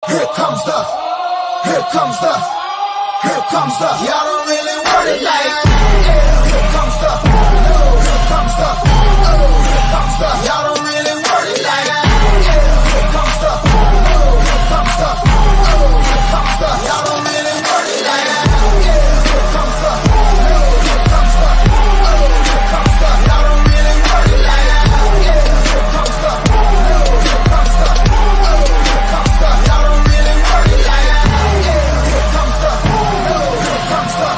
Here comes the, here comes the, here comes the. Y'all don't really want it like that. Here comes the, here comes the, here comes the. Y'all don't really want it like that. Here comes the, here comes the, here comes the. Y'all don't really want it like that. Here comes the, here comes the, here comes the. Y'all don't really want it like that. Here comes the, here comes the,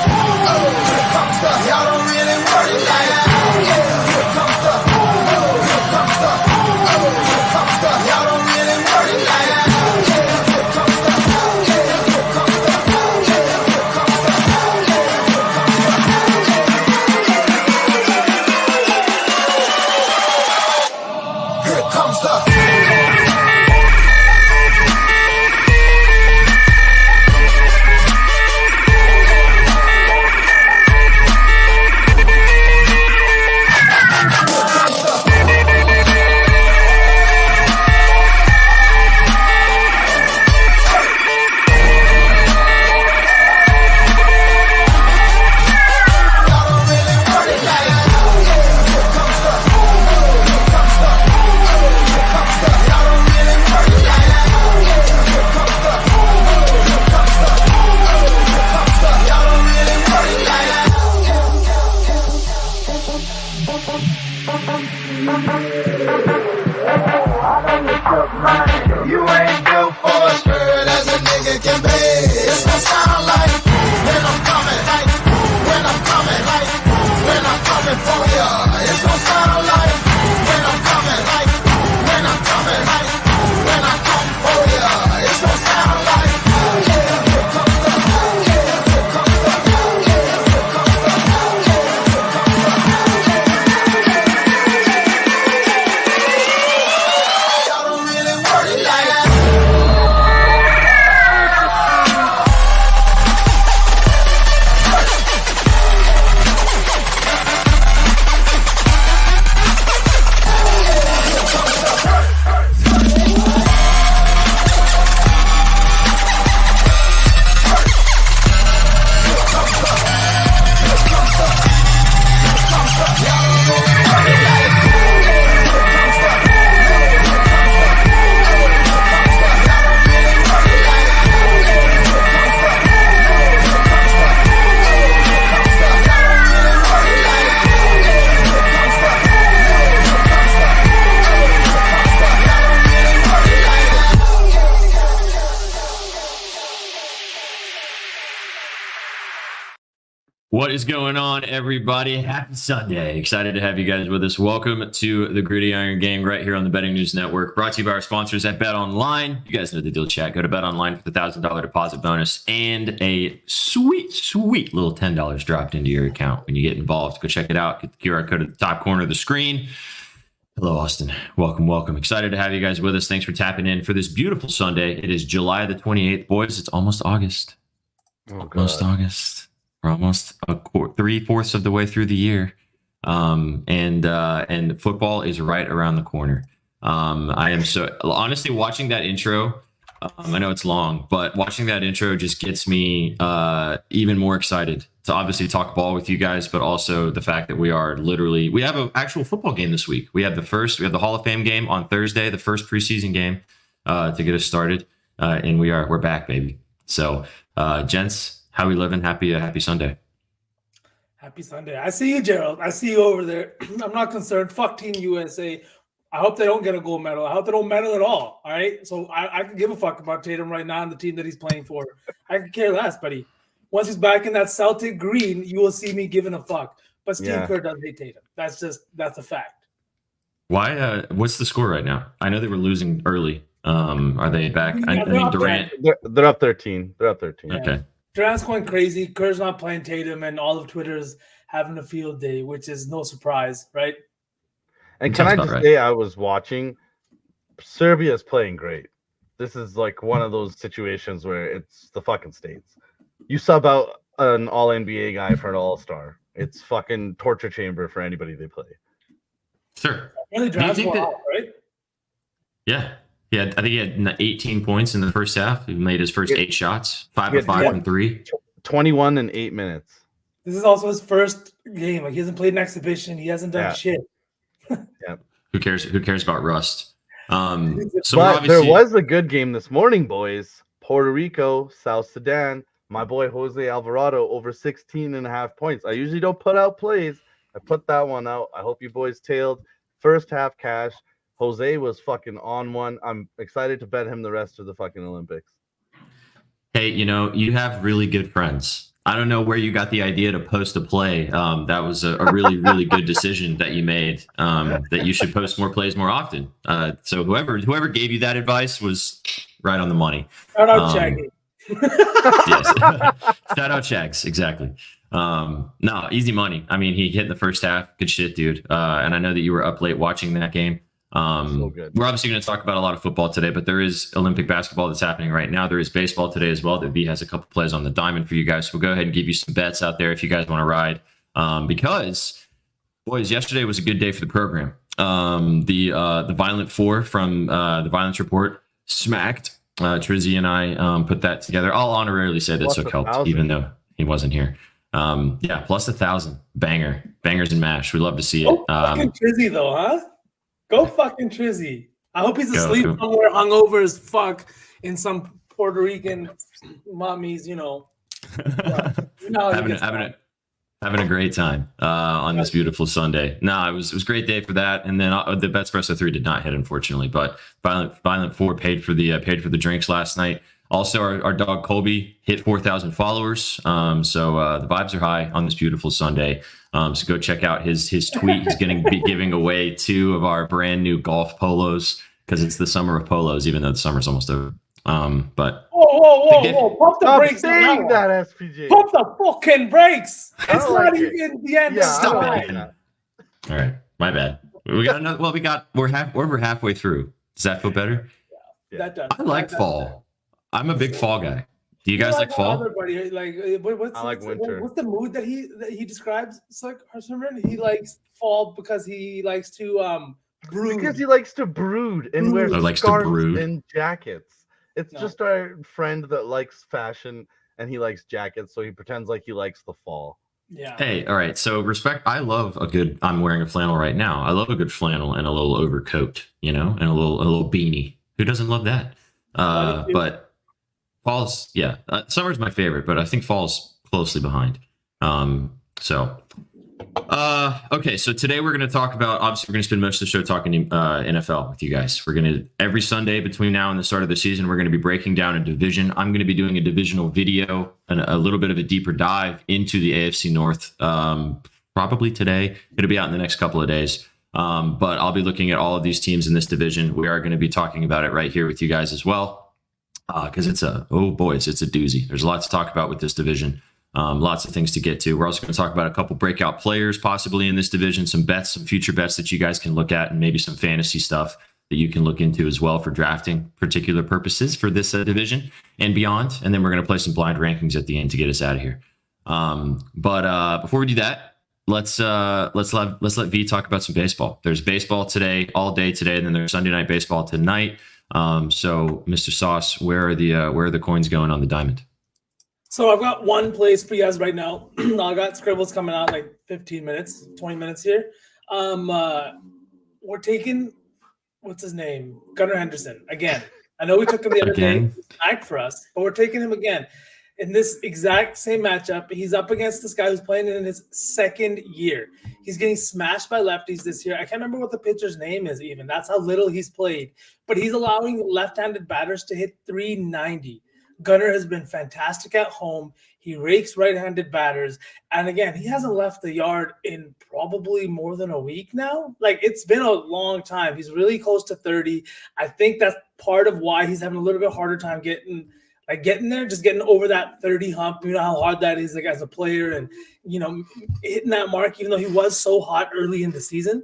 here comes the. Y'all don't really want it like that. Here comes the, here comes the, here comes the. Y'all don't really want it like that. Here comes the, here comes the, here comes the. Y'all don't really want it like that. Here comes the, here comes the, here comes the, here comes the. You ain't built for a skirt as a nigga can be. It's gonna sound like when I'm coming, like when I'm coming, like when I'm coming for ya. It's gonna sound like when I'm coming, like when I'm coming, like when I come for ya. It's gonna sound like here comes the, here comes the, here comes the, here comes the. Y'all don't really want it like that. What is going on, everybody? Happy Sunday. Excited to have you guys with us. Welcome to the Griddy-Ion game right here on the Betting News Network, brought to you by our sponsors at BetOnline. You guys know the deal, chat. Go to BetOnline for the $1,000 deposit bonus and a sweet, sweet little $10 dropped into your account when you get involved. Go check it out. Get the QR code at the top corner of the screen. Hello, Austin. Welcome, welcome. Excited to have you guys with us. Thanks for tapping in for this beautiful Sunday. It is July the 28th. Boys, it's almost August. Almost August. We're almost 3/4 of the way through the year, and football is right around the corner. I am so honestly watching that intro. I know it's long, but watching that intro just gets me even more excited to obviously talk ball with you guys, but also the fact that we have an actual football game this week. We have the Hall of Fame game on Thursday, the first preseason game to get us started, and we're back, baby. So, gents. How we living? Happy Sunday. Happy Sunday. I see you, Gerald. I see you over there. I'm not concerned. Fuck Team USA. I hope they don't get a gold medal. I hope they don't medal at all. All right. So I can give a fuck about Tatum right now and the team that he's playing for. I could care less, buddy. Once he's back in that Celtic green, you will see me giving a fuck. But Steve Kerr does hate Tatum. That's a fact. Why? What's the score right now? I know they were losing early. Are they back? I mean, Durant. They're up 13. They're up 13. Okay. Durant's going crazy. Kerr's not playing Tatum, and all of Twitter's having a field day, which is no surprise, right? And can I just say, I was watching. Serbia's playing great. This is like one of those situations where it's the fucking States. You sub out an all-NBA guy for an all-star. It's fucking torture chamber for anybody they play. Sure. Really, Durant's going out, right? Yeah. I think he had 18 points in the first half. He made his first 8 shots, 5 of 5 from 3. 21 in 8 minutes. This is also his first game. Like, he hasn't played an exhibition. He hasn't done shit. Yeah. Who cares? Who cares about rust? So but there was a good game this morning, boys. Puerto Rico, South Sudan. My boy Jose Alvarado over 16.5 points. I usually don't put out plays. I put that one out. I hope you boys tailed. First half cash. Jose was fucking on one. I'm excited to bet him the rest of the fucking Olympics. Hey, you have really good friends. I don't know where you got the idea to post a play. That was a really, really good decision that you made, that you should post more plays more often. So whoever gave you that advice was right on the money. Shout out Shaggy. Yes. Shout out Shags. Exactly. No, easy money. I mean, he hit in the first half. Good shit, dude. And I know that you were up late watching that game. So good. We're obviously going to talk about a lot of football today, but there is Olympic basketball that's happening right now. There is baseball today as well. That V has a couple plays on the diamond for you guys. So we'll go ahead and give you some bets out there if you guys want to ride. Because, boys, yesterday was a good day for the program. The Violent Four from the Violence Report smacked. Trizzy and I put that together. I'll honorarily say that Sook helped, even though he wasn't here. Plus 1,000. Bangers and mash. We love to see it. Fucking Trizzy though, huh? Go fucking Trizzy. I hope he's asleep somewhere, hungover as fuck, in some Puerto Rican mommy's, having a great time on this beautiful Sunday. No, it was a great day for that. And then the Betspresso 3 did not hit, unfortunately, but Violent 4 paid for the drinks last night. Also, our dog Colby hit 4,000 followers. So the vibes are high on this beautiful Sunday. So go check out his tweet. He's going to be giving away 2 of our brand new golf polos, because it's the summer of polos, even though the summer's almost over. But whoa! Pump the brakes! Saying that, SPJ. Pump the fucking brakes! It's not even the end. Stop it. All right, my bad. We got another. Well, we're halfway through. Does that feel better? Yeah, that does. I like fall. I'm a big fall guy. Do you guys like fall? Everybody, I like winter. What's the mood that he describes? He likes fall because he likes to brood. Because he likes to brood and wear scarves and jackets. It's just our friend that likes fashion and he likes jackets, so he pretends like he likes the fall. Yeah. Hey, all right. So respect. I love I'm wearing a flannel right now. I love a good flannel and a little overcoat, and a little beanie. Who doesnent love that? But fall's, summer's my favorite, but I think fall's closely behind. Okay, so today we're going to talk about, obviously we're going to spend most of the show talking NFL with you guys. We're going to, every Sunday between now and the start of the season, we're going to be breaking down a division. I'm going to be doing a divisional video and a little bit of a deeper dive into the AFC North, probably today. It'll be out in the next couple of days. But I'll be looking at all of these teams in this division. We are going to be talking about it right here with you guys as well. Because it's a doozy. There's a lot to talk about with this division. Lots of things to get to. We're also going to talk about a couple breakout players possibly in this division, some bets, some future bets that you guys can look at, and maybe some fantasy stuff that you can look into as well for drafting particular purposes for this division and beyond. And then we're going to play some blind rankings at the end to get us out of here. But before we do that, let's let V talk about some baseball. There's baseball today, all day today, and then there's Sunday night baseball tonight. So Mr. Sauce, where are the coins going on the diamond? So I've got one place for you guys right now. I got scribbles coming out like 15 minutes, 20 minutes here. We're taking, what's his name? Gunnar Henderson again. I know we took him the other day, back for us, but we're taking him again in this exact same matchup. He's up against this guy who's playing in his second year. He's getting smashed by lefties this year. I can't remember what the pitcher's name is even. That's how little he's played. But he's allowing left-handed batters to hit 390. Gunnar has been fantastic at home. He rakes right-handed batters. And again, he hasn't left the yard in probably more than a week now. Like, it's been a long time. He's really close to 30. I think that's part of why he's having a little bit harder time getting there, just getting over that 30 hump. You know how hard that is, like, as a player, and hitting that mark, even though he was so hot early in the season.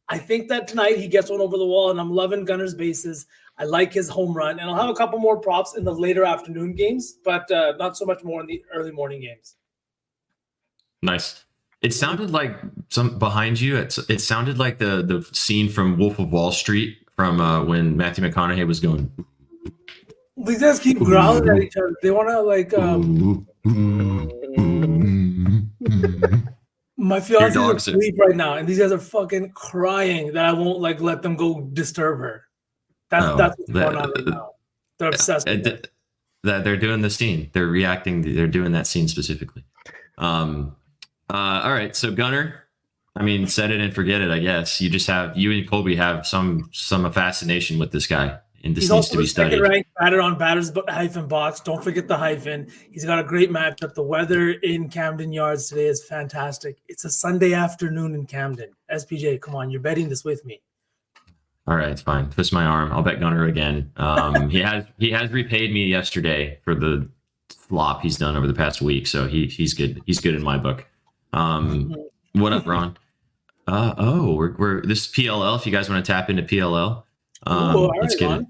I think that tonight he gets one over the wall, and I'm loving Gunnar's bases. I like his home run, and I'll have a couple more props in the later afternoon games, but not so much more in the early morning games. Nice. It sounded like some behind you. It sounded like the scene from Wolf of Wall Street from when Matthew McConaughey was going. These guys keep growling at each other. They want to like. My fiance is asleep right now, and these guys are fucking crying that I won't like let them go disturb her. That's what's going on right now. They're obsessed with it. That they're doing the scene. They're reacting. They're doing that scene specifically. All right. So Gunner, I mean, set it and forget it. I guess you and Colby have some fascination with this guy, and this needs to be studied. He's also ranked batter on batters hyphen box. Don't forget the hyphen. He's got a great matchup. The weather in Camden Yards today is fantastic. It's a Sunday afternoon in Camden. SPJ, come on, you're betting this with me. All right, it's fine. Twist my arm. I'll bet Gunner again. He has repaid me yesterday for the flop he's done over the past week, so he's good. He's good in my book. What up, Ron? We're this is PLL. If you guys want to tap into PLL, let's get it.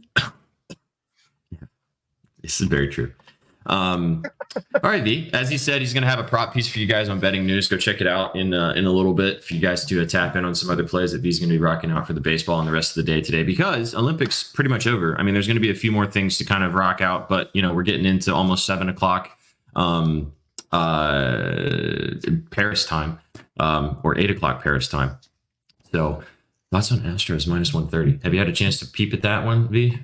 This is very true. All right, V. As he said, he's going to have a prop piece for you guys on Betting News. Go check it out in a little bit. If you guys do a tap in on some other plays that V's going to be rocking out for the baseball and the rest of the day today, because Olympics pretty much over. I mean, there's going to be a few more things to kind of rock out, but we're getting into almost 7:00 Paris time, or 8:00 Paris time. So thoughts on Astros minus 130. Have you had a chance to peep at that one, V?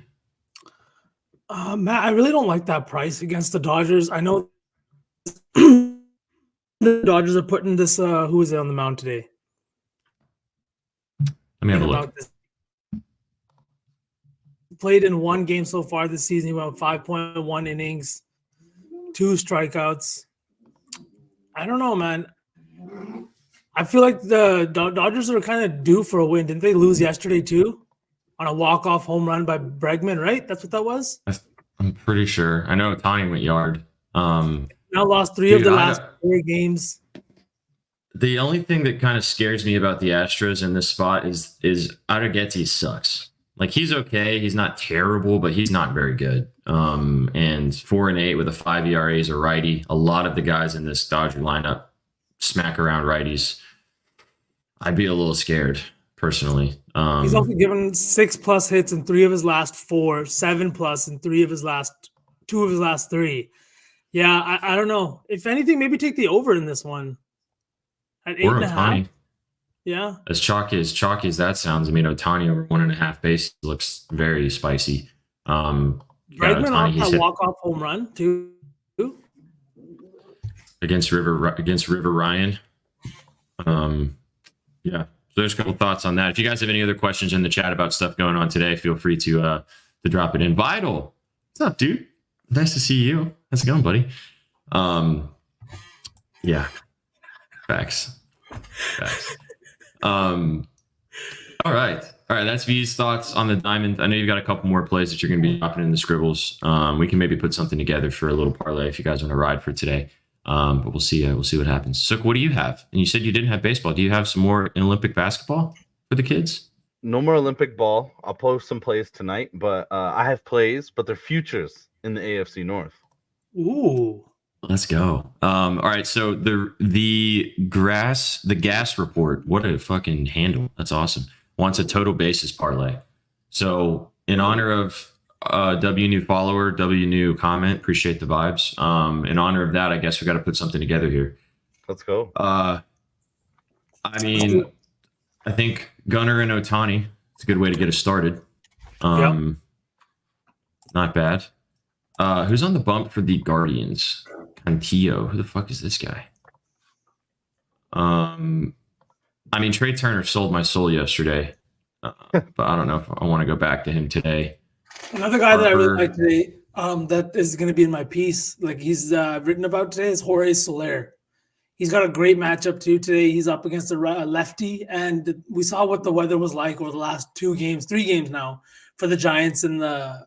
Matt, I really don't like that price against the Dodgers. I know the Dodgers are putting this. Who is it on the mound today? Let me have a look. Played in one game so far this season. He went 5.1 innings, 2 strikeouts. I don't know, man. I feel like the Dodgers are kind of due for a win. Didn't they lose yesterday too? On a walk-off home run by Bregman, right? That's what that was? I'm pretty sure. I know Ohtani went yard. Now lost 3 of the last 4 games. The only thing that kind of scares me about the Astros in this spot is Arrieta sucks. Like, he's okay. He's not terrible, but he's not very good. And 4-8 with a 5 ERA is a righty. A lot of the guys in this Dodger lineup smack around righties. I'd be a little scared, personally. He's also given 6+ hits in 3 of his last 4, 7+ in 2 of his last 3. Yeah, I don't know. If anything, maybe take the over in this one at 8.5. Yeah, as chalky as that sounds. I mean, Ohtani over 1.5 base looks very spicy. Bregman off that walk-off home run too against River Ryan. Yeah. So there's a couple thoughts on that. If you guys have any other questions in the chat about stuff going on today, feel free to drop it in. Vital, what's up, dude? Nice to see you. How's it going, buddy? Yeah. Facts. All right. That's V's thoughts on the diamond. I know you've got a couple more plays that you're going to be dropping in the scribbles. We can maybe put something together for a little parlay if you guys want to ride for today. But we'll see. We'll see what happens. So, what do you have? And you said you didn't have baseball. Do you have some more Olympic basketball for the kids? No more Olympic ball. I'll post some plays tonight, but I have plays, but they're futures in the AFC North. Ooh, let's go. All right. So the gas report. What a fucking handle. That's awesome. Wants a total basis parlay. So in honor of W new follower, W new comment. Appreciate the vibes. In honor of that, I guess we got to put something together here. Let's go. I mean, I think Gunner and Ohtani. It's a good way to get us started. Not bad. Who's on the bump for the Guardians? Cantillo. Who the fuck is this guy? I mean, Trey Turner sold my soul yesterday, but I don't know if I want to go back to him today. Another guy that I really like today, that is going to be in my piece, like he's written about today, is Jorge Soler. He's got a great matchup too today. He's up against a lefty, and we saw what the weather was like over the last 3 games now for the Giants and the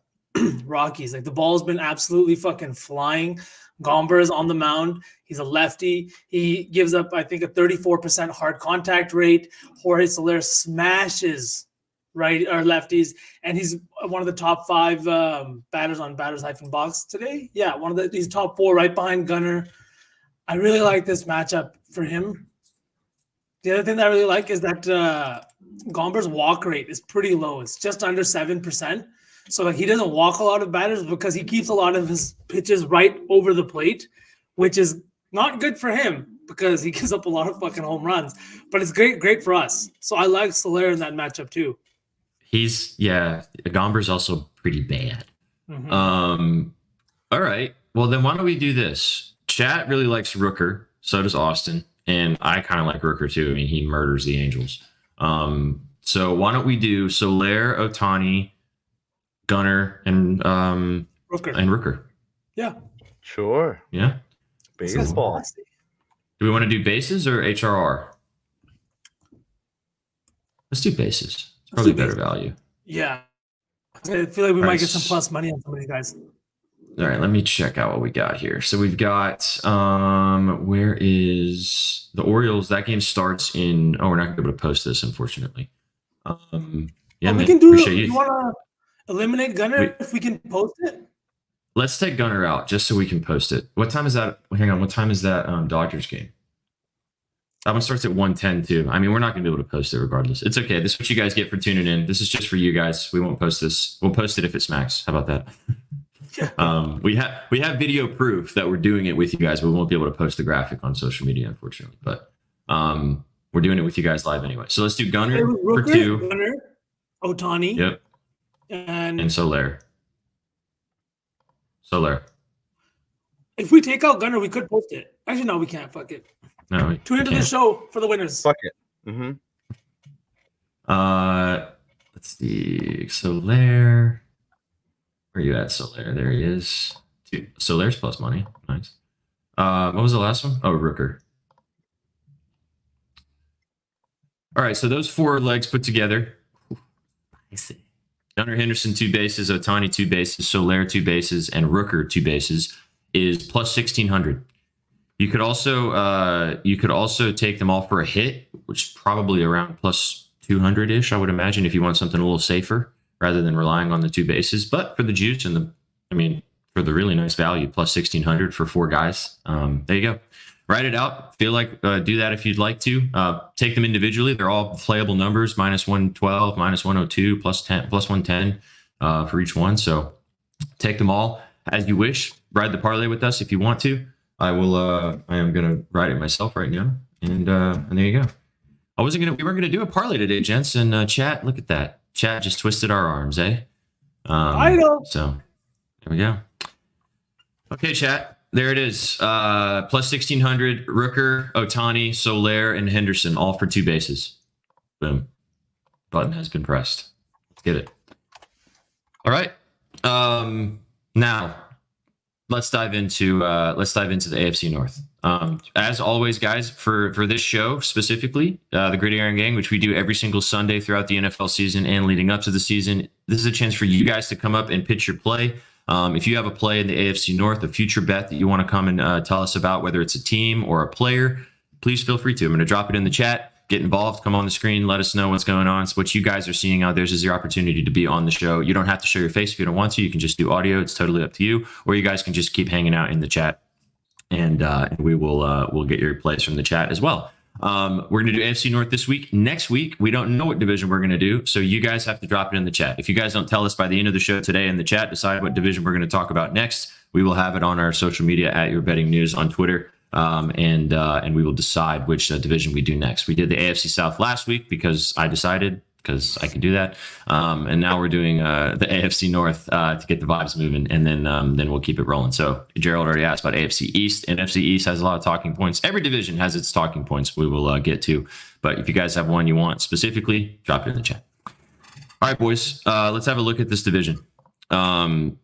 Rockies. Like, the ball's been absolutely fucking flying. Gomber is on the mound. He's a lefty. He gives up, I think, a 34% hard contact rate. Jorge Soler smashes lefties, and he's one of the top 5 batters on batters-box today. Yeah, he's top 4, right behind Gunner. I really like this matchup for him. The other thing that I really like is that Gomber's walk rate is pretty low. It's just under 7%. So like he doesn't walk a lot of batters because he keeps a lot of his pitches right over the plate, which is not good for him because he gives up a lot of fucking home runs. But it's great for us. So I like Soler in that matchup too. Gomber's also pretty bad. Mm-hmm. All right. Well, then why don't we do this? Chat really likes Rooker. So does Austin. And I kind of like Rooker too. I mean, he murders the Angels. So why don't we do Soler, Ohtani, Gunnar, and Rooker? Yeah. Sure. Yeah. Baseball. Do we want to do bases or HRR? Let's do bases. It's probably better value. Yeah. I feel like we might get some plus money on some of these guys. All right, let me check out what we got here. So we've got where is the Orioles? That game starts in. Oh, we're not gonna be able to post this, unfortunately. We can do. You want to eliminate Gunnar if we can post it? Let's take Gunnar out just so we can post it. What time is that? Hang on. What time is that Dodgers game? That one starts at 1:10 too. I mean, we're not gonna be able to post it regardless. It's okay. This is what you guys get for tuning in. This is just for you guys. We won't post this. We'll post it if it smacks. How about that? We have video proof that we're doing it with you guys. We won't be able to post the graphic on social media, unfortunately. But we're doing it with you guys live anyway. So let's do Gunnar for 2. Gunnar, Ohtani. Yep. And Soler. If we take out Gunnar, we could post it. Actually, no, we can't. Fuck it. No. Tune into the show for the winners. Fuck it. Mm-hmm. Let's see. Soler. Where are you at, Soler? There he is. Soler's plus money. Nice. What was the last one? Oh, Rooker. All right, so those 4 legs put together. I see. Gunnar Henderson 2 bases, Ohtani 2 bases, Soler 2 bases, and Rooker 2 bases is plus 1,600. You could also take them all for a hit, which is probably around plus 200-ish, I would imagine, if you want something a little safer, rather than relying on the 2 bases. But for the juice and for the really nice value, plus 1,600 for 4 guys. There you go. Write it out. Feel like do that if you'd like to. Take them individually. They're all playable numbers, minus 112, minus 102, plus 10, plus 110 for each one. So take them all as you wish. Ride the parlay with us if you want to. I am going to ride it myself right now. And there you go. We weren't going to do a parlay today, gents. And chat, look at that. Chat just twisted our arms, eh? I know. So there we go. Okay, chat. There it is. Plus 1,600. Rooker, Ohtani, Soler, and Henderson, all for 2 bases. Boom. Button has been pressed. Let's get it. All right. Now let's dive into the AFC North. As always, guys, for this show specifically, the Griddy-Ion Gang, which we do every single Sunday throughout the NFL season and leading up to the season, this is a chance for you guys to come up and pitch your play. If you have a play in the AFC North, a future bet that you want to come and tell us about, whether it's a team or a player, please feel free to. I'm going to drop it in the chat. Get involved. Come on the screen. Let us know what's going on. So what you guys are seeing out there is your opportunity to be on the show. You don't have to show your face if you don't want to. You can just do audio. It's totally up to you. Or you guys can just keep hanging out in the chat, and we will we'll get your plays from the chat as well. We're going to do AFC North this week. Next week, we don't know what division we're going to do, so you guys have to drop it in the chat. If you guys don't tell us by the end of the show today in the chat, decide what division we're going to talk about next, we will have it on our social media at Your Betting News on Twitter, and we will decide which division we do next. We did the AFC South last week because I decided, because I can do that, and now we're doing the AFC North to get the vibes moving, and then we'll keep it rolling. So Gerald already asked about AFC East, and NFC East has a lot of talking points. Every division has its talking points we will get to, but if you guys have one you want specifically, drop it in the chat. All right, boys, let's have a look at this division. Probably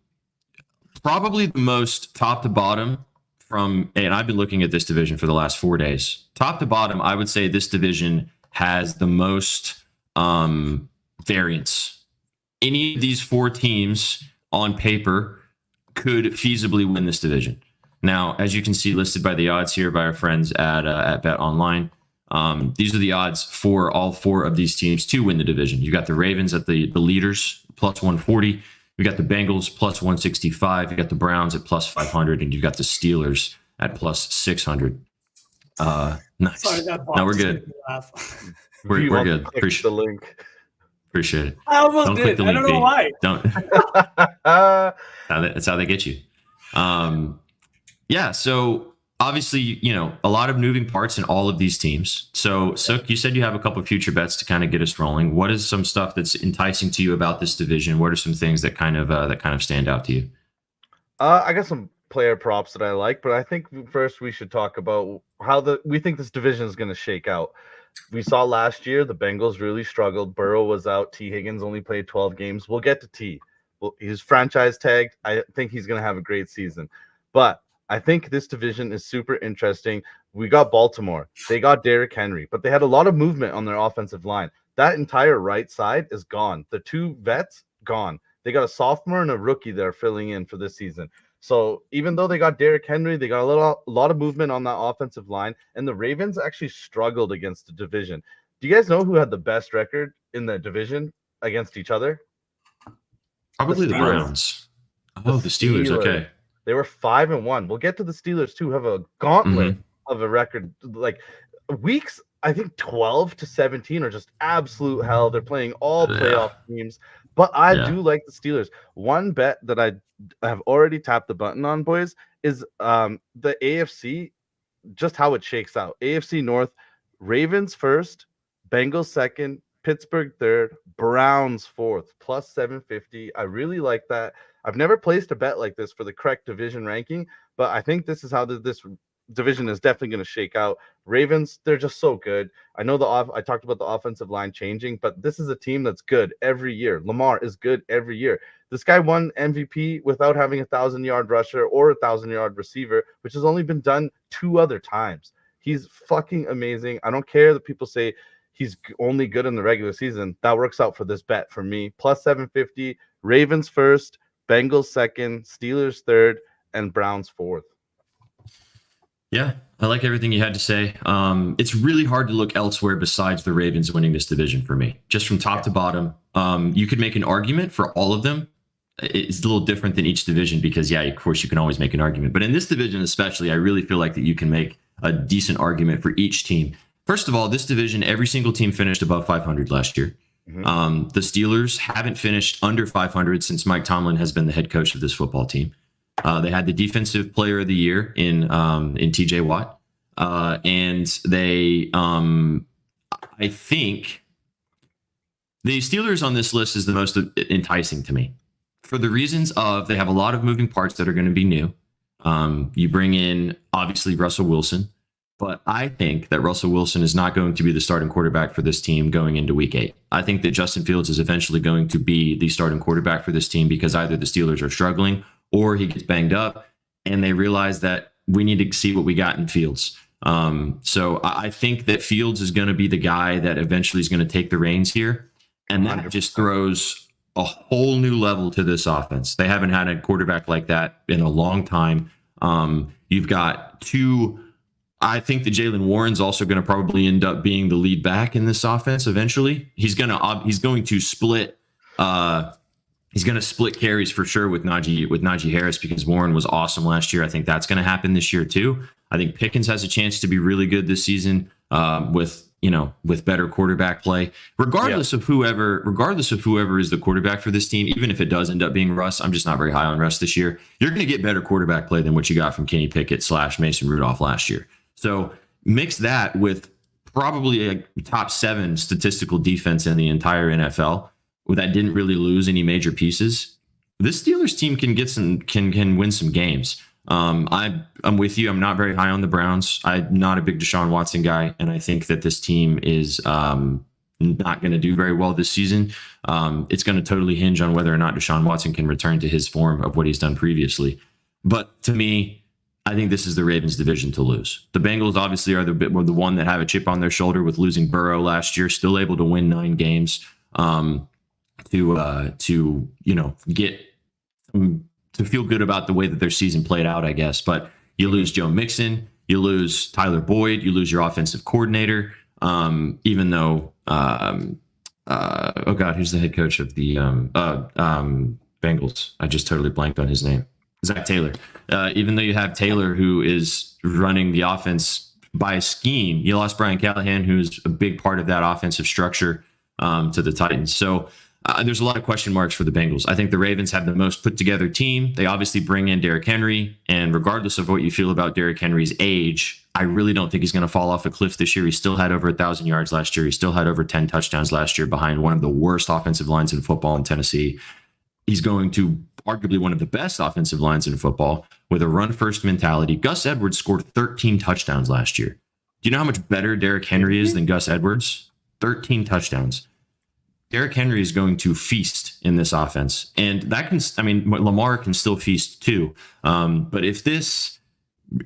the most top to bottom and I've been looking at this division for the last 4 days. Top to bottom, I would say this division has the most variance. Any of these 4 teams on paper could feasibly win this division. Now, as you can see listed by the odds here by our friends at BetOnline, these are the odds for all 4 of these teams to win the division. You've got the Ravens at the leaders, plus 140. You've got the Bengals, plus 165. You've got the Browns at plus 500. And you've got the Steelers at plus 600. Nice. Sorry, that now we're good. We're good. Click Appreciate the link. Appreciate it. I almost Don't did. click the I link. don't know why. Don't. That's how they get you. Yeah. So obviously, a lot of moving parts in all of these teams. So you said you have a couple of future bets to kind of get us rolling. What is some stuff that's enticing to you about this division? What are some things that kind of stand out to you? I got some player props that I like, but I think first we should talk about how we think this division is going to shake out. We saw last year the Bengals really struggled. Burrow was out. T. Higgins only played 12 games. We'll get to T. Well, he's franchise tagged. I think he's going to have a great season. But I think this division is super interesting. We got Baltimore. They got Derrick Henry, but they had a lot of movement on their offensive line. That entire right side is gone. The two vets, gone. They got a sophomore and a rookie there filling in for this season. So even though they got Derrick Henry, they got a lot of movement on that offensive line, and the Ravens actually struggled against the division. Do you guys know who had the best record in the division against each other? Probably the Browns. Oh, the Steelers. Okay. They were 5-1. We'll get to the Steelers too. Have a gauntlet of a record. Like weeks, I think 12 to 17 are just absolute hell. They're playing all playoff teams. But I do like the Steelers. One bet that I have already tapped the button on, boys, is the AFC, just how it shakes out. AFC North, Ravens first, Bengals second, Pittsburgh third, Browns fourth, plus 750. I really like that. I've never placed a bet like this for the correct division ranking, but I think this is how this division is definitely going to shake out. Ravens, they're just so good. I know I talked about the offensive line changing, but this is a team that's good every year. Lamar is good every year. This guy won MVP without having 1,000-yard rusher or 1,000-yard receiver, which has only been done 2 other times. He's fucking amazing. I don't care that people say he's only good in the regular season. That works out for this bet for me. Plus 750, Ravens first, Bengals second, Steelers third, and Browns fourth. Yeah, I like everything you had to say. It's really hard to look elsewhere besides the Ravens winning this division for me. Just from top to bottom, you could make an argument for all of them. It's a little different than each division because, of course, you can always make an argument. But in this division especially, I really feel like that you can make a decent argument for each team. First of all, this division, every single team finished above 500 last year. The Steelers haven't finished under 500 since Mike Tomlin has been the head coach of this football team. They had the defensive player of the year in TJ Watt. And they, I think the Steelers on this list is the most enticing to me for the reasons of they have a lot of moving parts that are going to be new. You bring in obviously Russell Wilson, but I think that Russell Wilson is not going to be the starting quarterback for this team going into week 8. I think that Justin Fields is eventually going to be the starting quarterback for this team because either the Steelers are struggling or he gets banged up and they realize that we need to see what we got in Fields. So I think that Fields is going to be the guy that eventually is going to take the reins here. And that 100%. Just throws a whole new level to this offense. They haven't had a quarterback like that in a long time. You've got 2. I think that Jaylen Warren's also going to probably end up being the lead back in this offense eventually. He's going to split carries for sure with Najee Harris because Warren was awesome last year. I think that's going to happen this year too. I think Pickens has a chance to be really good this season with better quarterback play. Regardless of whoever is the quarterback for this team, even if it does end up being Russ, I'm just not very high on Russ this year. You're going to get better quarterback play than what you got from Kenny Pickett / Mason Rudolph last year. So mix that with probably a top 7 statistical defense in the entire NFL that didn't really lose any major pieces. This Steelers team can win some games. I'm with you. I'm not very high on the Browns. I'm not a big Deshaun Watson guy, and I think that this team is not going to do very well this season. It's going to totally hinge on whether or not Deshaun Watson can return to his form of what he's done previously. But to me, I think this is the Ravens' division to lose. The Bengals obviously are the one that have a chip on their shoulder with losing Burrow last year, still able to win 9 games to get to feel good about the way that their season played out, I guess. But you lose Joe Mixon, you lose Tyler Boyd, you lose your offensive coordinator. Even though, who's the head coach of the Bengals? I just totally blanked on his name. Zach Taylor. Even though you have Taylor, who is running the offense by a scheme. You lost Brian Callahan, who's a big part of that offensive structure, to the Titans. So there's a lot of question marks for the Bengals. I think the Ravens have the most put together team. They obviously bring in Derrick Henry, and regardless of what you feel about Derrick Henry's age, I really don't think he's going to fall off a cliff this year. He still had over 1,000 yards last year. He still had over 10 touchdowns last year behind one of the worst offensive lines in football in Tennessee. He's going to arguably one of the best offensive lines in football with a run-first mentality. Gus Edwards scored 13 touchdowns last year. Do you know how much better Derrick Henry is than Gus Edwards? 13 touchdowns. Derrick Henry is going to feast in this offense. And that can, I mean, Lamar can still feast too. But if this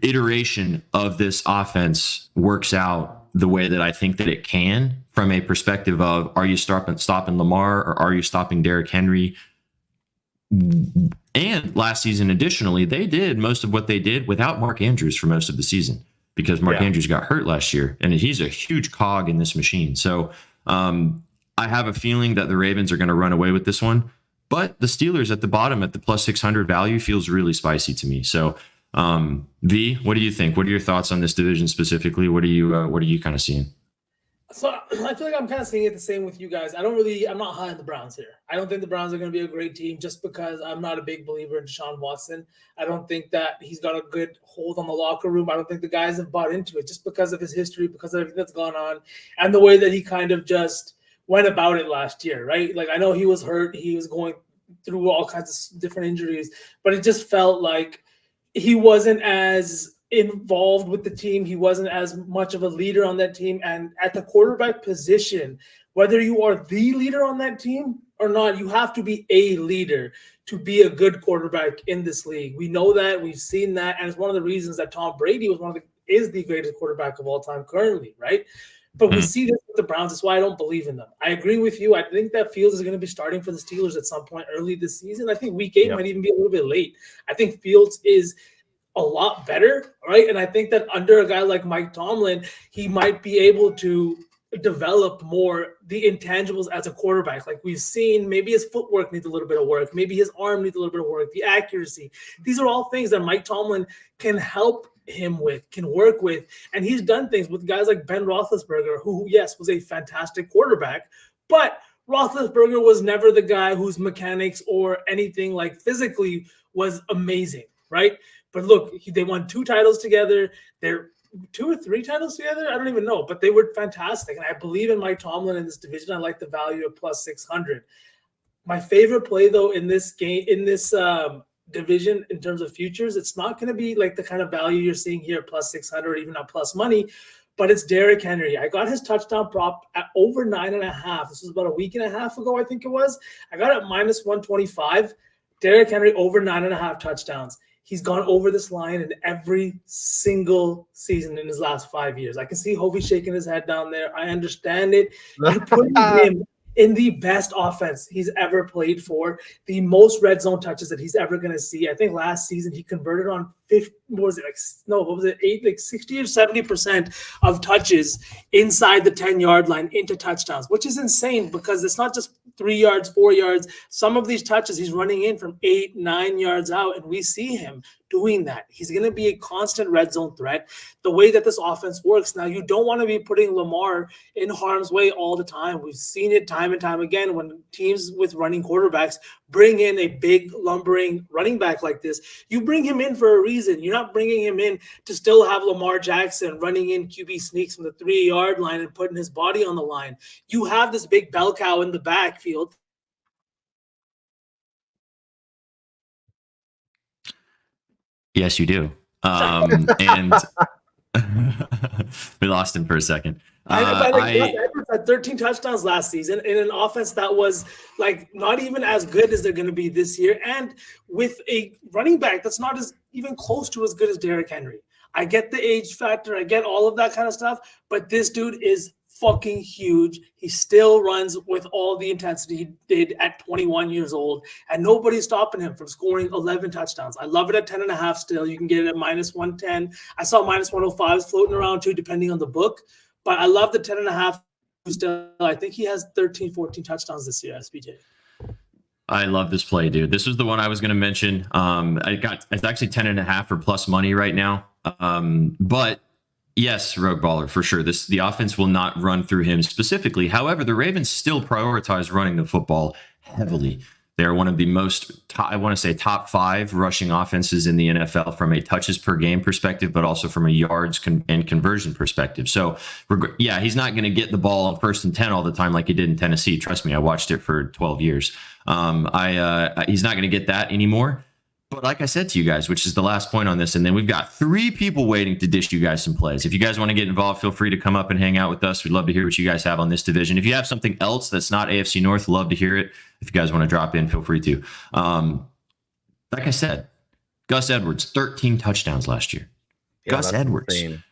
iteration of this offense works out the way that I think that it can, from a perspective of, are you stopping Lamar or are you stopping Derrick Henry? And last season, additionally, they did most of what they did without Mark Andrews for most of the season because Mark Andrews got hurt last year, and he's a huge cog in this machine. So I have a feeling that the Ravens are going to run away with this one, but the Steelers at the bottom at the plus 600 value feels really spicy to me. So V, what do you think? What are your thoughts on this division specifically? What are you kind of seeing? So I feel like I'm kind of seeing it the same with you guys. I'm not high on the Browns here. I don't think the Browns are going to be a great team just because I'm not a big believer in Deshaun Watson. I don't think that he's got a good hold on the locker room. I don't think the guys have bought into it just because of his history, because of everything that's gone on, and the way that he kind of just went about it last year, right? Like, I know he was hurt. He was going through all kinds of different injuries, but it just felt like he wasn't as involved with the team. He wasn't as much of a leader on that team. And at the quarterback position, whether you are the leader on that team or not, you have to be a leader to be a good quarterback in this league. We know that. We've seen that. And it's one of the reasons that Tom Brady is the greatest quarterback of all time currently, right? But we see this with the Browns. That's why I don't believe in them. I agree with you. I think that Fields is going to be starting for the Steelers at some point early this season. I think week 8 might even be a little bit late. I think Fields is a lot better, right? And I think that under a guy like Mike Tomlin, he might be able to develop more the intangibles as a quarterback. Like we've seen, maybe his footwork needs a little bit of work. Maybe his arm needs a little bit of work, the accuracy. These are all things that Mike Tomlin can help him with, can work with. And he's done things with guys like Ben Roethlisberger, who, yes, was a fantastic quarterback, but Roethlisberger was never the guy whose mechanics or anything like physically was amazing, right? But look, they won 2 titles together. They're 2 or 3 titles together. I don't even know, but they were fantastic. And I believe in Mike Tomlin in this division. I like the value of plus 600. My favorite play, though, in this game, in this division, in terms of futures, it's not going to be like the kind of value you're seeing here, plus 600, or even at plus money, but it's Derrick Henry. I got his touchdown prop at over 9.5. This was about a week and a half ago, I think it was. I got it minus 125. Derrick Henry over 9.5 touchdowns. He's gone over this line in every single season in his last 5 years. I can see Hovey shaking his head down there. I understand it. You put him in the best offense he's ever played for, the most red zone touches that he's ever going to see. I think last season he converted on 60 or 70% of touches inside the 10-yard line into touchdowns, which is insane because it's not just 3 yards, 4 yards. Some of these touches he's running in from 8, 9 yards out, and we see him doing that. He's going to be a constant red zone threat. The way that this offense works now, you don't want to be putting Lamar in harm's way all the time. We've seen it time and time again when teams with running quarterbacks bring in a big lumbering running back like this. You bring him in for a reason. You're not bringing him in to still have Lamar Jackson running in QB sneaks from the 3-yard line and putting his body on the line. You have this big bell cow in the backfield. Yes, you do. And we lost him for a second. Edwards had 13 touchdowns last season in an offense that was like not even as good as they're going to be this year, and with a running back that's not as even close to as good as Derrick Henry. I get the age factor, I get all of that kind of stuff, but this dude is fucking huge. He still runs with all the intensity he did at 21 years old, and nobody's stopping him from scoring 11 touchdowns. I love it at 10.5 still. You can get it at minus 110. I saw minus 105s floating around too, depending on the book, but I love the 10.5 still. I think he has 13, 14 touchdowns this year, SBJ. I love this play, dude. This was the one I was going to mention. It's actually 10.5 for plus money right now. But Yes, Rogue Baller, for sure. The offense will not run through him specifically. However, the Ravens still prioritize running the football heavily. They're one of the I want to say top 5 rushing offenses in the NFL from a touches per game perspective, but also from a yards and conversion perspective. So, yeah, he's not going to get the ball on 1st and 10 all the time like he did in Tennessee. Trust me, I watched it for 12 years. He's not going to get that anymore. But like I said to you guys, which is the last point on this, and then we've got 3 people waiting to dish you guys some plays. If you guys want to get involved, feel free to come up and hang out with us. We'd love to hear what you guys have on this division. If you have something else that's not AFC North, love to hear it. If you guys want to drop in, feel free to. Like I said, Gus Edwards, 13 touchdowns last year. Yeah, Gus Edwards. Insane.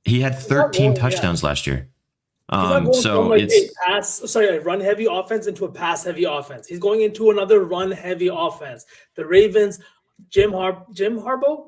He had 13 touchdowns last year. So it's a run heavy offense into a pass heavy offense. He's going into another run heavy offense. The Ravens, John Harbaugh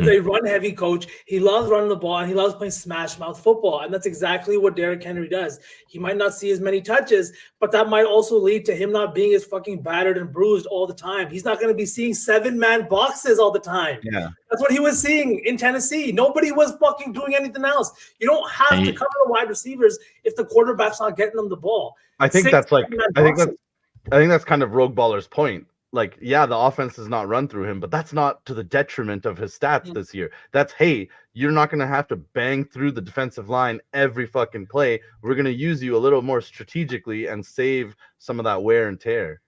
is a run heavy coach. He loves running the ball and he loves playing smash mouth football, and that's exactly what Derrick Henry does. He might not see as many touches, but that might also lead to him not being as fucking battered and bruised all the time. He's not going to be seeing 7-man boxes all the time. Yeah, that's what he was seeing in Tennessee. Nobody was fucking doing anything else. You don't have to cover the wide receivers if the quarterback's not getting them the ball. I think that's kind of Rogue Baller's point. Like, yeah, the offense does not run through him, but that's not to the detriment of his stats this year. That's, hey, you're not going to have to bang through the defensive line every fucking play. We're going to use you a little more strategically and save some of that wear and tear.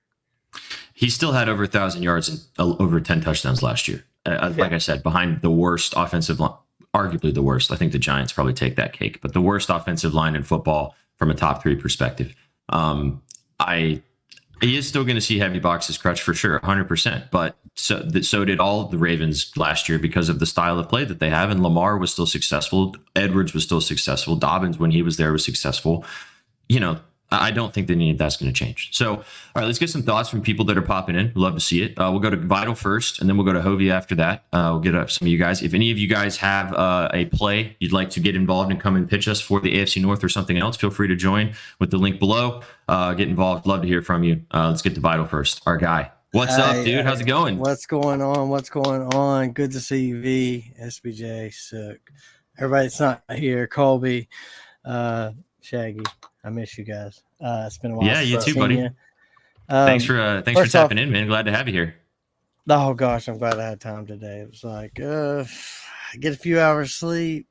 He still had over 1,000 yards and over 10 touchdowns last year. Like I said, behind the worst offensive line, arguably the worst. I think the Giants probably take that cake, but the worst offensive line in football from a top 3 perspective. He is still going to see heavy boxes crutch for sure, 100%. But so did all the Ravens last year because of the style of play that they have. And Lamar was still successful. Edwards was still successful. Dobbins, when he was there, was successful. You know, I don't think that any of that's going to change. So, all right, let's get some thoughts from people that are popping in. We'd love to see it. We'll go to Vital first, and then we'll go to Hovey after that. We'll get up some of you guys. If any of you guys have a play you'd like to get involved and come and pitch us for the AFC North or something else, feel free to join with the link below. Get involved. Love to hear from you. Let's get to Vital first. Our guy. What's up, dude? How's it going? What's going on? Good to see you, V, SBJ, Sook. Everybody that's not here, Colby, Shaggy. I miss you guys. It's been a while. Yeah, you too, buddy. Thanks for tapping in, man. Glad to have you here. Oh gosh, I'm glad I had time today. It was like get a few hours sleep,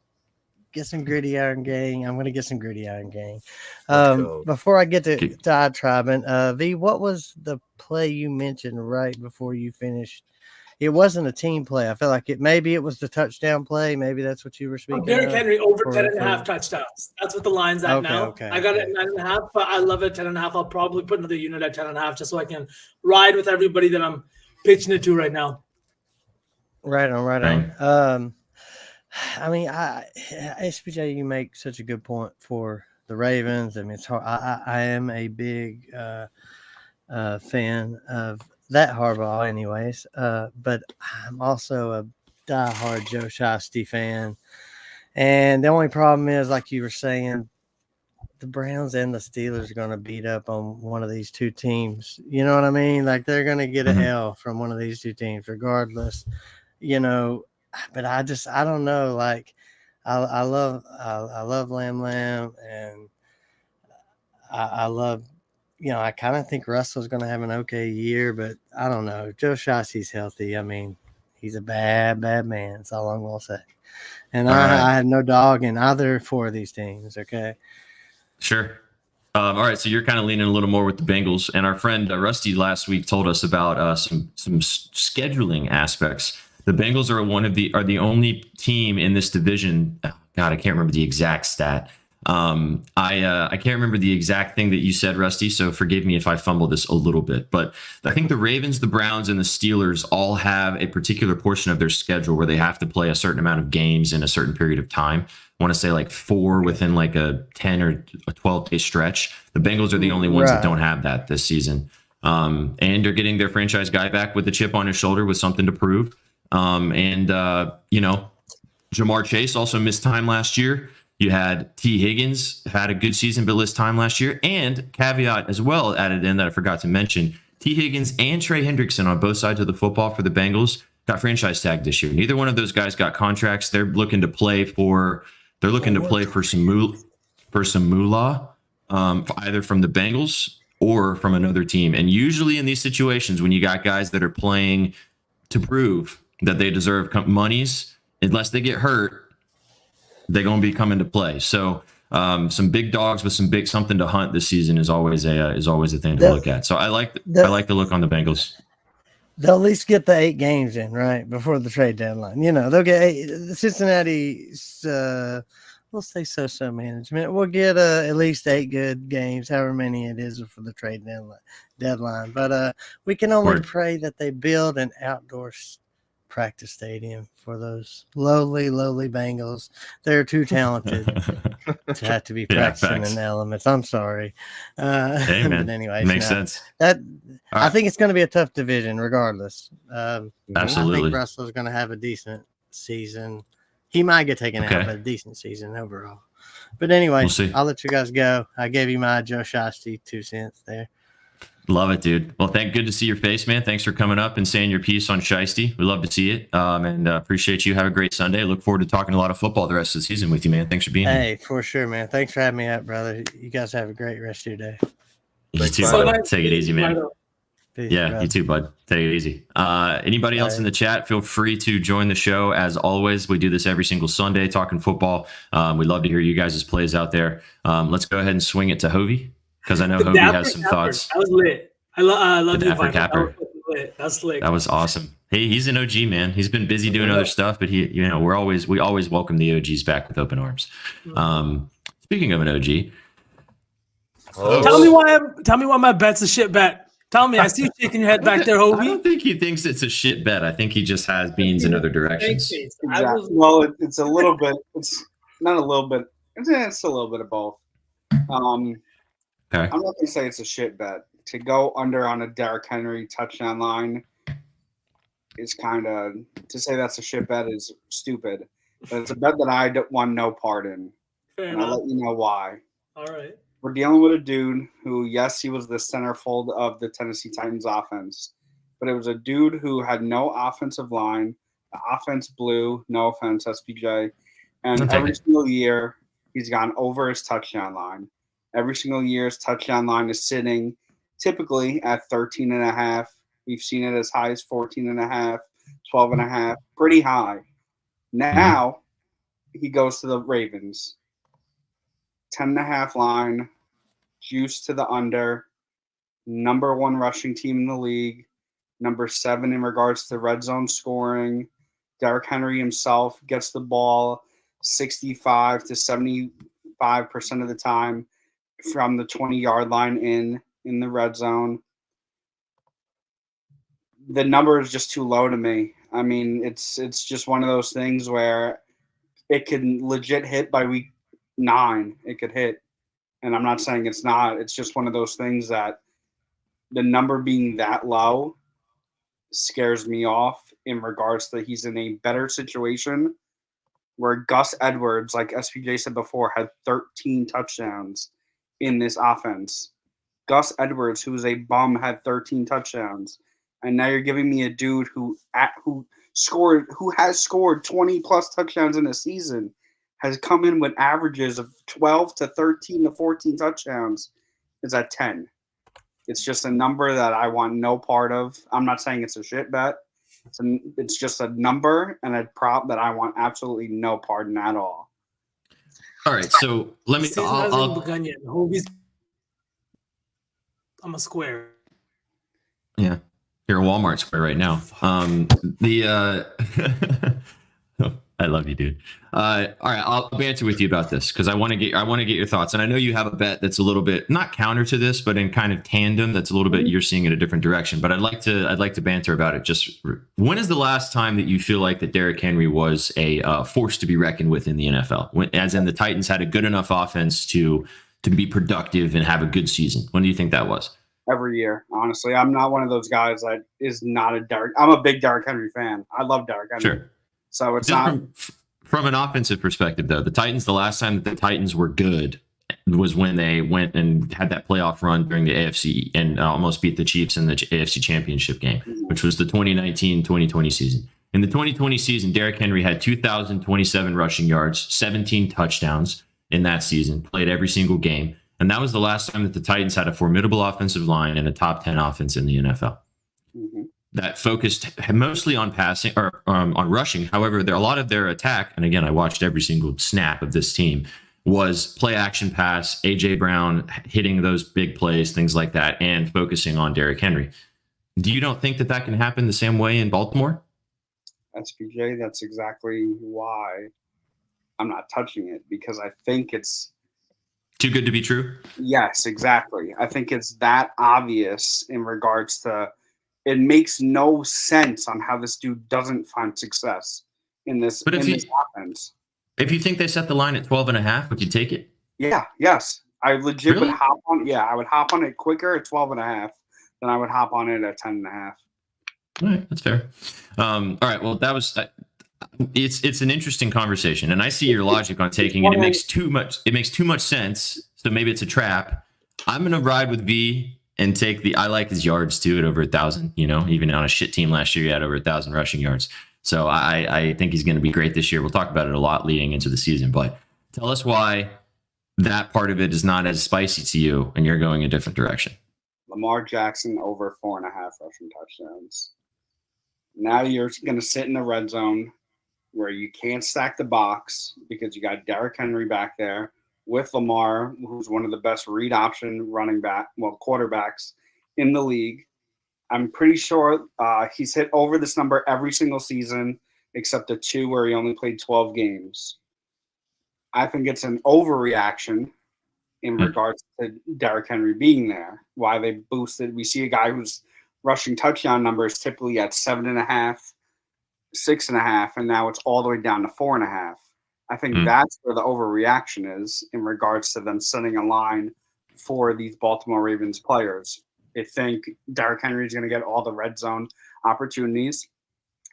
get some Griddy-Ion gang. I'm gonna get some Griddy-Ion gang. Before I get to Triben, V, what was the play you mentioned right before you finished? It wasn't a team play. I feel like maybe it was the touchdown play. Maybe that's what you were speaking Derrick of. Henry over 10.5 touchdowns. That's what the line's at now. Okay. I got it at 9.5, but I love it at 10.5. I'll probably put another unit at 10.5 just so I can ride with everybody that I'm pitching it to right now. Right on. I mean, SPJ, you make such a good point for the Ravens. I mean, it's hard. I am a big fan of that Harbaugh anyways. But I'm also a diehard Joe Shiesty fan. And the only problem is, like you were saying, the Browns and the Steelers are going to beat up on one of these two teams. You know what I mean? Like, they're going to get an L from one of these two teams regardless, you know. But I don't know. Like, I love Lamb and I love, you know, I kind of think Russell's going to have an okay year, but I don't know. Joe Shiesty's healthy. I mean, he's a bad man. That's all I'm going to say. And I have no dog in either 4 of these teams. Okay. Sure. All right. So you're kind of leaning a little more with the Bengals, and our friend Rusty last week told us about some scheduling aspects. The Bengals are the only team in this division. Oh, God, I can't remember the exact stat. I can't remember the exact thing that you said, Rusty, so forgive me if I fumble this a little bit. But I think the Ravens, the Browns, and the Steelers all have a particular portion of their schedule where they have to play a certain amount of games in a certain period of time. I want to say like 4 within like a 10 or a 12-day stretch. The Bengals are the only ones that don't have that this season. And they're getting their franchise guy back with a chip on his shoulder with something to prove. You know, Jamar Chase also missed time last year. You had T. Higgins had a good season, but missed time last year. And caveat as well added in that I forgot to mention, T. Higgins and Trey Hendrickson on both sides of the football for the Bengals got franchise tagged this year. Neither one of those guys got contracts. They're looking to play for some moolah, either from the Bengals or from another team. And usually in these situations, when you got guys that are playing to prove that they deserve monies, unless they get hurt, they're going to be coming to play. So some big dogs with something to hunt this season is always a thing to look at. So I like the look on the Bengals. They'll at least get the 8 games in, right, before the trade deadline. They'll get 8. Cincinnati's, we'll say so management. We'll get at least 8 good games, however many it is for the trade deadline. But we can only pray that they build an outdoor practice stadium for those lowly Bengals. They're too talented to have to be practicing in the elements. I'm sorry. Hey, man. But anyways, makes sense. I think it's going to be a tough division regardless. Absolutely. I think Russell's going to have a decent season. He might get taken out, but a decent season overall. But anyway, I'll let you guys go. I gave you my Joe Shasty 2 cents there. Love it, dude. Well, good to see your face, man. Thanks for coming up and saying your piece on Shiesty. We love to see it, and appreciate you. Have a great Sunday. Look forward to talking a lot of football the rest of the season with you, man. Thanks for being here. Hey, for sure, man. Thanks for having me up, brother. You guys have a great rest of your day. You too, bud. Take it easy, man. Peace, yeah, brother. You too, bud. Take it easy. Anybody else in the chat, feel free to join the show. As always, we do this every single Sunday, talking football. We'd love to hear you guys' plays out there. Let's go ahead and swing it to Hovey, because I know Hovey has some thoughts. That was lit. I love you, Capper. That's slick. That was awesome. Hey, he's an OG, man. He's been busy doing other stuff, but we always welcome the OGs back with open arms. Speaking of an OG, tell me why my bet's a shit bet. Tell me, I see you shaking your head back there, Hovey. I don't think he thinks it's a shit bet. I think he just has beans in other directions. Exactly. Well, it's a little bit. It's not a little bit. It's a little bit of both. Okay. I'm not going to say it's a shit bet. To go under on a Derrick Henry touchdown line is kind of, to say that's a shit bet is stupid. But it's a bet that I don't want no part in. Fair and enough. I'll let you know why. All right. We're dealing with a dude who, yes, he was the centerfold of the Tennessee Titans offense, but it was a dude who had no offensive line. The offense blew, no offense, SPJ. And every single year, he's gone over his touchdown line. Every single year, his touchdown line is sitting typically at 13.5. We've seen it as high as 14.5, 12.5, pretty high. Now he goes to the Ravens. 10.5 line, juice to the under, number 1 rushing team in the league, number 7 in regards to red zone scoring. Derrick Henry himself gets the ball 65 to 75% of the time from the 20-yard line in the red zone. The number is just too low to me. I mean, it's just one of those things where it can legit hit by week 9. It could hit. And I'm not saying it's not. It's just one of those things that the number being that low scares me off in regards to he's in a better situation where Gus Edwards, like SPJ said before, had 13 touchdowns in this offense. Gus Edwards, who was a bum, had 13 touchdowns. And now you're giving me a dude who has scored 20 plus touchdowns in a season, has come in with averages of 12 to 13 to 14 touchdowns, is at 10. It's just a number that I want no part of. I'm not saying it's a shit bet. It's just a number and a prop that I want absolutely no part in at all. All right, so let me. I'm a square. Yeah, you're a Walmart square right now. I love you, dude. All right, I'll banter with you about this because I want to get your thoughts, and I know you have a bet that's a little bit not counter to this, but in kind of tandem. That's a little bit you're seeing in a different direction. But I'd like to banter about it. Just when is the last time that you feel like that Derrick Henry was a force to be reckoned with in the NFL? As in the Titans had a good enough offense to be productive and have a good season. When do you think that was? Every year, honestly. I'm not one of those guys that is not a Derrick. I'm a big Derrick Henry fan. I love Derrick Henry. Sure. So it's just not from an offensive perspective, though. The Titans, the last time that the Titans were good was when they went and had that playoff run during the AFC and almost beat the Chiefs in the AFC Championship game, which was the 2019-2020 season. In the 2020 season, Derrick Henry had 2,027 rushing yards, 17 touchdowns in that season, played every single game. And that was the last time that the Titans had a formidable offensive line and a top 10 offense in the NFL. Mm-hmm. That focused mostly on passing or on rushing. However, a lot of their attack, and again, I watched every single snap of this team, was play action pass, AJ Brown hitting those big plays, things like that, and focusing on Derrick Henry. Do you don't think that that can happen the same way in Baltimore? SPJ, that's exactly why I'm not touching it, because I think it's too good to be true. Yes, exactly. I think it's that obvious in regards to it makes no sense on how this dude doesn't find success in this offense. If you think they set the line at 12.5, would you take it? Yeah, yes. I legit Really? would hop on. Yeah, I would hop on it quicker at 12.5 than I would hop on it at 10.5. All right, that's fair. All right, well, that was it's an interesting conversation, and I see your logic on taking it. It makes too much sense. So maybe it's a trap. I'm gonna ride with V and take I like his yards too at over 1,000. You know, even on a shit team last year, he had over 1,000 rushing yards. So I think he's going to be great this year. We'll talk about it a lot leading into the season. But tell us why that part of it is not as spicy to you, and you're going a different direction. Lamar Jackson over 4.5 rushing touchdowns. Now you're going to sit in the red zone where you can't stack the box because you got Derrick Henry back there with Lamar, who's one of the best read option quarterbacks in the league. I'm pretty sure he's hit over this number every single season except the 2 where he only played 12 games. I think it's an overreaction in regards to Derrick Henry being there. Why they boosted. We see a guy whose rushing touchdown number is typically at 7.5, 6.5, and now it's all the way down to 4.5. I think that's where the overreaction is in regards to them setting a line for these Baltimore Ravens players. They think Derrick Henry is going to get all the red zone opportunities.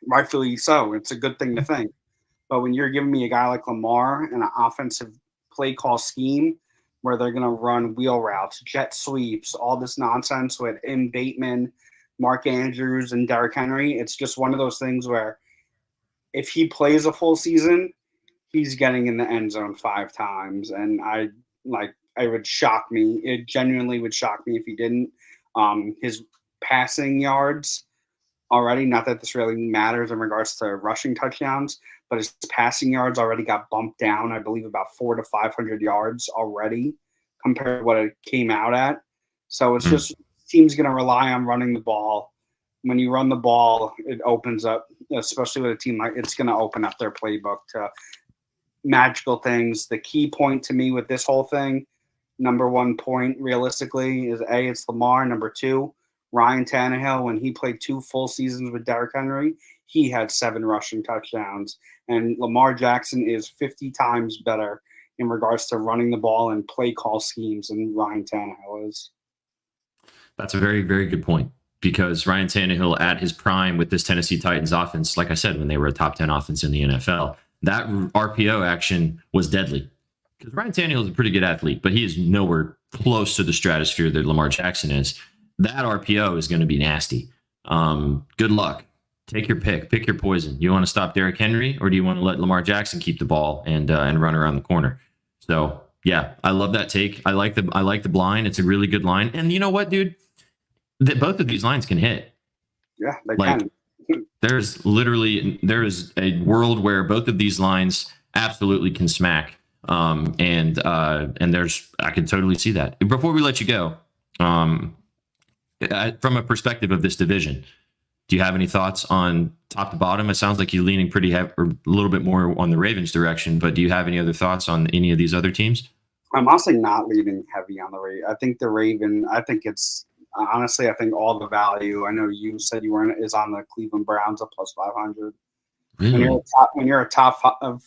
Rightfully so. It's a good thing to think. But when you're giving me a guy like Lamar and an offensive play call scheme where they're going to run wheel routes, jet sweeps, all this nonsense with Bateman, Mark Andrews, and Derrick Henry, it's just one of those things where if he plays a full season, he's getting in the end zone 5 times. And it would shock me. It genuinely would shock me if he didn't. His passing yards already, not that this really matters in regards to rushing touchdowns, but his passing yards already got bumped down, I believe, about 400 to 500 yards already compared to what it came out at. So it's just team's going to rely on running the ball. When you run the ball, it opens up, especially with a team like it's going to open up their playbook to magical things. The key point to me with this whole thing, number one point realistically, is A, it's Lamar. Number 2, Ryan Tannehill, when he played 2 full seasons with Derrick Henry, he had 7 rushing touchdowns. And Lamar Jackson is 50 times better in regards to running the ball and play call schemes than Ryan Tannehill is. That's a very, very good point, because Ryan Tannehill at his prime with this Tennessee Titans offense, like I said, when they were a top 10 offense in the NFL, that RPO action was deadly. Because Ryan Tannehill is a pretty good athlete, but he is nowhere close to the stratosphere that Lamar Jackson is. That RPO is going to be nasty. Good luck. Take your pick. Pick your poison. You want to stop Derrick Henry, or do you want to let Lamar Jackson keep the ball and run around the corner? So yeah, I love that take. I like the blind. It's a really good line. And you know what, dude? Both of these lines can hit. Yeah, they can. There is a world where both of these lines absolutely can smack. And I can totally see that. Before we let you go, from a perspective of this division, do you have any thoughts on top to bottom? It sounds like you're leaning pretty heavy, or a little bit more on the Ravens direction, but do you have any other thoughts on any of these other teams? I'm honestly not leaning heavy on the Raven. I think the Raven, I think all the value, I know you said you weren't, is on the Cleveland Browns at plus 500. Really? When you're a top 5,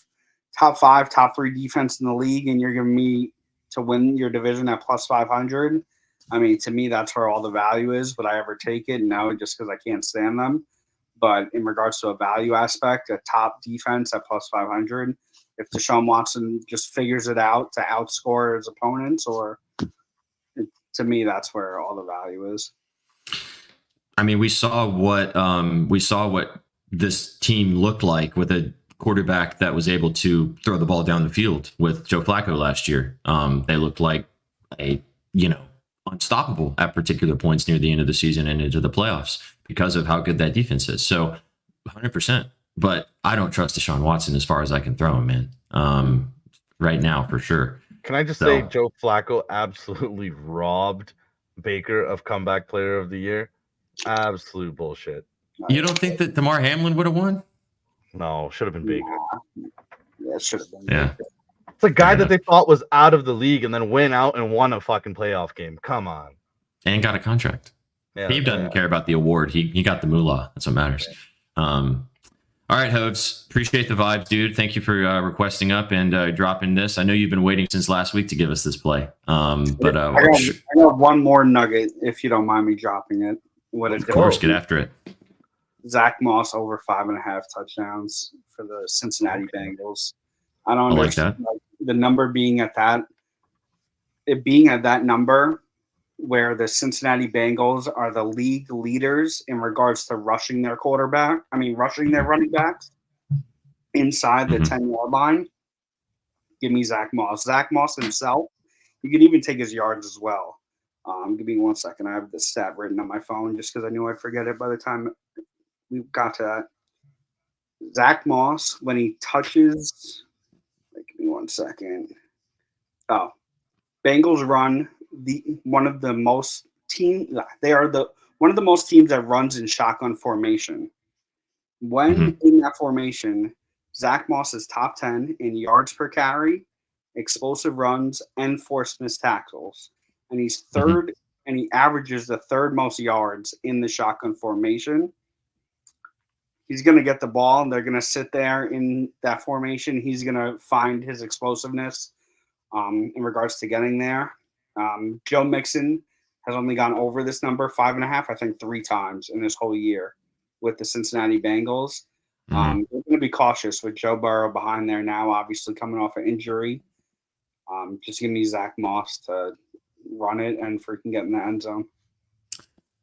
top 3 defense in the league, and you're giving me to win your division at plus 500, I mean, to me, that's where all the value is. Would I ever take it? No, just because I can't stand them. But in regards to a value aspect, a top defense at plus 500, if Deshaun Watson just figures it out to outscore his opponents, to me, that's where all the value is. I mean, we saw what this team looked like with a quarterback that was able to throw the ball down the field with Joe Flacco last year. They looked like unstoppable at particular points near the end of the season and into the playoffs because of how good that defense is. So 100%. But I don't trust Deshaun Watson as far as I can throw him, man. Right now, for sure. Can I just say Joe Flacco absolutely robbed Baker of comeback player of the year? Absolute bullshit. You don't think that Damar Hamlin would have won? No, should have been Baker. Yeah, it should have been. Yeah. It's a guy that they thought was out of the league and then went out and won a fucking playoff game. Come on. And got a contract. Yeah, he doesn't care about the award. He got the moolah. That's what matters. All right, Hoves. Appreciate the vibes, dude. Thank you for requesting up and dropping this. I know you've been waiting since last week to give us this play. But I got one more nugget, if you don't mind me dropping it. Of course, get after it. Zach Moss over 5.5 touchdowns for the Cincinnati Bengals. I don't understand like the number being at that. It being at that number where the Cincinnati Bengals are the league leaders in regards to rushing their running backs inside the 10-yard line. Give me Zach Moss. Zach Moss himself, you could even take his yards as well. Give me 1 second. I have the stat written on my phone just because I knew I'd forget it by the time we got to that. Zach Moss, when he touches, give me 1 second. Oh, Bengals run one of the most teams that runs in shotgun formation. When in that formation, Zach Moss is top 10 in yards per carry, explosive runs, and forced missed tackles. And he's third, and he averages the third most yards in the shotgun formation. He's going to get the ball, and they're going to sit there in that formation. He's going to find his explosiveness in regards to getting there. Joe Mixon has only gone over this number 5.5, I think 3 times in this whole year with the Cincinnati Bengals. They're going to be cautious with Joe Burrow behind there now, obviously coming off an injury. Just give me Zach Moss to run it and freaking get in the end zone.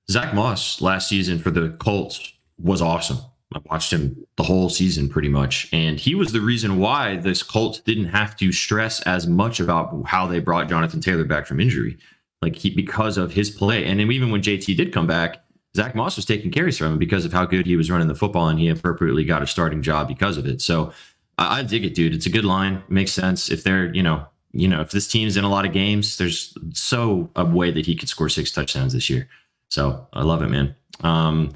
Zach Moss last season for the Colts was awesome. I watched him the whole season pretty much, and he was the reason why this Colts didn't have to stress as much about how they brought Jonathan Taylor back from injury, because of his play. And then even when JT did come back, Zach Moss was taking carries from him because of how good he was running the football, and he appropriately got a starting job because of it. So I dig it, dude. It's a good line. It makes sense. If they're, if this team's in a lot of games, there's a way that he could score 6 touchdowns this year. So I love it, man.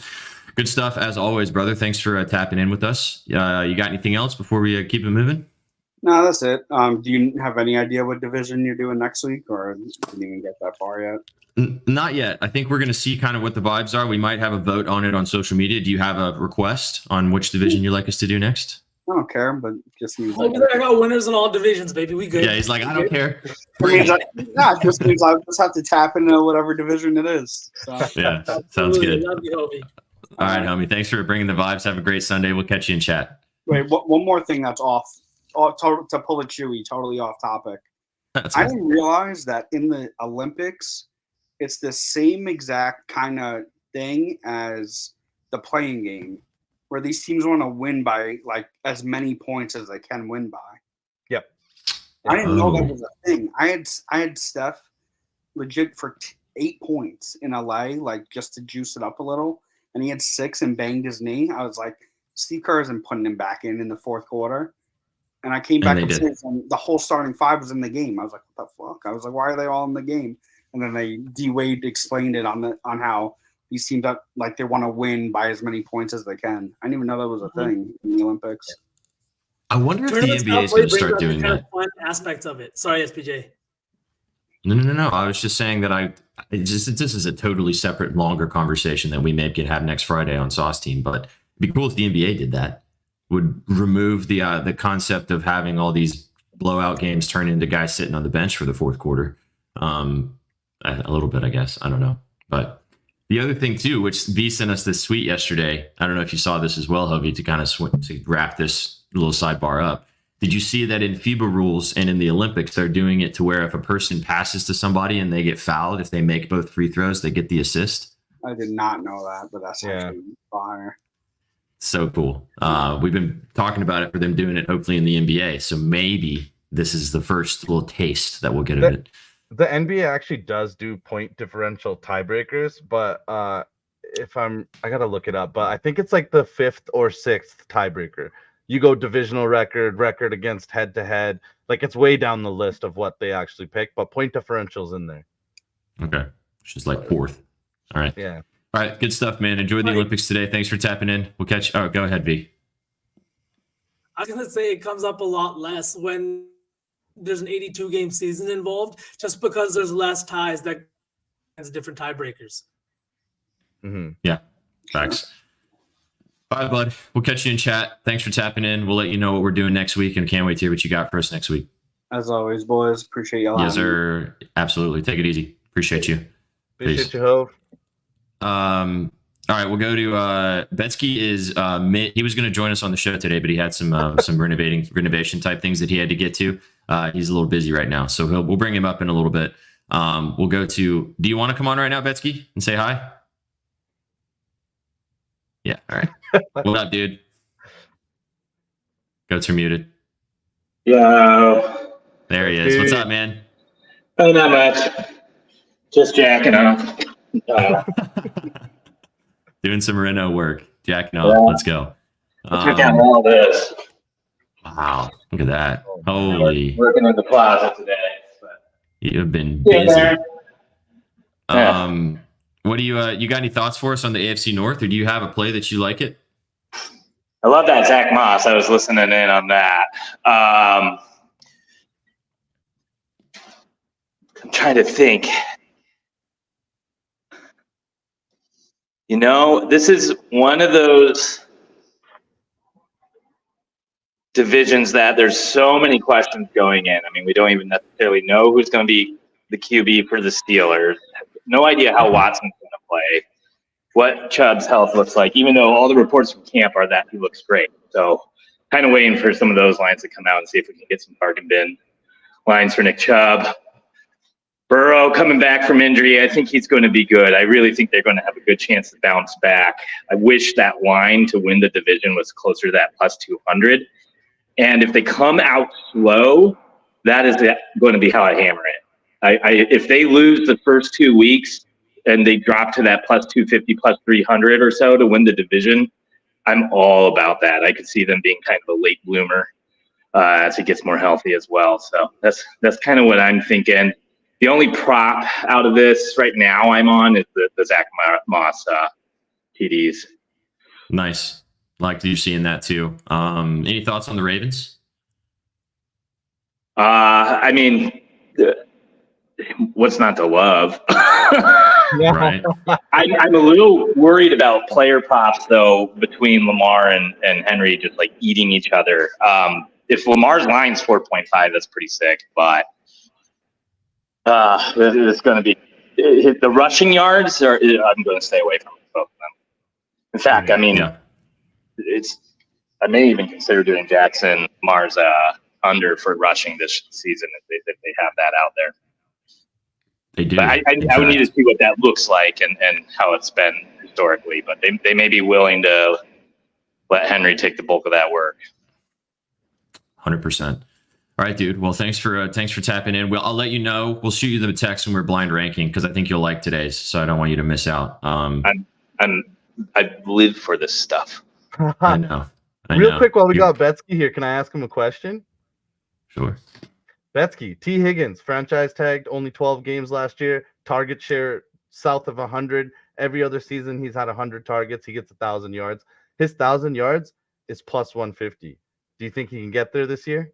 Good stuff as always, brother. Thanks for tapping in with us. You got anything else before we keep it moving? No, that's it. Do you have any idea what division you're doing next week, or didn't even get that far yet? Not yet. I think we're going to see kind of what the vibes are. We might have a vote on it on social media. Do you have a request on which division you'd like us to do next? I don't care, but just means over there. I got winners in all divisions, baby. We good. Yeah, he's like, I don't care. It just means I just have to tap into whatever division it is. So. Yeah, sounds good. Love you, Hobie. All right, homie. Thanks for bringing the vibes. Have a great Sunday. We'll catch you in chat. Wait, one more thing that's off. To pull a Chewy, totally off topic. I didn't realize that in the Olympics, it's the same exact kind of thing as the playing game, where these teams want to win by as many points as they can win by. Yep. I didn't know that was a thing. I had Steph legit for 8 points in LA, just to juice it up a little, and he had 6 and banged his knee. I was like, Steve Kerr isn't putting him back in the fourth quarter. And I came back and the whole starting 5 was in the game. I was like, what the fuck? I was like, why are they all in the game? And then D Wade explained it on how these teams they want to win by as many points as they can. I didn't even know that was a thing in the Olympics. I wonder if the NBA is going to start doing that. Fun aspects of it. Sorry, SPJ. No. I was just saying that this is a totally separate, longer conversation that we maybe could have next Friday on Sauce Team. But it'd be cool if the NBA did that. Would remove the concept of having all these blowout games turn into guys sitting on the bench for the fourth quarter. A little bit, I guess. I don't know. But the other thing too, which V sent us this tweet yesterday. I don't know if you saw this as well, Hovey, to kind of to wrap this little sidebar up. Did you see that in FIBA rules and in the Olympics, they're doing it to where if a person passes to somebody and they get fouled, if they make both free throws, they get the assist? I did not know that, but that's actually fire. So cool. We've been talking about it for them doing it hopefully in the NBA. So maybe this is the first little taste that we'll get of it. The NBA actually does do point differential tiebreakers, but I gotta look it up, but I think it's like the 5th or 6th tiebreaker. You go divisional record against head to head. Like it's way down the list of what they actually pick, but point differential's in there. Okay. Which is like 4th. All right. Yeah. All right. Good stuff, man. Enjoy the Olympics today. Thanks for tapping in. We'll catch you. Oh, go ahead, V. I was gonna say it comes up a lot less when there's an 82 game season involved, just because there's less ties that has different tiebreakers. Mm-hmm. Yeah, facts. All right, bud. We'll catch you in chat. Thanks for tapping in. We'll let you know what we're doing next week, and can't wait to hear what you got for us next week. As always, boys. Appreciate y'all. Yes, sir. Absolutely. Take it easy. Appreciate you. Appreciate you, Hove. All right, we'll go to Betsky. He was going to join us on the show today, but he had some renovation type things that he had to get to. He's a little busy right now, so we'll bring him up in a little bit. We'll go to. Do you want to come on right now, Betsky, and say hi? Yeah. All right. What up, dude? Goats are muted. Yo. There he is. What's up, man? Oh, not much. Just jacking off. Doing some reno work. Jacking off. Let's go. Check out all this. Wow. Look at that. Holy. Working in the plaza today. You've been busy. Yeah. What do you got any thoughts for us on the AFC North, or do you have a play that you like it? I love that Zach Moss. I was listening in on that. I'm trying to think. You know, this is one of those divisions that there's so many questions going in. I mean, we don't even necessarily know who's going to be the QB for the Steelers. No idea how Watson's going to play, what Chubb's health looks like, even though all the reports from camp are that he looks great. So kind of waiting for some of those lines to come out and see if we can get some bargain bin lines for Nick Chubb. Burrow coming back from injury, I think he's going to be good. I really think they're going to have a good chance to bounce back. I wish that line to win the division was closer to that plus 200. And if they come out slow, that is going to be how I hammer it. If they lose the first 2 weeks and they drop to that plus 250, plus 300 or so to win the division, I'm all about that. I could see them being kind of a late bloomer as he gets more healthy as well. So that's kind of what I'm thinking. The only prop out of this right now I'm on is the Zach Moss TDs. Nice. Like you seeing that too. Any thoughts on the Ravens? I mean, what's not to love? Right. I'm a little worried about player props though between Lamar and Henry just like eating each other. If Lamar's line's 4.5, that's pretty sick, but it's going to be the rushing yards. I'm going to stay away from both of them. In fact, I mean, I may even consider doing Jackson Lamar's under for rushing this season if they have that out there. They do. But I would need to see what that looks like and how it's been historically. But they may be willing to let Henry take the bulk of that work. 100%. All right, dude. Well, thanks for tapping in. I'll let you know. We'll shoot you the text when we're blind ranking because I think you'll like today's. So I don't want you to miss out. I live for this stuff. I know. Real quick, while we got Betsky here, can I ask him a question? Sure. Betsky, T. Higgins, franchise tagged, only 12 games last year, target share south of 100. Every other season, he's had 100 targets. He gets 1,000 yards. His 1,000 yards is plus 150. Do you think he can get there this year?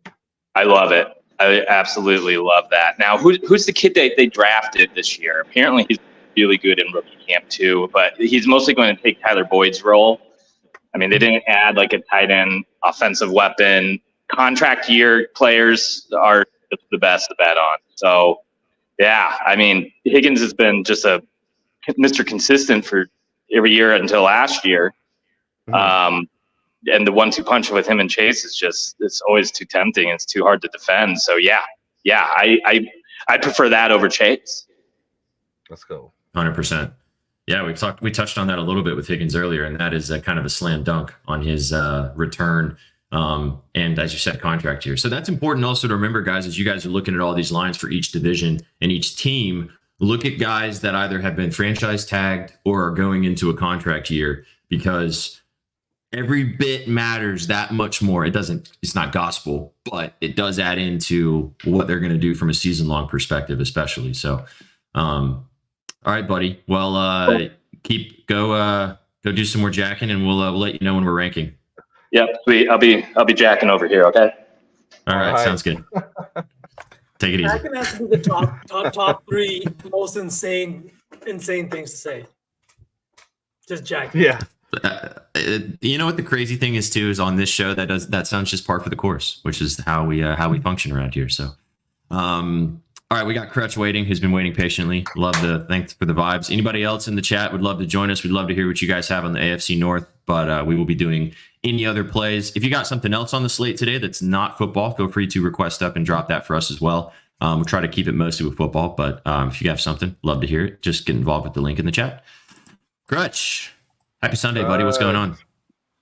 I love it. I absolutely love that. Now, who's the kid that they drafted this year? Apparently, he's really good in rookie camp too, but he's mostly going to take Tyler Boyd's role. I mean, they didn't add like a tight end offensive weapon. Contract year players are the best to bet on. So, yeah, I mean, Higgins has been just a Mr. Consistent for every year until last year. Mm-hmm. And the 1-2 punch with him and Chase is it's always too tempting. It's too hard to defend. So, I prefer that over Chase. Let's go. 100%. Yeah, we touched on that a little bit with Higgins earlier, and that is kind of a slam dunk on his return. And as you said, contract year. So that's important also to remember, guys, as you guys are looking at all these lines for each division and each team, look at guys that either have been franchise tagged or are going into a contract year, because every bit matters that much more. It's not gospel, but it does add into what they're going to do from a season long perspective, especially. So, all right, buddy. Well, go do some more jacking, and we'll let you know when we're ranking. Yep, sweet. I'll be jacking over here. Okay. All right. Sounds good. Take it easy. Jacking has to be the top 3 most insane things to say. Just jacking. Yeah. You know what the crazy thing is too, is on this show that sounds just par for the course, which is how we function around here. So, all right, we got Crutch waiting, who's been waiting patiently. Thanks for the vibes. Anybody else in the chat would love to join us. We'd love to hear what you guys have on the AFC North, but we will be doing any other plays. If you got something else on the slate today that's not football, feel free to request up and drop that for us as well. We'll try to keep it mostly with football, but if you have something, love to hear it. Just get involved with the link in the chat. Crutch, happy Sunday, buddy. What's going on?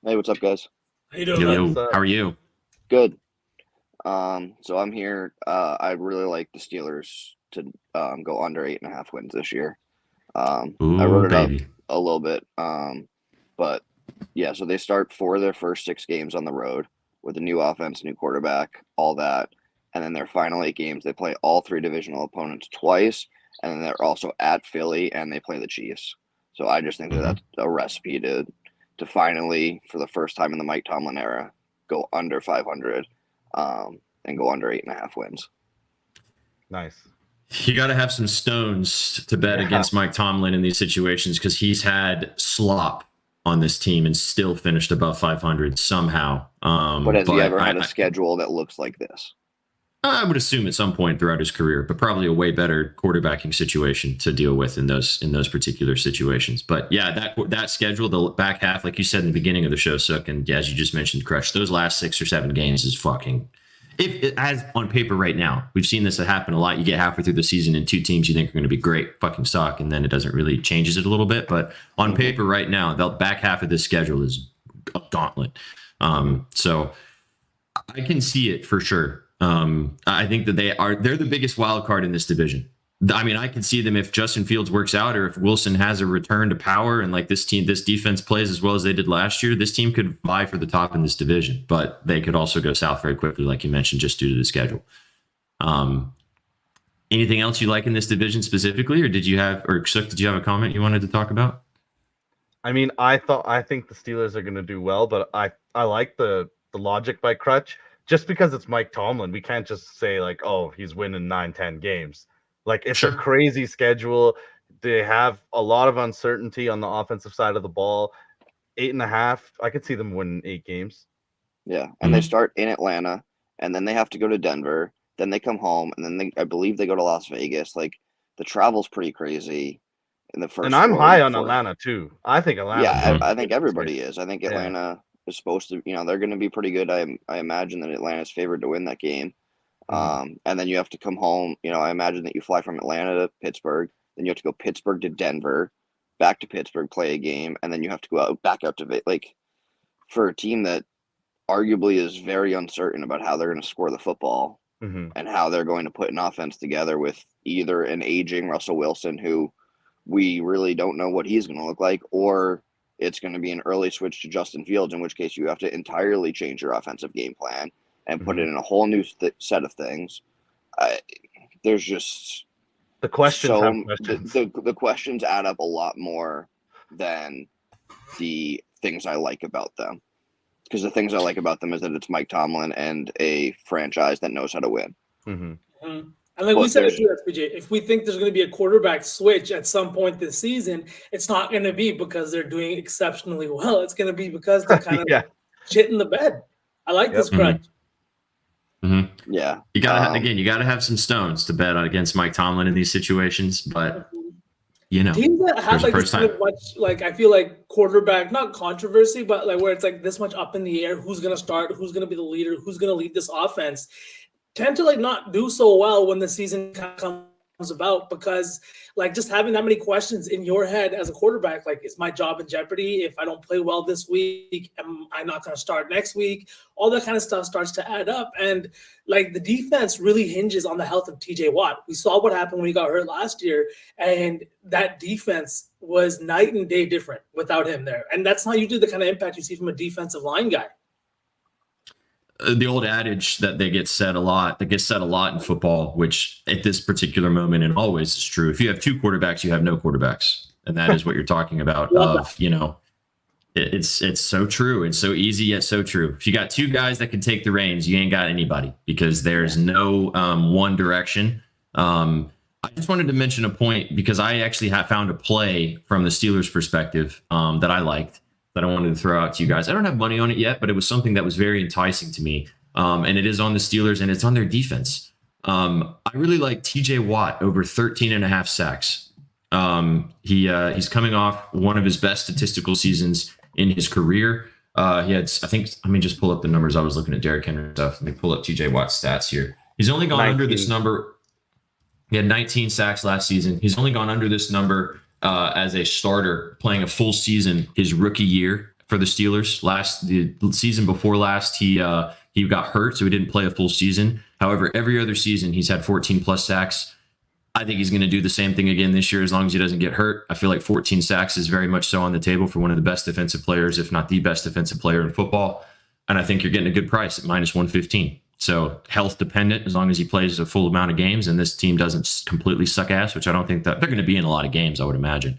Hey, what's up, guys? How you doing? Yo, how are you? Good. So I'm here. I really like the Steelers to go under 8.5 wins this year. I wrote it up a little bit. But yeah, so they start 4 of their first 6 games on the road with a new offense, new quarterback, all that. And then their final 8 games, they play all 3 divisional opponents twice. And then they're also at Philly, and they play the Chiefs. So I just think that that's a recipe to finally, for the first time in the Mike Tomlin era, go under 500 and go under 8.5 wins. Nice. You got to have some stones to bet against Mike Tomlin in these situations, because he's had slop on this team and still finished above 500 somehow. But has he ever had a schedule that looks like this? I would assume at some point throughout his career, but probably a way better quarterbacking situation to deal with in those particular situations. But yeah, that schedule, the back half, like you said in the beginning of the show, Sook, and as you just mentioned, Crush, those last 6 or 7 games is fucking. As on paper right now, we've seen this happen a lot. You get halfway through the season and 2 teams you think are going to be great fucking suck, and then it doesn't really changes it a little bit. But on paper right now, the back half of this schedule is a gauntlet. So I can see it for sure. I think that they're the biggest wild card in this division. I mean, I can see them if Justin Fields works out, or if Wilson has a return to power, and like this defense plays as well as they did last year, this team could vie for the top in this division, but they could also go south very quickly, like you mentioned, just due to the schedule. Anything else you like in this division specifically, or Sook, did you have a comment you wanted to talk about? I mean, I think the Steelers are going to do well, but I like the logic by Crutch. Just because it's Mike Tomlin, we can't just say like, oh, he's winning 9-10 games. Like, it's a crazy schedule. They have a lot of uncertainty on the offensive side of the ball. 8.5, I could see them winning 8 games. Yeah, and they start in Atlanta, and then they have to go to Denver. Then they come home, and then I believe they go to Las Vegas. Like, the travel's pretty crazy in the first. And I'm high on Atlanta too. I think Atlanta. Yeah, I think everybody is. I think Atlanta is supposed to. They're going to be pretty good. I imagine that Atlanta's favored to win that game. And then you have to come home. I imagine that you fly from Atlanta to Pittsburgh. Then you have to go Pittsburgh to Denver, back to Pittsburgh, play a game, and then you have to go back out to like, for a team that arguably is very uncertain about how they're going to score the football and how they're going to put an offense together with either an aging Russell Wilson, who we really don't know what he's going to look like, or it's going to be an early switch to Justin Fields, in which case you have to entirely change your offensive game plan and put it in a whole new set of things. There's just the questions. The questions add up a lot more than the things I like about them. Because the things I like about them is that it's Mike Tomlin and a franchise that knows how to win. And like we said, SPJ, if we think there's going to be a quarterback switch at some point this season, it's not going to be because they're doing exceptionally well. It's going to be because they're kind of shit in the bed. I like this crunch. Yeah, you gotta have some stones to bet against Mike Tomlin in these situations, but teams that have like this kind of much, like, I feel like quarterback, not controversy, but like where it's like this much up in the air, who's gonna start, who's gonna be the leader, who's gonna lead this offense, tend to like not do so well when the season comes about, because like just having that many questions in your head as a quarterback, like, is my job in jeopardy if I don't play well this week? Am I not going to start next week? All that kind of stuff starts to add up. And like the defense really hinges on the health of TJ Watt. We saw what happened when he got hurt last year, and that defense was night and day different without him there. And that's not usually the kind of impact you see from a defensive line guy. The old adage that gets said a lot in football, which at this particular moment and always is true. If you have two quarterbacks, you have no quarterbacks. And that is what you're talking about. It's so true. It's so easy, yet so true. If you got two guys that can take the reins, you ain't got anybody, because there's no one direction. I just wanted to mention a point, because I actually found a play from the Steelers' perspective that I liked, that I wanted to throw out to you guys. I don't have money on it yet, but it was something that was very enticing to me. And it is on the Steelers, and it's on their defense. I really like TJ Watt over 13.5 sacks. He's coming off one of his best statistical seasons in his career. He had, I think, let me just pull up the numbers. I was looking at Derrick Henry stuff. Let me pull up TJ Watt's stats here. He's only gone under this number. He had 19 sacks last season. He's only gone under this number as a starter playing a full season his rookie year for the Steelers. The season before last, he got hurt, so he didn't play a full season. However, every other season he's had 14 plus sacks. I think he's going to do the same thing again this year, as long as he doesn't get hurt. I feel like 14 sacks is very much so on the table for one of the best defensive players, if not the best defensive player in football. And I think you're getting a good price at minus 115. So health dependent, as long as he plays a full amount of games and this team doesn't completely suck ass, which I don't think that they're going to be in a lot of games, I would imagine.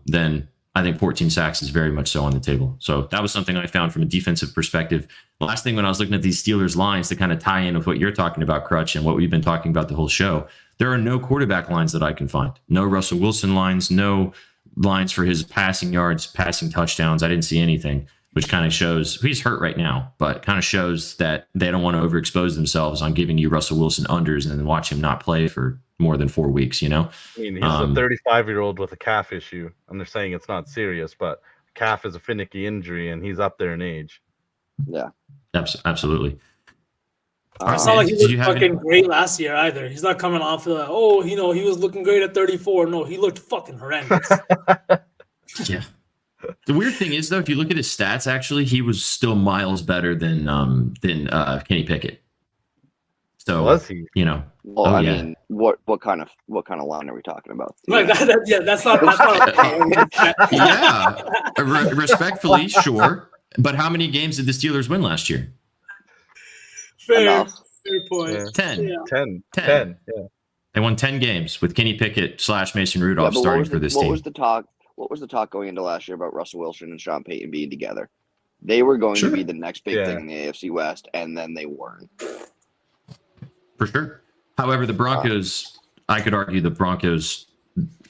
Then I think 14 sacks is very much so on the table. So that was something I found from a defensive perspective. The last thing, when I was looking at these Steelers lines to kind of tie in with what you're talking about, Crutch, and what we've been talking about the whole show, there are no quarterback lines that I can find. No Russell Wilson lines, no lines for his passing yards, passing touchdowns. I didn't see anything, which kind of shows he's hurt right now, but kind of shows that they don't want to overexpose themselves on giving you Russell Wilson unders and then watch him not play for more than 4 weeks, you know? I mean, he's a 35-year-old with a calf issue, and they're saying it's not serious, but calf is a finicky injury, and he's up there in age. Yeah. Absolutely. It's not like he looked fucking great last year either. He's not coming off of he was looking great at 34. No, he looked fucking horrendous. Yeah. The weird thing is, though, if you look at his stats, actually, he was still miles better than Kenny Pickett. So was he? You know. Well, I mean, what kind of line are we talking about? Right, that's not. Yeah, respectfully, sure. But how many games did the Steelers win last year? Fair point. Yeah. 10. 10. Yeah. They won 10 games with Kenny Pickett / Mason Rudolph starting for this team. What was the talk going into last year about Russell Wilson and Sean Payton being together? They were going to be the next big thing in the AFC West, and then they weren't. For sure. However, the Broncos, I could argue the Broncos,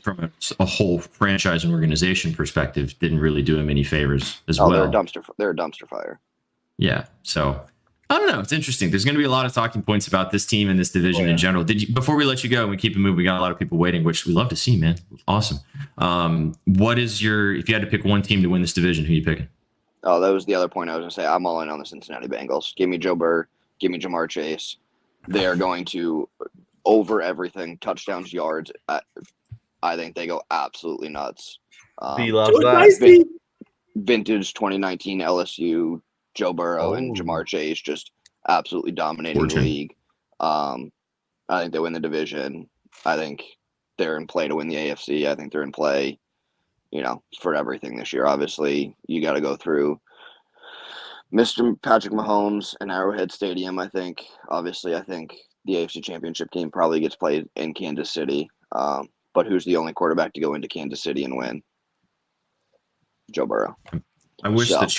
from a whole franchise and organization perspective, didn't really do him any favors as well. They're a dumpster fire. Yeah. So I don't know. It's interesting. There's going to be a lot of talking points about this team and this division in general. Before we let you go and we keep it moving, we got a lot of people waiting, which we love to see, man. Awesome. What is if you had to pick one team to win this division, who are you picking? Oh, that was the other point I was going to say. I'm all in on the Cincinnati Bengals. Give me Joe Burrow. Give me Jamar Chase. They are going to, over everything, touchdowns, yards. I think they go absolutely nuts. He loves that. Vintage 2019 LSU, Joe Burrow and Jamar Chase just absolutely dominating the league. I think they win the division. I think they're in play to win the AFC. I think they're in play, for everything this year. Obviously, you got to go through Mr. Patrick Mahomes and Arrowhead Stadium, I think. Obviously, I think the AFC Championship game probably gets played in Kansas City. But who's the only quarterback to go into Kansas City and win? Joe Burrow. I wish that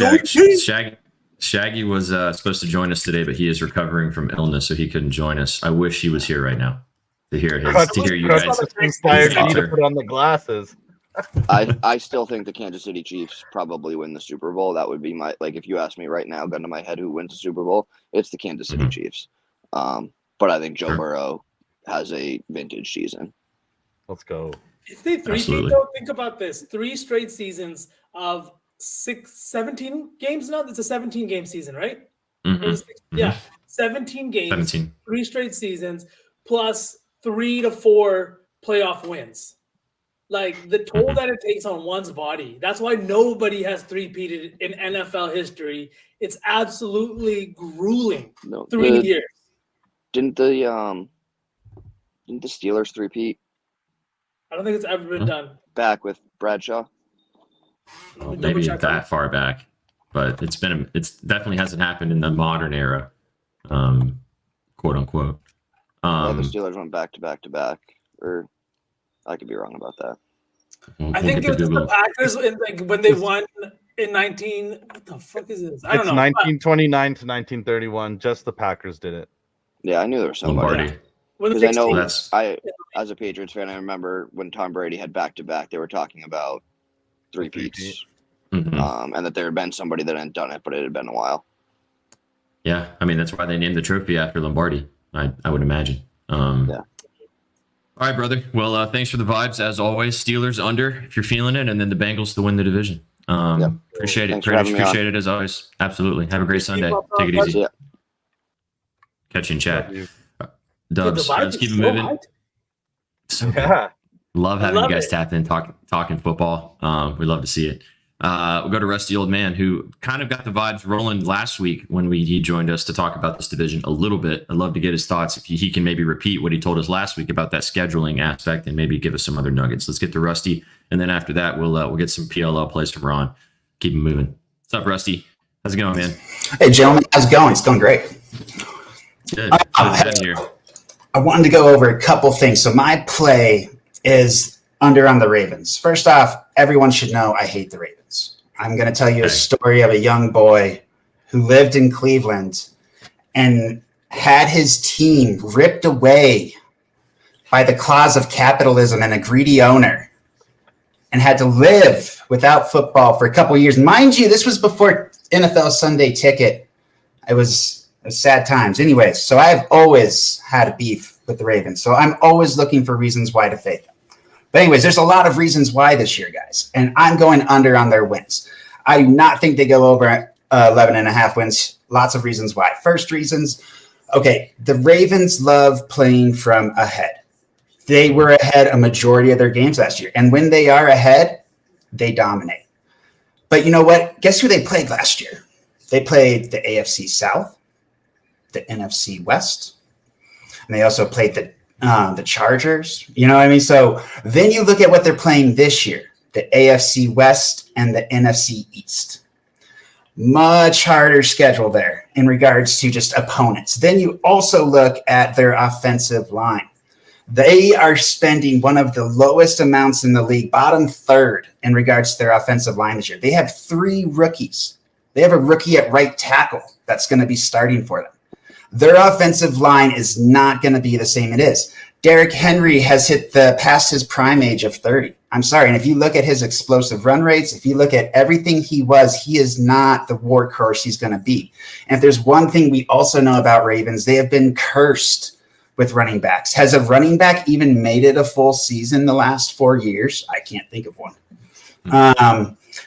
Shaggy was supposed to join us today, but he is recovering from illness, so he couldn't join us. I wish he was here right now to hear you guys. Inspired me to put on the glasses. I still think the Kansas City Chiefs probably win the Super Bowl. That would be if you ask me right now, gun to my head, who wins the Super Bowl, it's the Kansas City Chiefs. But I think Joe Burrow has a vintage season. Let's go. If they though, think about this. 3 straight seasons of 17 games now. It's a 17-game season, right? 17 games. 3 straight seasons, plus 3 to 4 playoff wins. Like the toll that it takes on one's body. That's why nobody has three-peated in NFL history. It's absolutely grueling. No, 3 years. Didn't the Steelers three-peat? I don't think it's ever been done. Back with Bradshaw? Well, maybe that far back, but it's definitely hasn't happened in the modern era, quote unquote. Yeah, the Steelers went back to back to back, or I could be wrong about that. I think it was the Packers when they won in 19. What the fuck is this? I don't know. 1929 to 1931. Just the Packers did it. Yeah, I knew there was somebody. Lombardi. Because I know as a Patriots fan, I remember when Tom Brady had back to back, they were talking about three-peats, and that there had been somebody that hadn't done it, but it had been a while. Yeah, I mean that's why they named the trophy after Lombardi. I would imagine. Yeah. All right, brother. Well, thanks for the vibes as always. Steelers under if you're feeling it, and then the Bengals to win the division. Appreciate it. Appreciate it as always. Absolutely. Have a great Sunday. Take it easy. Catch you in chat. Dubs, let's keep it moving. So love having you guys tapped in, talking football. We love to see it. We'll go to Rusty Old Man, who kind of got the vibes rolling last week when he joined us to talk about this division a little bit. I'd love to get his thoughts if he can maybe repeat what he told us last week about that scheduling aspect and maybe give us some other nuggets. Let's get to Rusty, and then after that, we'll get some PLL plays from Ron. Keep it moving. What's up, Rusty? How's it going, man? Hey, gentlemen. How's it going? It's going great. Good. Here. I wanted to go over a couple things. So my play is under on the Ravens. First off, everyone should know I hate the Ravens. I'm going to tell you a story of a young boy who lived in Cleveland and had his team ripped away by the claws of capitalism and a greedy owner and had to live without football for a couple of years. Mind you, this was before NFL Sunday Ticket. It was sad times. Anyways, so I've always had a beef with the Ravens. So I'm always looking for reasons why to fade them. But anyways, there's a lot of reasons why this year, guys. And I'm going under on their wins. I do not think they go over 11.5 wins. Lots of reasons why. First reasons, okay, the Ravens love playing from ahead. They were ahead a majority of their games last year. And when they are ahead, they dominate. But you know what? Guess who they played last year? They played the AFC South, the NFC West, and they also played the Chargers. You know what I mean? So then you look at what they're playing this year, the AFC West and the NFC East. Much harder schedule there in regards to just opponents. Then you also look at their offensive line. They are spending one of the lowest amounts in the league, bottom third in regards to their offensive line this year. They have 3 rookies. They have a rookie at right tackle that's going to be starting for them. Their offensive line is not going to be the same it is. Derrick Henry has hit past his prime age of 30. I'm sorry. And if you look at his explosive run rates, if you look at everything he is not the workhorse he's going to be. And if there's one thing we also know about Ravens, they have been cursed with running backs. Has a running back even made it a full season the last 4 years? I can't think of one.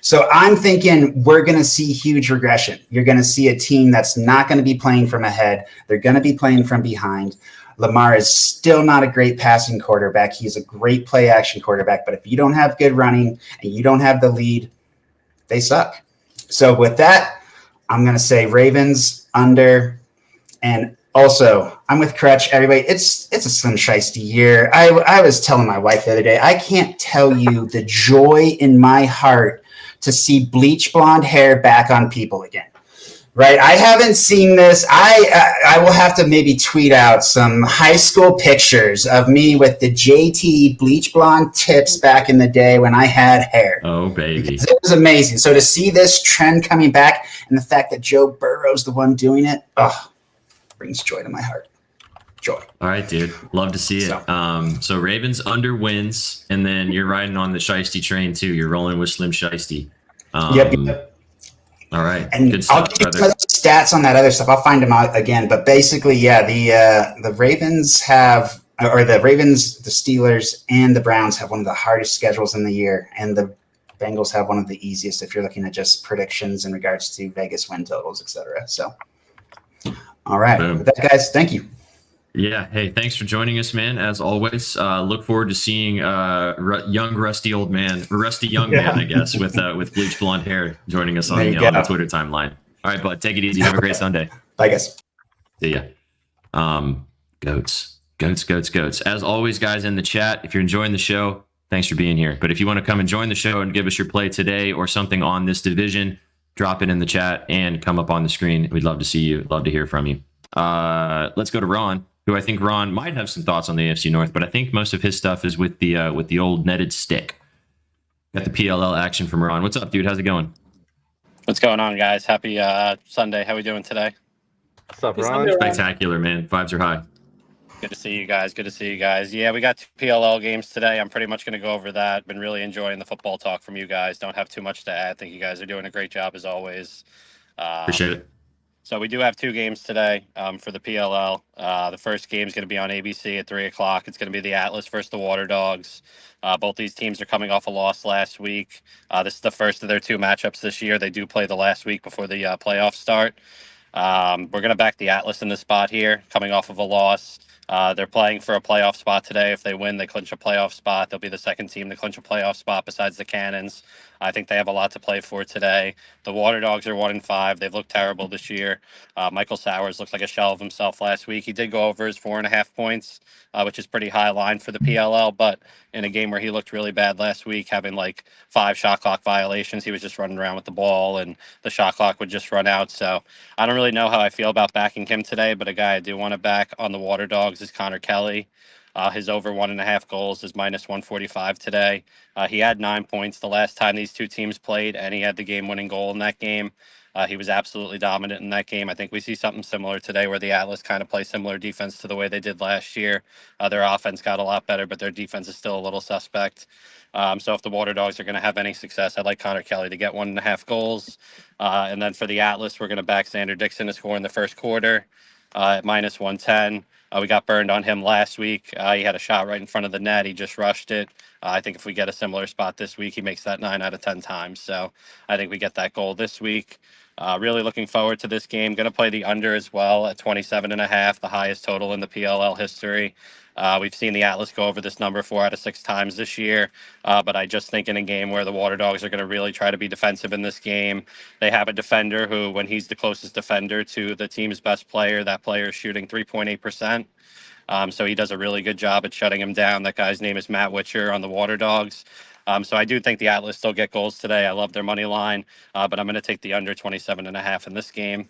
So I'm thinking we're going to see huge regression. You're going to see a team that's not going to be playing from ahead. They're going to be playing from behind. Lamar is still not a great passing quarterback. He's a great play action quarterback. But if you don't have good running and you don't have the lead, they suck. So with that, I'm going to say Ravens under. And also, I'm with Crutch. Everybody, it's a Slim Shiesty year. I was telling my wife the other day, I can't tell you the joy in my heart to see bleach blonde hair back on people again. Right? I haven't seen this. I will have to maybe tweet out some high school pictures of me with the JT bleach blonde tips back in the day when I had hair. Oh, baby. Because it was amazing. So to see this trend coming back and the fact that Joe Burrow's the one doing it, brings joy to my heart. Joy. All right, dude. Love to see it. So Ravens under wins, and then you're riding on the Shiesty train too. You're rolling with Slim Shiesty. Yep. All right. And good stuff, I'll give you some other stats on that other stuff. I'll find them out again. But basically, the Ravens have, or the Ravens, the Steelers, and the Browns have one of the hardest schedules in the year, and the Bengals have one of the easiest if you're looking at just predictions in regards to Vegas win totals, etc. So, all right. With that, guys, thank you. Yeah. Hey, thanks for joining us, man. As always, look forward to seeing young rusty young man, I guess, with bleach blonde hair joining us on the Twitter timeline. All right, bud. Take it easy. Have a great Sunday. Bye, guys. See ya. Goats. As always, guys, in the chat, if you're enjoying the show, thanks for being here. But if you want to come and join the show and give us your play today or something on this division, drop it in the chat and come up on the screen. We'd love to see you. Love to hear from you. Let's go to Ron, who I think Ron might have some thoughts on the AFC North, but I think most of his stuff is with the old netted stick. Got the PLL action from Ron. What's up, dude? How's it going? What's going on, guys? Happy Sunday. How we doing today? What's up, Ron? Spectacular, man. Vibes are high. Good to see you guys. Yeah, we got 2 PLL games today. I'm pretty much going to go over that. Been really enjoying the football talk from you guys. Don't have too much to add. I think you guys are doing a great job as always. Appreciate it. So we do have 2 games today for the PLL. The first game is going to be on ABC at 3 o'clock. It's going to be the Atlas versus the Water Dogs. Both these teams are coming off a loss last week. This is the first of their 2 matchups this year. They do play the last week before the playoffs start. We're going to back the Atlas in this spot here, coming off of a loss. They're playing for a playoff spot today. If they win, they clinch a playoff spot. They'll be the second team to clinch a playoff spot besides the Cannons. I think they have a lot to play for today. The Water Dogs are 1-5. They've looked terrible this year. Michael Sowers looked like a shell of himself last week. He did go over his 4.5 points, which is pretty high line for the PLL. But in a game where he looked really bad last week, having like 5 shot clock violations, he was just running around with the ball and the shot clock would just run out. So I don't really know how I feel about backing him today, but a guy I do want to back on the Water Dogs is Connor Kelly. His over 1.5 goals is -145 today. He had 9 points the last time these 2 teams played, and he had the game-winning goal in that game. He was absolutely dominant in that game. I think we see something similar today where the Atlas kind of play similar defense to the way they did last year. Their offense got a lot better, but their defense is still a little suspect. So if the Water Dogs are going to have any success, I'd like Connor Kelly to get 1.5 goals. And then for the Atlas, we're going to back Xander Dixon to score in the first quarter at -110. We got burned on him last week. He had a shot right in front of the net. He just rushed it. I think if we get a similar spot this week, he makes that 9 out of 10 times. So I think we get that goal this week. Really looking forward to this game. Going to play the under as well at 27.5, the highest total in the PLL history. We've seen the Atlas go over this number 4 out of 6 times this year, but I just think in a game where the Water Dogs are going to really try to be defensive in this game, they have a defender who, when he's the closest defender to the team's best player, that player is shooting 3.8%. So he does a really good job at shutting him down. That guy's name is Matt Witcher on the Water Dogs. So I do think the Atlas still get goals today. I love their money line, but I'm going to take the under 27.5 in this game.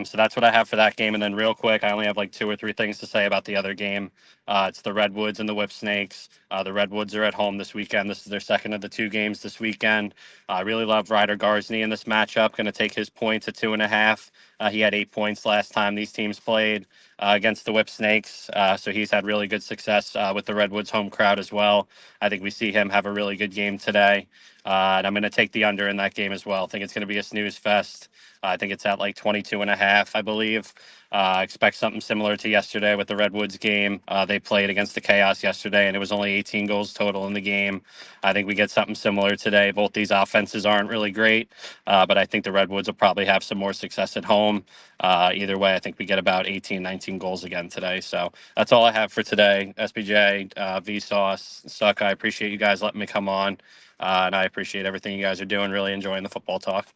So that's what I have for that game. And then real quick, I only have like 2 or 3 things to say about the other game. It's the Redwoods and the Whip Snakes. The Redwoods are at home this weekend. This is their second of the 2 games this weekend. I really love Ryder Garsney in this matchup. Going to take his points at 2.5. He had 8 points last time these teams played against the Whip Snakes. So he's had really good success with the Redwoods home crowd as well. I think we see him have a really good game today. And I'm going to take the under in that game as well. I think it's going to be a snooze fest. I think it's at like 22.5, I believe. Expect something similar to yesterday with the Redwoods game. They played against the Chaos yesterday, and it was only 18 goals total in the game. I think we get something similar today. Both these offenses aren't really great, but I think the Redwoods will probably have some more success at home. Either way, I think we get about 18, 19 goals again today. So that's all I have for today. SBJ, Vsauce, Suck, I appreciate you guys letting me come on, and I appreciate everything you guys are doing. Really enjoying the football talk.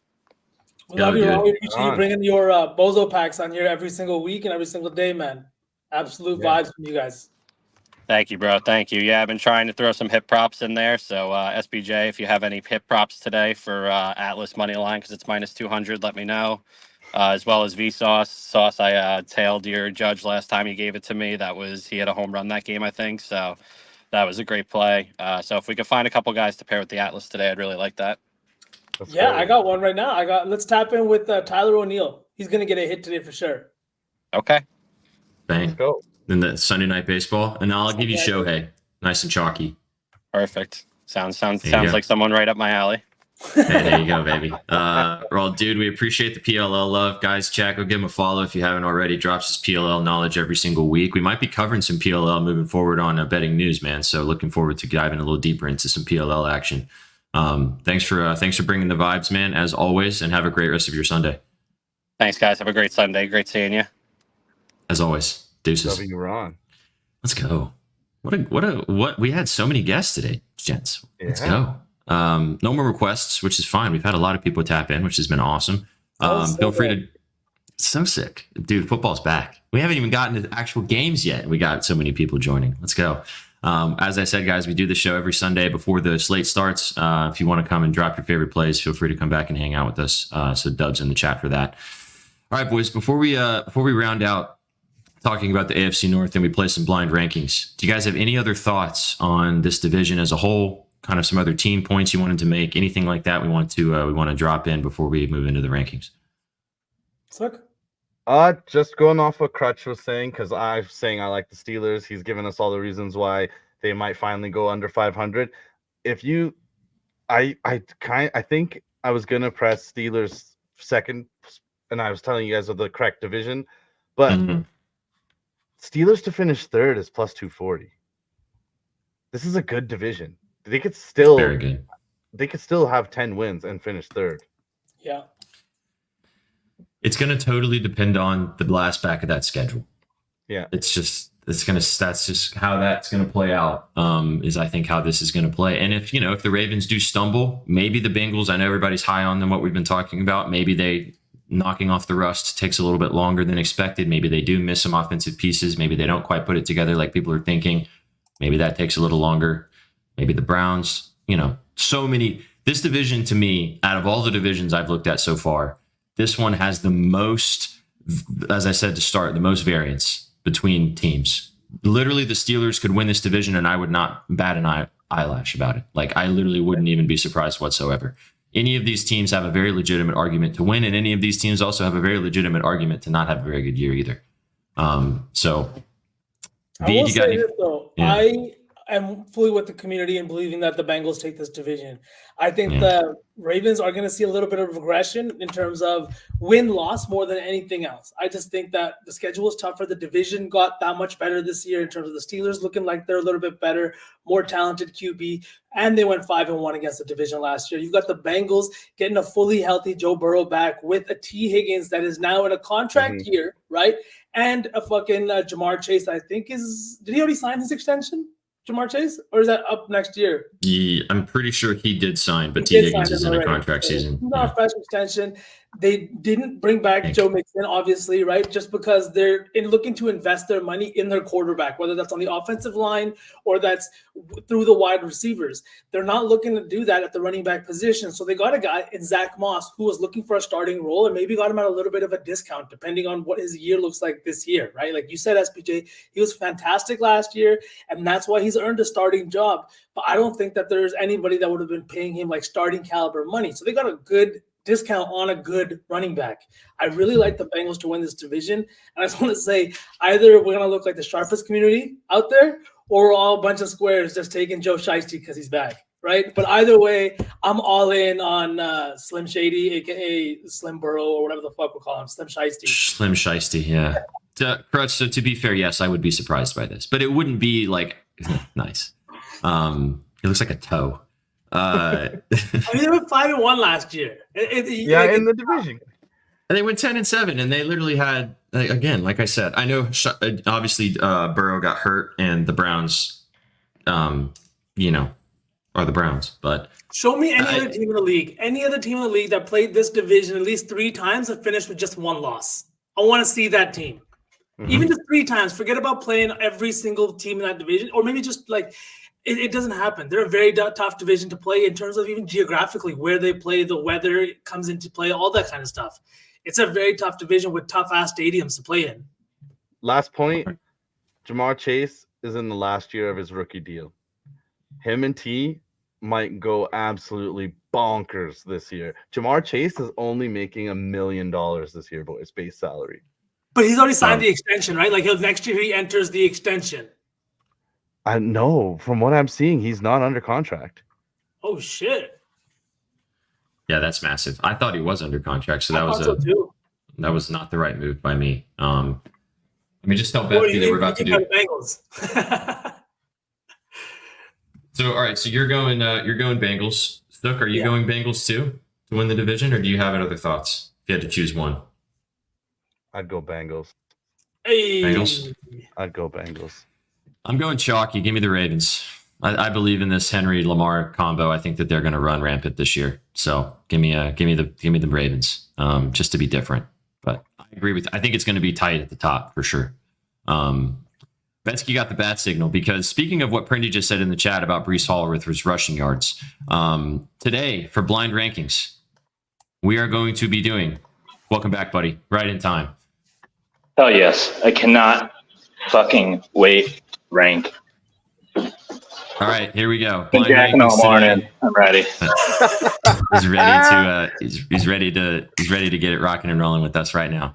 We love you, Ron. We appreciate you bringing your bozo packs on here every single week and every single day, man. Absolute vibes from you guys. Thank you, bro. Thank you. Yeah, I've been trying to throw some hip props in there. So SBJ, if you have any hip props today for Atlas money line, because it's -200, let me know. As well as Vsauce. I tailed your judge last time he gave it to me. He had a home run that game, I think. So that was a great play. So if we could find a couple guys to pair with the Atlas today, I'd really like that. Yeah, I got one right now. Let's tap in with Tyler O'Neill. He's gonna get a hit today for sure. Okay. Bang. Let's go. Then the Sunday night baseball, and I'll give you Shohei, nice and chalky. Perfect. Sounds like someone right up my alley. Hey, there you go, baby. Well, dude, we appreciate the PLL love, guys. Check, go give him a follow if you haven't already. Drops his PLL knowledge every single week. We might be covering some PLL moving forward on betting news, man. So looking forward to diving a little deeper into some PLL action. Thanks for bringing the vibes, man, as always, and have a great rest of your Sunday. Thanks, guys. Have a great Sunday. Great seeing you. As always, deuces. W Ron. Let's go. What we had so many guests today, gents. Let's go. No more requests, which is fine. We've had a lot of people tap in, which has been awesome. Feel free to. So sick, dude. Football's back. We haven't even gotten to actual games yet. We got so many people joining. Let's go. As I said, guys, we do the show every Sunday before the slate starts. If you want to come and drop your favorite plays, feel free to come back and hang out with us. So Dub's in the chat for that. All right, boys. Before we round out talking about the AFC North and we play some blind rankings, do you guys have any other thoughts on this division as a whole? Kind of some other team points you wanted to make, anything like that we want to drop in before we move into the rankings? Suck. Just going off what Crutch was saying, because I'm saying I like the Steelers. He's given us all the reasons why they might finally go under 500. I think I was gonna press Steelers second, and I was telling you guys of the correct division, but Steelers to finish third is plus 240. This is a good division. They could still very good. They could still have 10 wins and finish third. Yeah. It's going to totally depend on the last back of that schedule. Yeah. That's just how that's going to play out. Is I think how this is going to play. And if the Ravens do stumble, maybe the Bengals, I know everybody's high on them, what we've been talking about. Maybe they knocking off the rust takes a little bit longer than expected. Maybe they do miss some offensive pieces. Maybe they don't quite put it together like people are thinking. Maybe that takes a little longer. Maybe the Browns, this division to me, out of all the divisions I've looked at so far, this one has the most, as I said to start, the most variance between teams. Literally, the Steelers could win this division, and I would not bat an eyelash about it. Like, I literally wouldn't even be surprised whatsoever. Any of these teams have a very legitimate argument to win, and any of these teams also have a very legitimate argument to not have a very good year either. So, I will say this, though. Yeah. I am fully with the community in believing that the Bengals take this division. I think the Ravens are going to see a little bit of regression in terms of win-loss more than anything else. I just think that the schedule is tougher. The division got that much better this year in terms of the Steelers looking like they're a little bit better, more talented QB, and they went 5-1 against the division last year. You've got the Bengals getting a fully healthy Joe Burrow back with a T. Higgins that is now in a contract year, right? And a fucking Jamar Chase, I think did he already sign his extension? Jamar Chase, or is that up next year? Yeah, I'm pretty sure he did sign, but T. Higgins is in a contract season. Not a fresh extension. They didn't bring back Joe Mixon, obviously, right? Just because they're looking to invest their money in their quarterback, whether that's on the offensive line or that's through the wide receivers. They're not looking to do that at the running back position. So they got a guy in Zach Moss who was looking for a starting role and maybe got him at a little bit of a discount depending on what his year looks like this year, right? Like you said, SPJ, he was fantastic last year, and that's why he's earned a starting job. But I don't think that there's anybody that would have been paying him like starting caliber money. So they got a good discount on a good running back. I really like the Bengals to win this division. And I just want to say, either we're going to look like the sharpest community out there, or we're all a bunch of squares just taking Joe Shiesty because he's back, right? But either way, I'm all in on Slim Shady, a.k.a. Slim Burrow, or whatever the fuck we'll call him, Slim Shiesty. Slim Shiesty, yeah. Crutch, so to be fair, yes, I would be surprised by this. But it wouldn't be like, nice. It looks like a toe. I mean, they went 5-1 last year. In the division. And they went 10-7, and they literally had, again, like I said, I know obviously Burrow got hurt, and the Browns, are the Browns. But show me any other team in the league, that played this division at least 3 times and finished with just 1 loss. I want to see that team, even just 3 times. Forget about playing every single team in that division, or maybe just like. It doesn't happen. They're a very tough division to play in terms of even geographically where they play, the weather comes into play, all that kind of stuff. It's a very tough division with tough-ass stadiums to play in. Last point, Jamar Chase is in the last year of his rookie deal. Him and T might go absolutely bonkers this year. Jamar Chase is only making $1 million this year, boys, base salary. But he's already signed the extension, right? Like next year he enters the extension. I know. From what I'm seeing, he's not under contract. Oh shit! Yeah, that's massive. I thought he was under contract, so that was not the right move by me. Let me just tell Bethany that we're about to do Bengals. So, all right. So you're going Bengals. Stook, are you going Bengals too to win the division, or do you have other thoughts? If you had to choose one, I'd go Bengals. Hey. Bengals? I'd go Bengals. I'm going chalky. Give me the Ravens. I believe in this Henry Lamar combo. I think that they're going to run rampant this year. So give me the Ravens, just to be different. But I agree with. I think it's going to be tight at the top for sure. Betsky got the bat signal because speaking of what Prindy just said in the chat about Breece Hall with his rushing yards, today for blind rankings, we are going to be doing. Welcome back, buddy. Right in time. Hell yes. I cannot fucking wait. Rank. All right, here we go. Been jacking all morning. I'm ready. He's ready to. He's ready to get it rocking and rolling with us right now.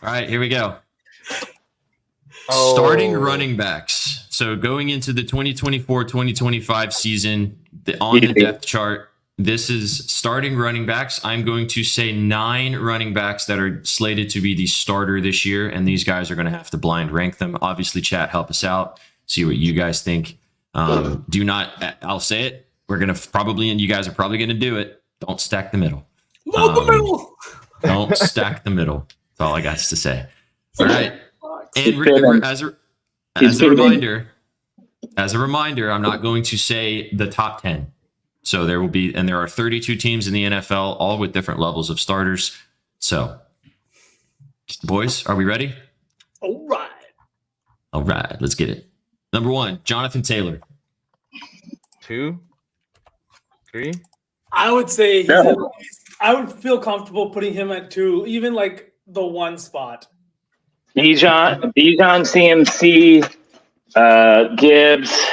All right, here we go. Starting running backs. So going into the 2024-2025 season, on the depth chart, this is starting running backs. I'm going to say 9 running backs that are slated to be the starter this year, and these guys are going to have to blind rank them. Obviously, chat, help us out. See what you guys think. Do not, I'll say it. We're going to probably, and you guys are probably going to do it. Don't stack the middle. Load the middle. Don't stack the middle. That's all I got to say. All right. And as a reminder, I'm not going to say the top 10. So there are 32 teams in the NFL, all with different levels of starters. So, boys, are we ready? All right, let's get it. Number 1, Jonathan Taylor. 2, 3. I would say I would feel comfortable putting him at 2, even like the 1 spot. Bijan, CMC, Gibbs,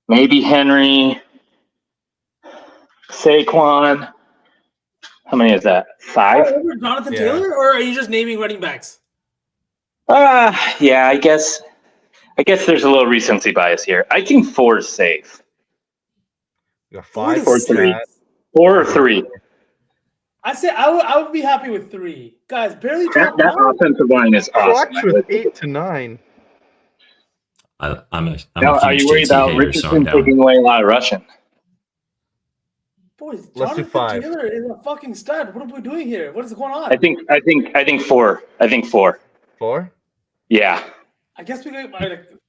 maybe Henry, Saquon. How many is that? 5? Over Jonathan Taylor, or are you just naming running backs? Yeah, I guess there's a little recency bias here. I think 4 is safe. You got 5 or 3. 4 or 3. I say I would be happy with 3. Guys, barely top that offensive line is awesome. Watch with 8 to 9. I'm a huge are you worried JT about hater, Richardson taking away a lot of rushing? Boys, Let's do Jonathan 5. Taylor is a fucking stud. What are we doing here? What is going on? I think 4. I think 4. 4? Yeah. I guess we got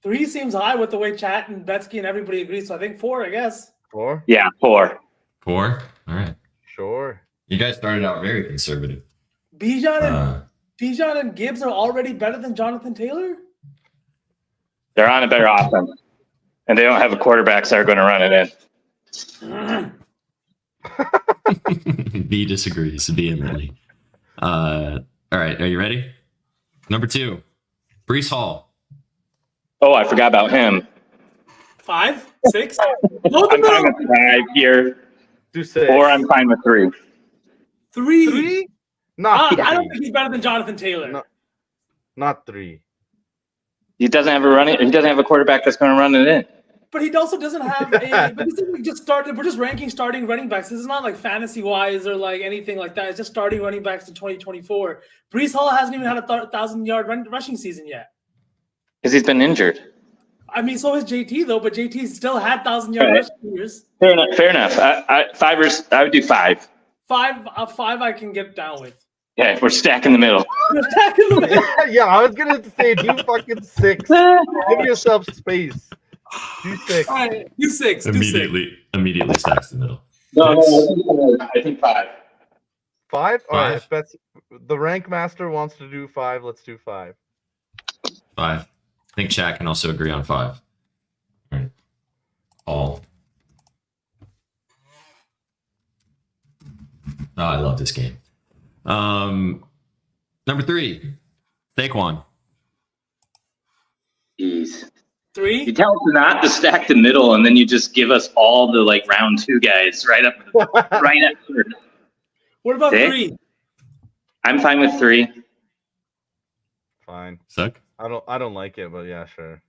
3 seems high with the way chat and Betsky and everybody agrees. So I think 4. I guess 4? Yeah, 4. 4? All right. Sure. You guys started out very conservative. Bijan and Gibbs are already better than Jonathan Taylor? They're on a better offense. And they don't have a quarterbacks that are going to run it in. B disagrees vehemently. All right, are you ready? Number 2, Breece Hall. Oh, I forgot about him. 5, 6. I'm fine with 5 here. Do 6. Or I'm fine with 3. 3. 3? Not 3. I don't think he's better than Jonathan Taylor. Not 3. He doesn't have a quarterback that's going to run it in. But he also doesn't have a. But this isn't just started. We're just ranking starting running backs. This is not like fantasy wise or like anything like that. It's just starting running backs in 2024. Breece Hall hasn't even had a 1,000-yard rushing season yet. Because he's been injured. I mean, so has JT though. But JT still had 1,000-yard rushing years. Fair enough. I would do 5. 5 I can get down with. Yeah, we're stacking the middle. We're stacking the middle. Yeah, I was gonna say do fucking 6. Give yourself space. Do 6. All right, do 6. Immediately stacks the middle. No, I think 5. 5? All right, if that's the rank master wants to do 5, let's do 5. 5. I think chat can also agree on 5. All right. All. Oh, I love this game. Number 3, Saquon. Jeez. 3. You tell us not to stack the middle, and then you just give us all the like round 2 guys right up. What about Okay. 3? I'm fine with 3. Fine. Suck? I don't like it, but yeah, sure.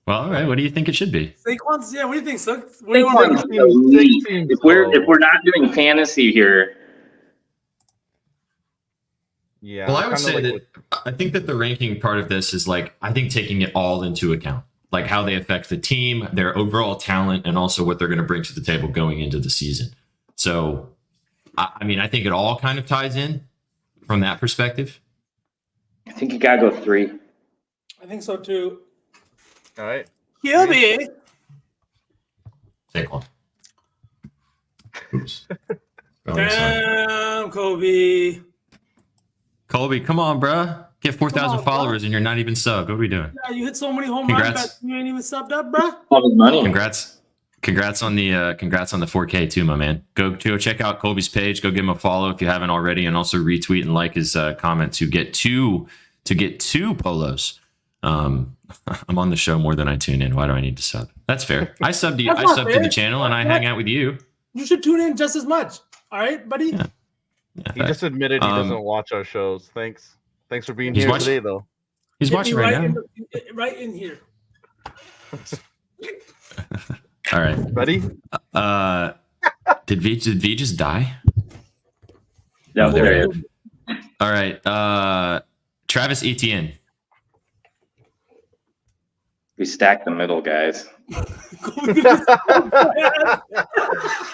Well, all right. What do you think it should be? Saquon's, what do you think, Suk? If we're not doing fantasy here, Yeah. Well, I would kinda say like that I think that the ranking part of this is like, I think taking it all into account, like how they affect the team, their overall talent, and also what they're going to bring to the table going into the season. So, I mean, I think it all kind of ties in from that perspective. I think you gotta go 3. I think so too. All right. QB. Take one. Oops. Damn, Kobe. Colby, come on, bruh. Get 4,000 followers and you're not even subbed. What are we doing? Yeah, you hit so many home Congrats. run bets, you ain't even subbed up, bro. All his money. Congrats on the 4K too, my man. Go check out Colby's page. Go give him a follow if you haven't already, and also retweet and like his comment to get two polos. I'm on the show more than I tune in. Why do I need to sub? That's fair. I subbed you. I subbed to the channel and I hang out with you. You should tune in just as much. All right, buddy. Yeah. He just admitted he doesn't watch our shows. Thanks for being He's here watching- today, though. He's watching right now. Right in here. All right. Ready? Did V just die? No, There there he it is. is. All right. Travis Etienne. We stacked the middle, guys.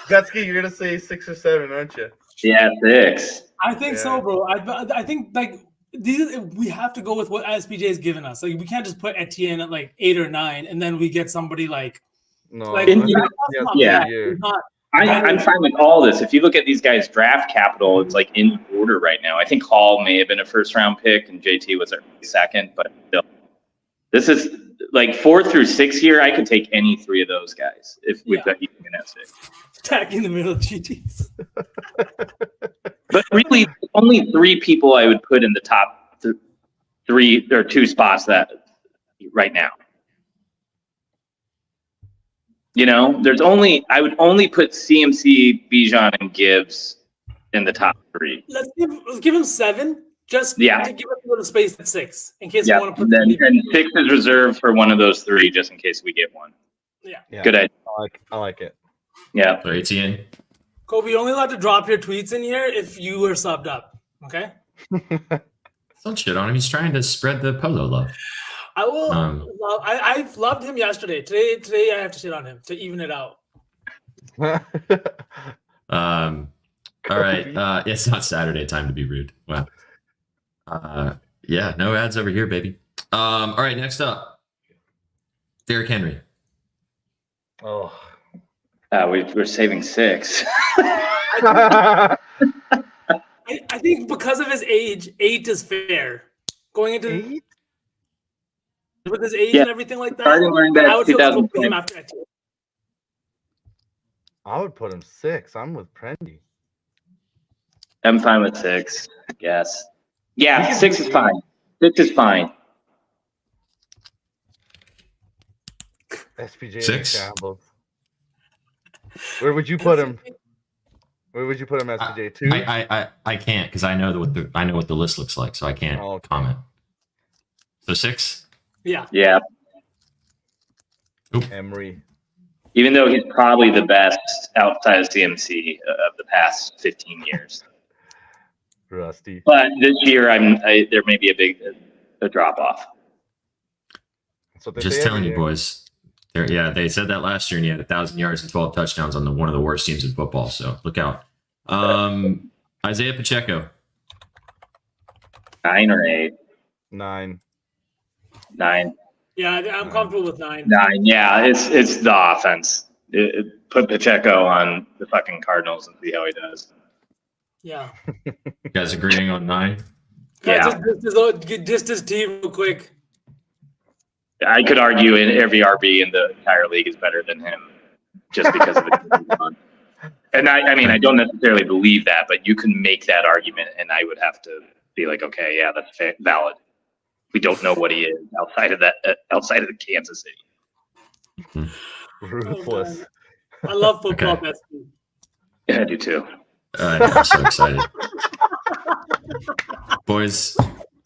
Gutsky, you're gonna say 6 or 7, aren't you? Yeah, 6. I think so, bro. I think like we have to go with what SPJ has given us. Like we can't just put Etienne at like 8 or 9, and then we get somebody like No. like In- that's not yeah. bad. It's not- I'm fine with all this. If you look at these guys' draft capital, it's like in order right now. I think Hall may have been a first-round pick, and JT was a second, but still. This is like 4 through 6 here. I could take any 3 of those guys if we've got Ethan at 6. Attack in the middle of GTs. But really, only 3 people I would put in the top 3 or 2 spots that right now. You know, I would only put CMC, Bijan, and Gibbs in the top 3. Let's give him 7, just to give us a little space at 6 in case we Yeah, want to put. and 6 is reserved for one of those 3 just in case we get one. Yeah. Good idea. I like it. Yeah. So Etienne. Kobe, you're only allowed to drop your tweets in here if you were subbed up. Okay. Don't shit on him. He's trying to spread the polo love. I will. I've loved him yesterday. Today I have to shit on him to even it out. All right. It's not Saturday. Time to be rude. Wow. Yeah, no ads over here, baby. All right, next up, Derrick Henry. Oh. We're saving 6. I think because of his age, 8 is fair. Going into 8? with his age Yeah. and everything like that, Starting learning that I would feel comfortable putting 2010. him after that. I would put him 6. I'm with Prendy. I'm fine with 6. Yes. Yeah, 6 is fine. 6 is fine. SPJ 6? shambles. Where would you put him? Where would you put him, SPJ? 2? I can't because I know what the list looks like, so I can't comment. So 6. Yeah. Yeah. Emery. Even though he's probably the best outside of CMC of the past 15 years. Rusty. But this year, there may be a drop off. Just telling you, boys. They said that last year, and he had 1,000 yards and 12 touchdowns on one of the worst teams in football. So look out. Isaiah Pacheco. 9 or 8. 9. 9. Yeah, I'm comfortable with 9. 9. Yeah, it's the offense. Put Pacheco on the fucking Cardinals and see how he does. Yeah. You guys agreeing on 9? Yeah. Just his team real quick. I could argue in every RB in the entire league is better than him just because of the And I mean, I don't necessarily believe that, but you can make that argument, and I would have to be like, okay, yeah, that's valid. We don't know what he is outside of the Kansas City. Ruthless. I love football, Okay. Bestie. Yeah, I do too. I'm so excited. Boys,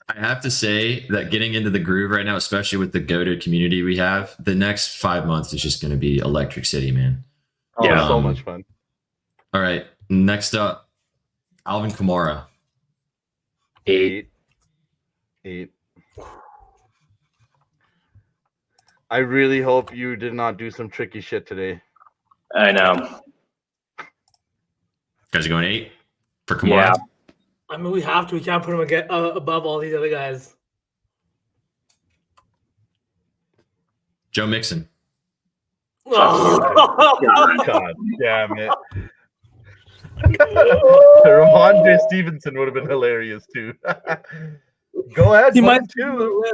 I have to say that getting into the groove right now, especially with the goated community we have, the next 5 months is just going to be electric city, man. Oh, Yeah. so much fun. All right. Next up, Alvin Kamara. 8. 8. I really hope you did not do some tricky shit today. I know. Guys are going 8 for Kamara. Yeah. I mean, we have to. We can't put him above all these other guys. Joe Mixon. God damn it. Ramondre Stevenson would have been hilarious too. Go ahead, He put might him two.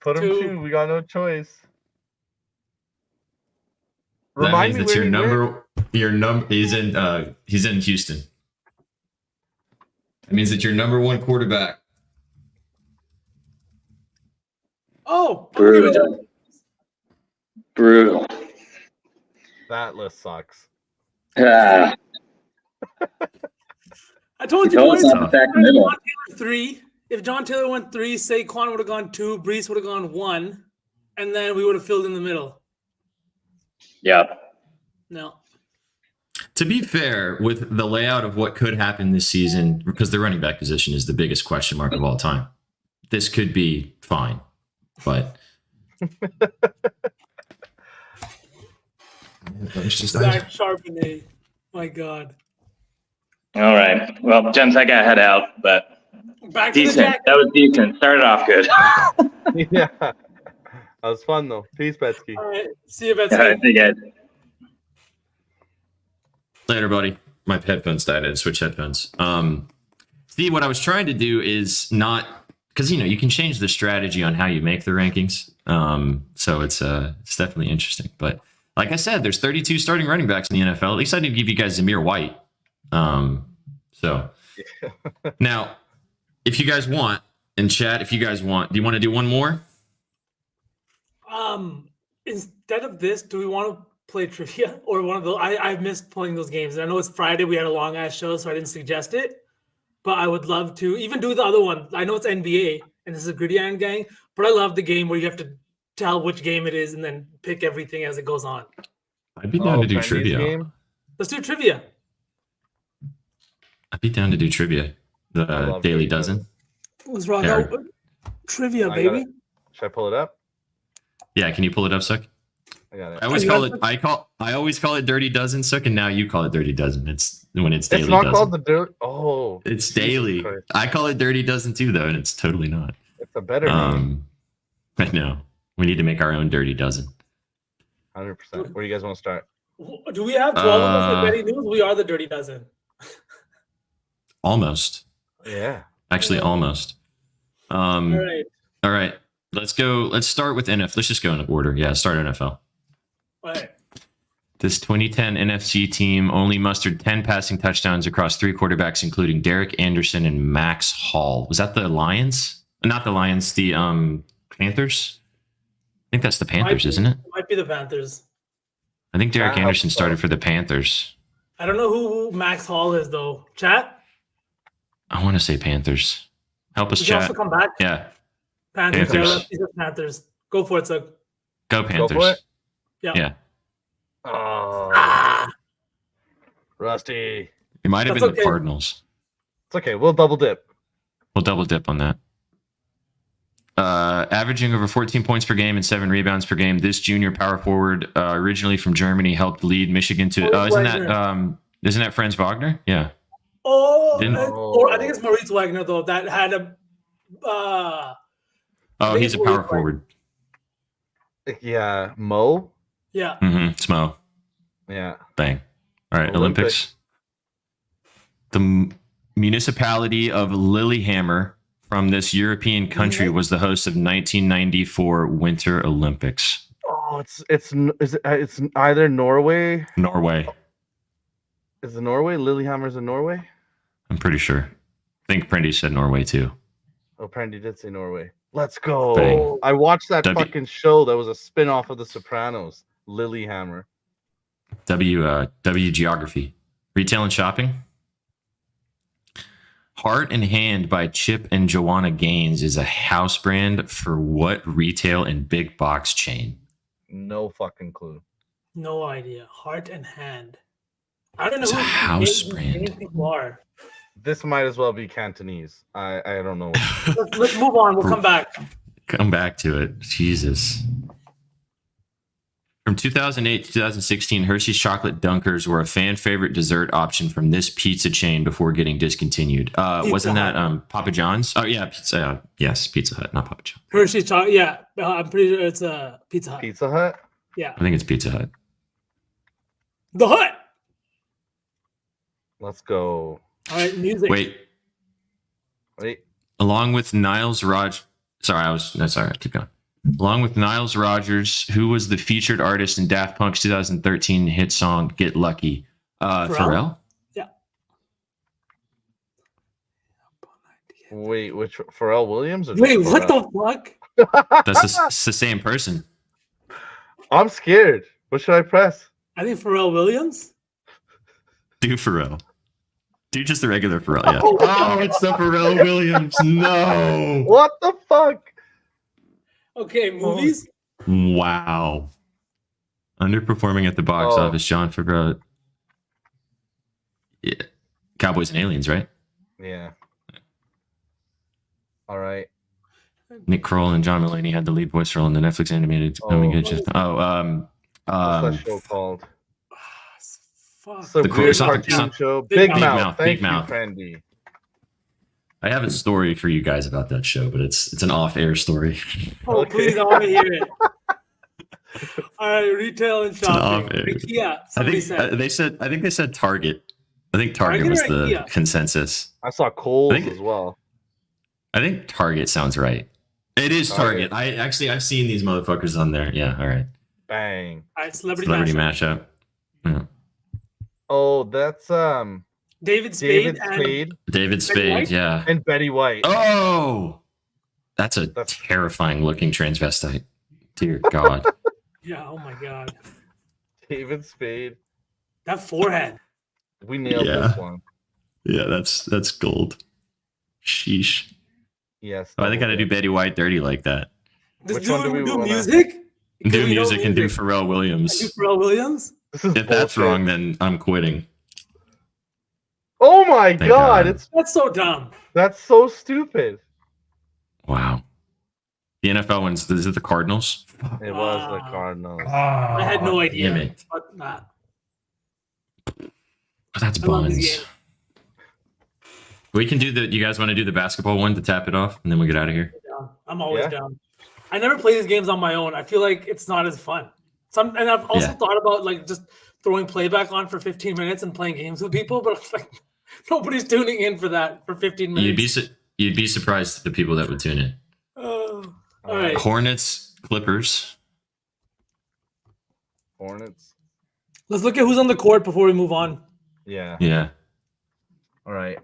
Put him two. We got no choice. That Remind means me it's where your number. He's in Houston. That means that your number one quarterback. Oh, Brutal. That list sucks. Yeah. I told you, No, boys. it's not the Sacramento. Three. If John Taylor went 3, Saquon would have gone 2, Brees would have gone 1, and then we would have filled in the middle. Yeah. No. To be fair, with the layout of what could happen this season, because the running back position is the biggest question mark of all time, this could be fine. But Zach Charbonnet. My God. All right. Well, gents, I got to head out, but Back to decent. the jacket. That was decent. Started off good. Yeah. That was fun though. Peace, Betsky. All right. See you, Betsy. All right. See you guys. Later, buddy. My headphones died. I had to switch headphones. Steve, what I was trying to do is not because you can change the strategy on how you make the rankings. So it's definitely interesting. But like I said, there's 32 starting running backs in the NFL. At least I didn't give you guys Zamir White. So now, if you guys want in chat, do you want to do one more? Instead of this, do we want to play trivia or one of those? I've missed playing those games. And I know it's Friday. We had a long ass show, so I didn't suggest it. But I would love to even do the other one. I know it's NBA and this is a Griddy-Ion gang, but I love the game where you have to tell which game it is and then pick everything as it goes on. I'd be down to do trivia. Game? Let's do trivia. I'd be down to do trivia. The Daily Dozen. What's wrong? Yeah. No, trivia, baby. Should I pull it up? Yeah, can you pull it up, Suck? I got it. I always call it. I always call it Dirty Dozen, Suck, and now you call it Dirty Dozen. It's when it's Daily. It's not Dozen. called the Dirt. Oh, it's Daily. Christ. I call it Dirty Dozen too, though, and it's totally not. It's a better name. I know. We need to make our own Dirty Dozen. 100%. Where do you guys want to start? Do we have 12 of us at Betty News? We are the Dirty Dozen. Almost. Yeah. Actually, almost. All right. Let's go. Let's start with NFL. Let's just go in order. Yeah, start NFL. All right. This 2010 NFC team only mustered 10 passing touchdowns across 3 quarterbacks, including Derek Anderson and Max Hall. Was that the Lions? Not the Lions, the Panthers? I think that's the Panthers, isn't it? Might be the Panthers. I think Derek Anderson started for the Panthers. I don't know who Max Hall is, though. Chat? I want to say Panthers. Help us, Did chat. you also come back? Yeah. Panthers. Panthers. Yeah, Panthers. Go for it, Sug. Go Panthers. Go for it? Yeah. Oh. Rusty. It might have been the Cardinals. It's okay. We'll double dip. We'll double dip on that. Averaging over 14 points per game and 7 rebounds per game, this junior power forward, originally from Germany, helped lead Michigan to. Isn't that Franz Wagner? Yeah. Or I think it's Maurice Wagner though that had a. He's a power forward. Yeah, Mo. Yeah. It's Mo. Yeah. Bang. All right, Olympics. The municipality of Lillehammer from this European country was the host of 1994 Winter Olympics. Oh, it's either Norway. Norway. Is it Norway? Lillehammer's in Norway? I'm pretty sure. I think Prendy said Norway too. Oh, Prendy did say Norway. Let's go. Bang. I watched that fucking show that was a spin-off of The Sopranos. Lillehammer. W geography. Retail and shopping. Heart and Hand by Chip and Joanna Gaines is a house brand for what retail and big box chain? No fucking clue. No idea. Heart and Hand. I don't know It's who a house brand. these people are. This might as well be Cantonese. I don't know. Let's move on. We'll come back. Come back to it. Jesus. From 2008 to 2016, Hershey's chocolate dunkers were a fan favorite dessert option from this pizza chain before getting discontinued. Wasn't that Papa John's? Oh yeah, pizza. Yes, Pizza Hut, not Papa John's. Hershey's chocolate. Yeah, I'm pretty sure it's a Pizza Hut. Pizza Hut? Yeah. I think it's Pizza Hut. The Hut. Let's go. All right, music. Wait. Along with Niles Rogers. Sorry, keep going. Along with Niles Rogers, who was the featured artist in Daft Punk's 2013 hit song "Get Lucky"? Pharrell. Yeah. Wait, which Pharrell Williams? Or Wait, just what Pharrell? the fuck? It's the same person. I'm scared. What should I press? I think Pharrell Williams. Do Pharrell. Do just the regular Pharrell. Yeah. Oh, it's the Pharrell Williams. No. What the fuck? Okay, movies. Wow. Underperforming at the box office, John Favreau. Yeah. Cowboys and Aliens, right? Yeah. All right. Nick Kroll and John Mulaney had the lead voice role in the Netflix animated. What's that show called? Fuck. It's a weird cartoon show. Big Mouth. Thank Big you, Mouth. Trendy. I have a story for you guys about that show, but it's an off-air story. Oh, please, I want to hear it. All right, retail and shopping. IKEA. I think they said Target. I think Target was the IKEA? Consensus. I saw Kohl's as well. I think Target sounds right. It is Target. I've seen these motherfuckers on there. Yeah, all right. Bang. All right, celebrity mashup. Yeah. Oh, that's David Spade. David Spade, yeah. And Betty White. Oh, that's terrifying looking transvestite. Dear God. Yeah, oh my God. David Spade. That forehead. We nailed this one. Yeah, that's gold. Sheesh. Yes. I think I gotta do Betty White dirty like that. Which one do we do music? Do music and do Pharrell Williams. Do Pharrell Williams? If that's wrong, then I'm quitting. Oh my God. That's so dumb. That's so stupid. Wow. The NFL ones, is it the Cardinals? It was the Cardinals. I had no idea. Damn it. Fuck that. That's buns. We can do you guys want to do the basketball one to tap it off and then we get out of here? I'm always down. I never play these games on my own. I feel like it's not as fun. And I've also thought about like just throwing playback on for 15 minutes and playing games with people, but it's like nobody's tuning in for that for 15 minutes. You'd be surprised at the people that would tune in. All right. Hornets, Clippers. Hornets. Let's look at who's on the court before we move on. Yeah. Yeah. All right.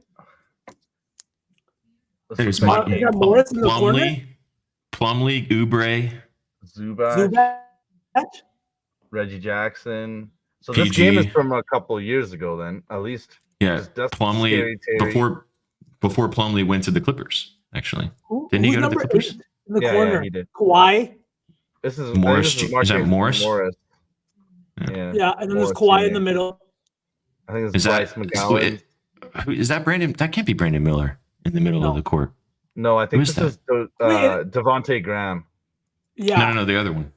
There's Plumlee, Oubre, Zubac, Reggie Jackson. So this PG. game is from a couple of years ago, then at least. Yeah, Plumlee before Plumlee went to the Clippers. Actually, didn't he go to the Clippers? In the corner, he did. Kawhi. This is Morris. Is that Morris? Yeah, and then there's Kawhi in the middle. I think it's Bryce McGowan. Is that Brandon? That can't be Brandon Miller in the middle of the court. No, I think this is Devontae Graham. Yeah. No, the other one.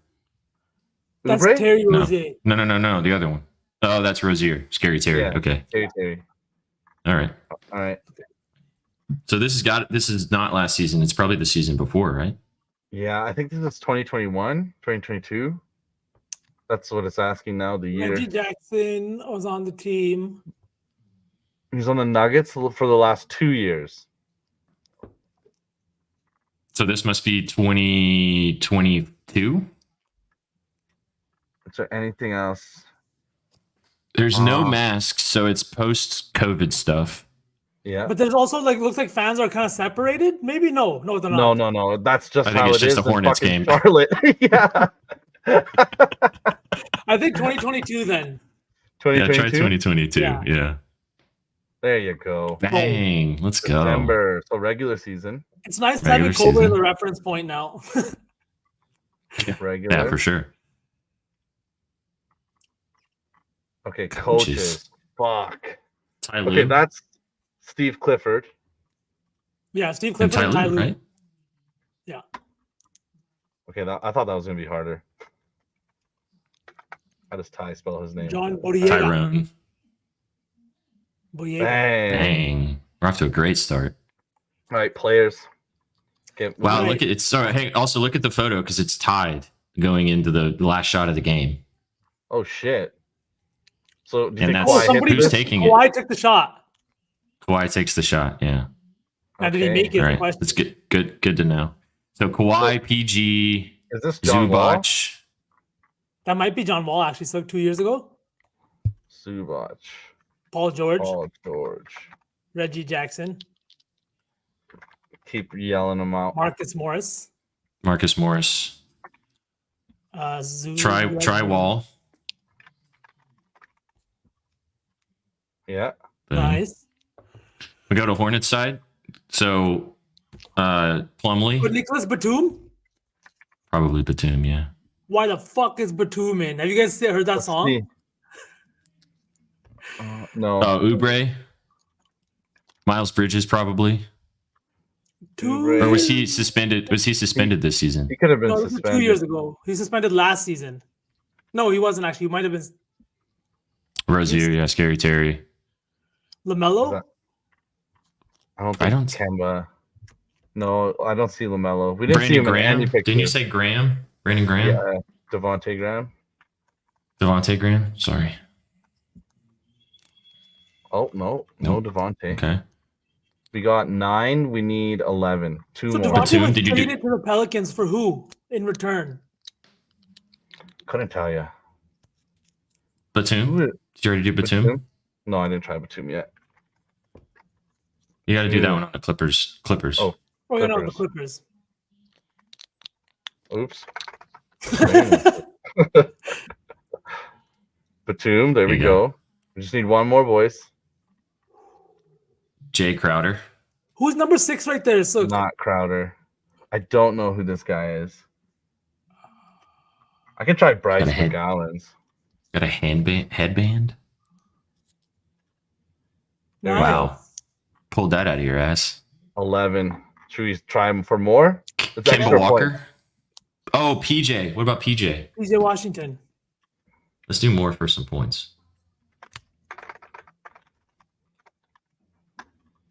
That's Terry Rozier. No, the other one. Oh, that's Rozier. Scary Terry. Yeah, okay. Terry. All right. So this is not last season. It's probably the season before, right? Yeah, I think this is 2021, 2022. That's what it's asking now, the year. Reggie Jackson was on the team. He's on the Nuggets for the last 2 years. So this must be 2022? Is there anything else? There's no masks, so it's post-COVID stuff. Yeah. But there's also looks like fans are kind of separated. Maybe no, they're not. No. That's just how it is. I think it's just a Hornets game. Charlotte. Yeah. I think 2022 then. 2022? Yeah, try 2022. Yeah. There you go. Bang. Let's go. September. So regular season. It's nice having Kobe as a reference point now. Regular. Yeah, for sure. Okay, coaches. Fuck. Ty Okay, Lue. that's Steve Clifford. Yeah, Steve Clifford and Ty Lue. Right? Yeah. Okay, I thought that was going to be harder. How does Ty spell his name? John Boyega. Tyrone. Boyega. Bang. We're off to a great start. All right, players. Wow, Right. look at it's sorry. Hey, also look at the photo because it's tied going into the last shot of the game. Oh shit! So do you And think that's- Kawhi hit who's this? taking it? Kawhi took the shot. Kawhi takes the shot. Yeah. Now, did he make it? All The right. question. That's good. Good to know. So Kawhi, PG, Is this John Wall? Zubac. That might be John Wall, actually. So 2 years ago. Zubac, Paul George, Paul George. Reggie Jackson, Keep yelling them out. Marcus Morris, Marcus Morris. Try Wall. Yeah. Boom. Nice. We go to Hornets side. So Plumlee, But Nicholas Batum? probably Batum. Yeah. Why the fuck is Batum in? Have you guys heard that Let's song? see. No. Oubre. Miles Bridges probably. Two, Or was he suspended? Was he suspended this season? He could have been no, this was suspended. 2 years ago. He suspended last season. No, he wasn't actually. He might have been Rozier, yeah, Scary Terry. LaMelo. I don't think Kemba. No, I don't see LaMelo. We didn't see Brandon him Graham. in any pictures. Didn't you say Graham? Brandon Graham? Yeah, Devontae Graham. Devontae Graham? Sorry. Oh no, no Devontae. Okay. We got 9. We need 11. Two So more. Devontae Batum, was did you do- traded to the Pelicans for who in return? Couldn't tell you. Batum? Did you already do Batum? No, I didn't try Batum yet. You got to do that one on the Clippers. Oh, Oh, you know the Clippers. Oops. Batum. There we you go. We just need one more, boys. Jay Crowder. Who's number 6 right there? So Not Crowder. I don't know who this guy is. I can try Bryce Got a head- McGowan's. Got a headband? Nice. Wow. Pulled that out of your ass. 11. Should we try him for more? It's Kemba extra Walker? point. Oh, PJ. What about PJ? PJ Washington. Let's do more for some points.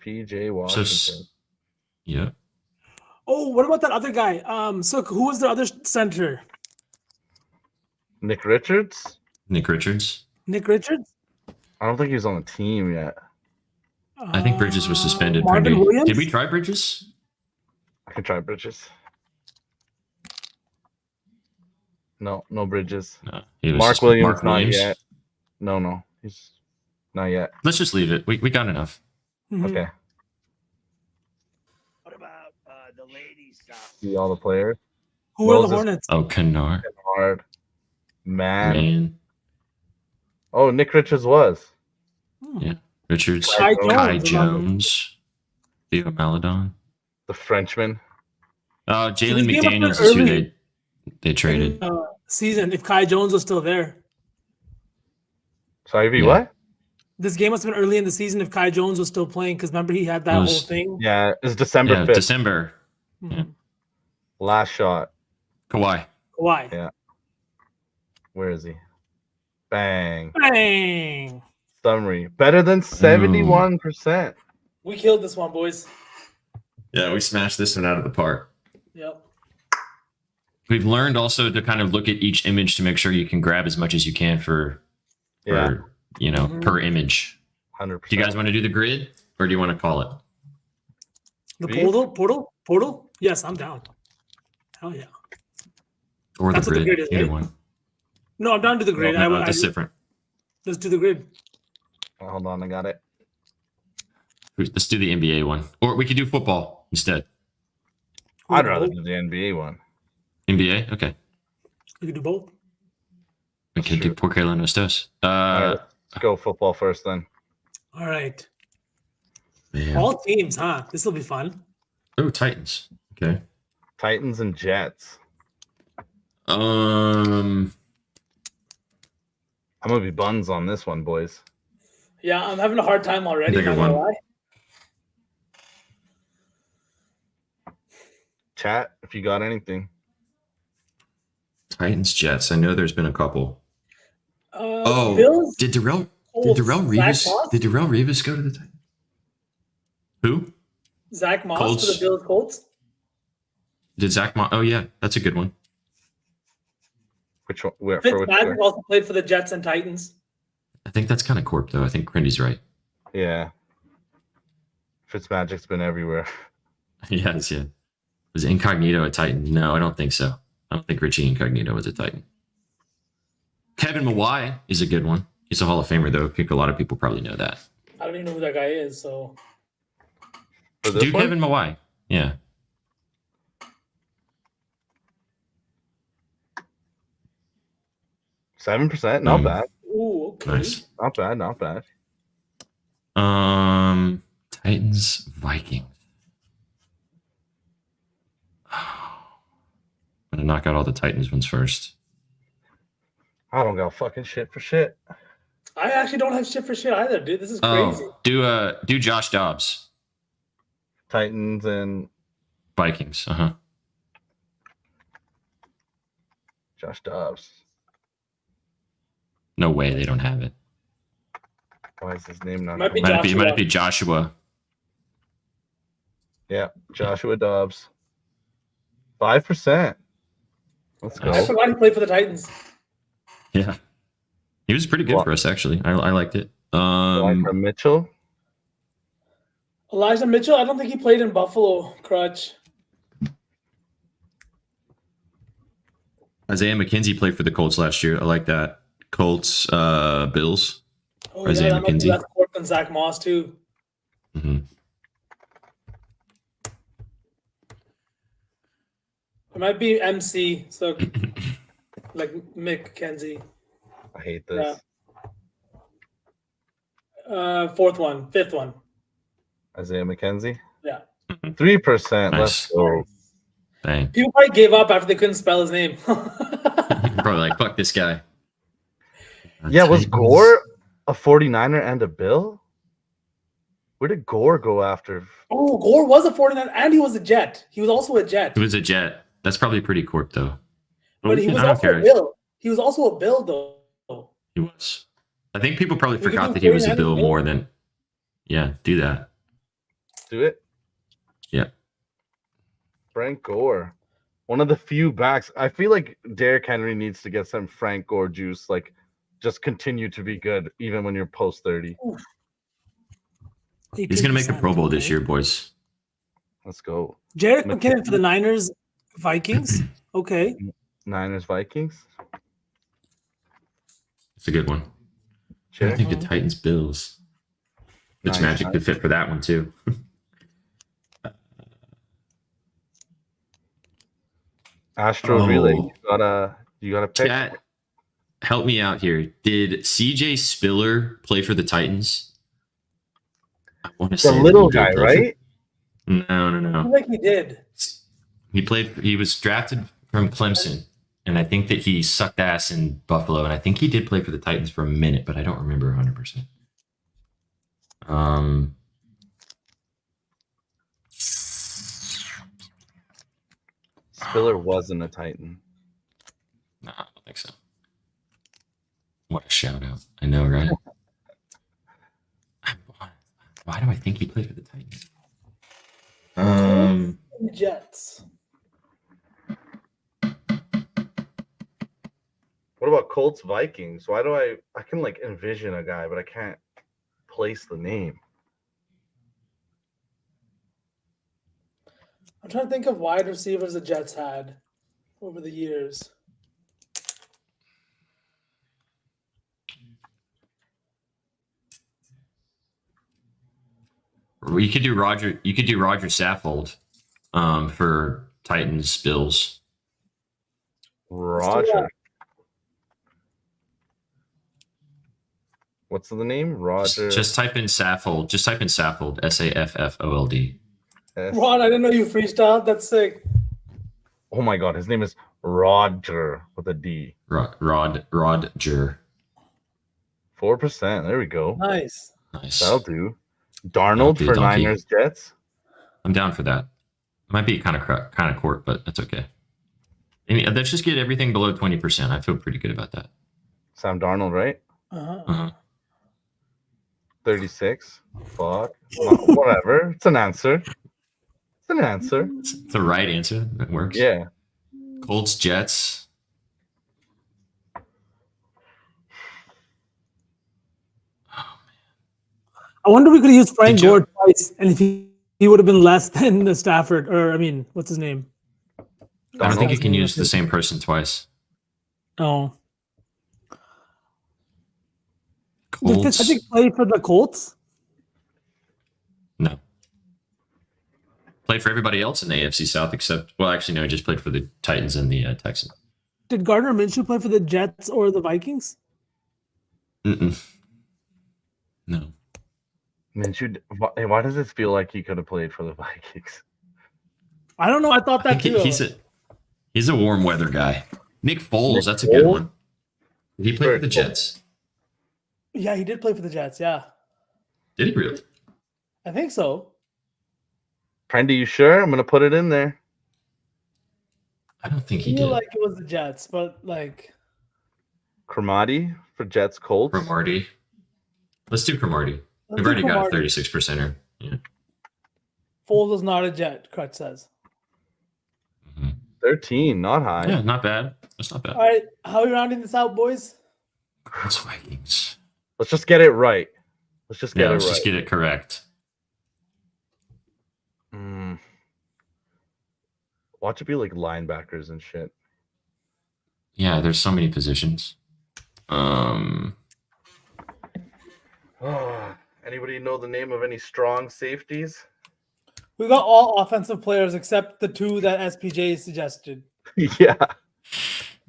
PJ So, Washington. yeah. Oh, what about that other guy? So who was the other center? Nick Richards? Nick Richards. Nick Richards? I don't think he's on the team yet. I think Bridges was suspended. Marvin pretty- Williams? Did we try Bridges? I can try Bridges. No, no Bridges. No. He was Mark suspended. Williams, Mark not Williams. yet. No. He's not yet. Let's just leave it. We got enough. Mhm. Okay. What about the ladies' stuff? See all the players. Who are the Moses. Hornets? Oh, Kennard. Hard. Man. Man. Oh, Nick Richards was. Yeah. Richards. Kai Kai Jones. Jones. Theo Maladon. The Frenchman. Jalen this game McDaniels was is who early. they traded. Season, if Kai Jones was still there. Sorry, Yeah. what? This game must have been early in the season if Kai Jones was still playing, because remember he had that It whole was- thing. Yeah, it's December Yeah, 5th. December. Mhm. Last shot. Kawhi. Why? Yeah. Where is he? Bang. Bang! Summary. Better than 71%. We killed this one, boys. Yeah, we smashed this one out of the park. Yep. We've learned also to kind of look at each image to make sure you can grab as much as you can for Yeah. Mhm. per image. 100%. Do you guys want to do the grid or do you want to call it? The Me? portal? Yes, I'm down. Hell yeah. Or That's the what the grid? grid is, Either right? one. No, I'm down to the grid. No, I- that's different. let's do the grid. Hold on, I got it. Let's do the NBA one. Or we could do football instead. We I'd can rather do do the NBA one. NBA? Okay. We can do both. We can do Por qué no estos. All right, let's go football first then. All right. Man. All teams, huh? This will be fun. Oh, Titans. Okay. Titans and Jets. Um, I'm going to be buns on this one, boys. Yeah, I'm having a hard time already. Bigger Not gonna one. lie. Chat, if you got anything. Titans, Jets. I know there's been a couple. Bills. did Darrell Colts, Darrell Revis go to the Titans? Who? Zach Moss Colts. to the Bills Colts. Did Zach Moss? Oh yeah, that's a good one. Which one? Where? Fitzmagic also played for the Jets and Titans. I think that's kind of corp though. I think Grindy's right. Yeah. Fitzmagic's been everywhere. Yes, yeah. Was Incognito a Titan? No, I don't think so. I don't think Richie Incognito was a Titan. Kevin Mawai is a good one. He's a Hall of Famer, though. I think a lot of people probably know that. I don't even know who that guy is. So, do Kevin Mawai? Yeah. %7, not bad. Ooh, okay. Nice. Not bad, not bad. Titans, Vikings. I'm gonna knock out all the Titans ones first. I don't got fucking shit for shit. I actually don't have shit for shit either, dude. This is crazy. Do Josh Dobbs. Titans and Vikings. Josh Dobbs. No way they don't have it. Why is his name not? Might be Joshua. Yeah, Joshua Dobbs. 5%. Let's go. I forgot he played for the Titans. Yeah, he was pretty good for us actually. I liked it. Elijah Mitchell. Elijah Mitchell. I don't think he played in Buffalo. Crutch. Isaiah McKenzie played for the Colts last year. I like that. Colts, Bills. Oh, Isaiah McKenzie. That's more than Zach Moss too. Mm-hmm. It might be MC. So, like Mick Kenzie. I hate this. Yeah. Fifth one. Isaiah McKenzie. Yeah. 3%. Nice. Let's go. Dang. People probably gave up after they couldn't spell his name. Probably like, fuck this guy. Yeah, was Gore a 49er and a Bill? Where did Gore go after? Oh, Gore was a 49 and he was a Jet. He was also a Jet. He was a Jet. That's probably pretty corp though. But he was also a Bill. He was also a Bill though. He was. I think people probably forgot that he was a Bill more than. Yeah, do that. Do it. Yeah. Frank Gore. One of the few backs. I feel like Derrick Henry needs to get some Frank Gore juice. Like, just continue to be good even when you're post 30. He's going to make a Pro Bowl this year, boys. Let's go. Jerick McKinnon for the Niners, Vikings. Okay. Niners, Vikings. It's a good one. I think the Titans, Bills. Which Magic could fit for that one too. Astro Relay. You got a pick. Chat, help me out here. Did CJ Spiller play for the Titans? I want to say the little guy, right? No. I feel like he did. He was drafted from Clemson, and I think that he sucked ass in Buffalo, and I think he did play for the Titans for a minute, but I don't remember 100%. Spiller wasn't a Titan. No, I don't think so. What a shout out. I know, right? Why do I think he played for the Titans? Jets. What about Colts Vikings? Why do I can like envision a guy, but I can't place the name. I'm trying to think of wide receivers the Jets had over the years. You could do Roger Saffold for Titans Bills. Roger. What's the name? Roger. Just type in Saffold. Just type in Saffold. Saffold. Rod, I didn't know you freestyled. That's sick. Oh my god, his name is Roger with a D. Rodger. 4%. There we go. Nice. That'll do. Darnold for Niners Jets. I'm down for that. Might be kind of court, but that's okay. I mean, let's just get everything below 20%. I feel pretty good about that. Sam Darnold, right? Uh-huh. 36. Fuck. Whatever. It's an answer. It's an answer. It's the right answer. That works. Yeah. Colts, Jets. I wonder if we could have used Frank Gore twice, and if he would have been less than the Stafford, or I mean, what's his name? I don't think you can use the same person twice. Oh. Colts. Did Fitzpatrick play for the Colts? No. Played for everybody else in the AFC South except, well, actually, no, he just played for the Titans and the Texans. Did Gardner Minshew play for the Jets or the Vikings? Mm-mm. No. Minshew, why does it feel like he could have played for the Vikings? I don't know. I thought that too. He's a warm weather guy. Nick Foles, that's a good one. Did he play for the Jets? Yeah, he did play for the Jets. Yeah. Did he really? I think so. Prendy, you sure? I'm gonna put it in there. I don't think he I feel did. like it was the Jets, but like Cromartie for Jets Colts. Cromartie. Let's do Cromartie. We've already got a 36%er. Yeah. Foles is not a Jet, Crutch says. 13, not high. Yeah, not bad. That's not bad. All right, how are we rounding this out, boys? Colts, Vikings. Let's just get it right. Let's just get Let's just get it correct. Watch it be like linebackers and shit. Yeah, there's so many positions. Anybody know the name of any strong safeties? We got all offensive players except the two that SPJ suggested. Yeah.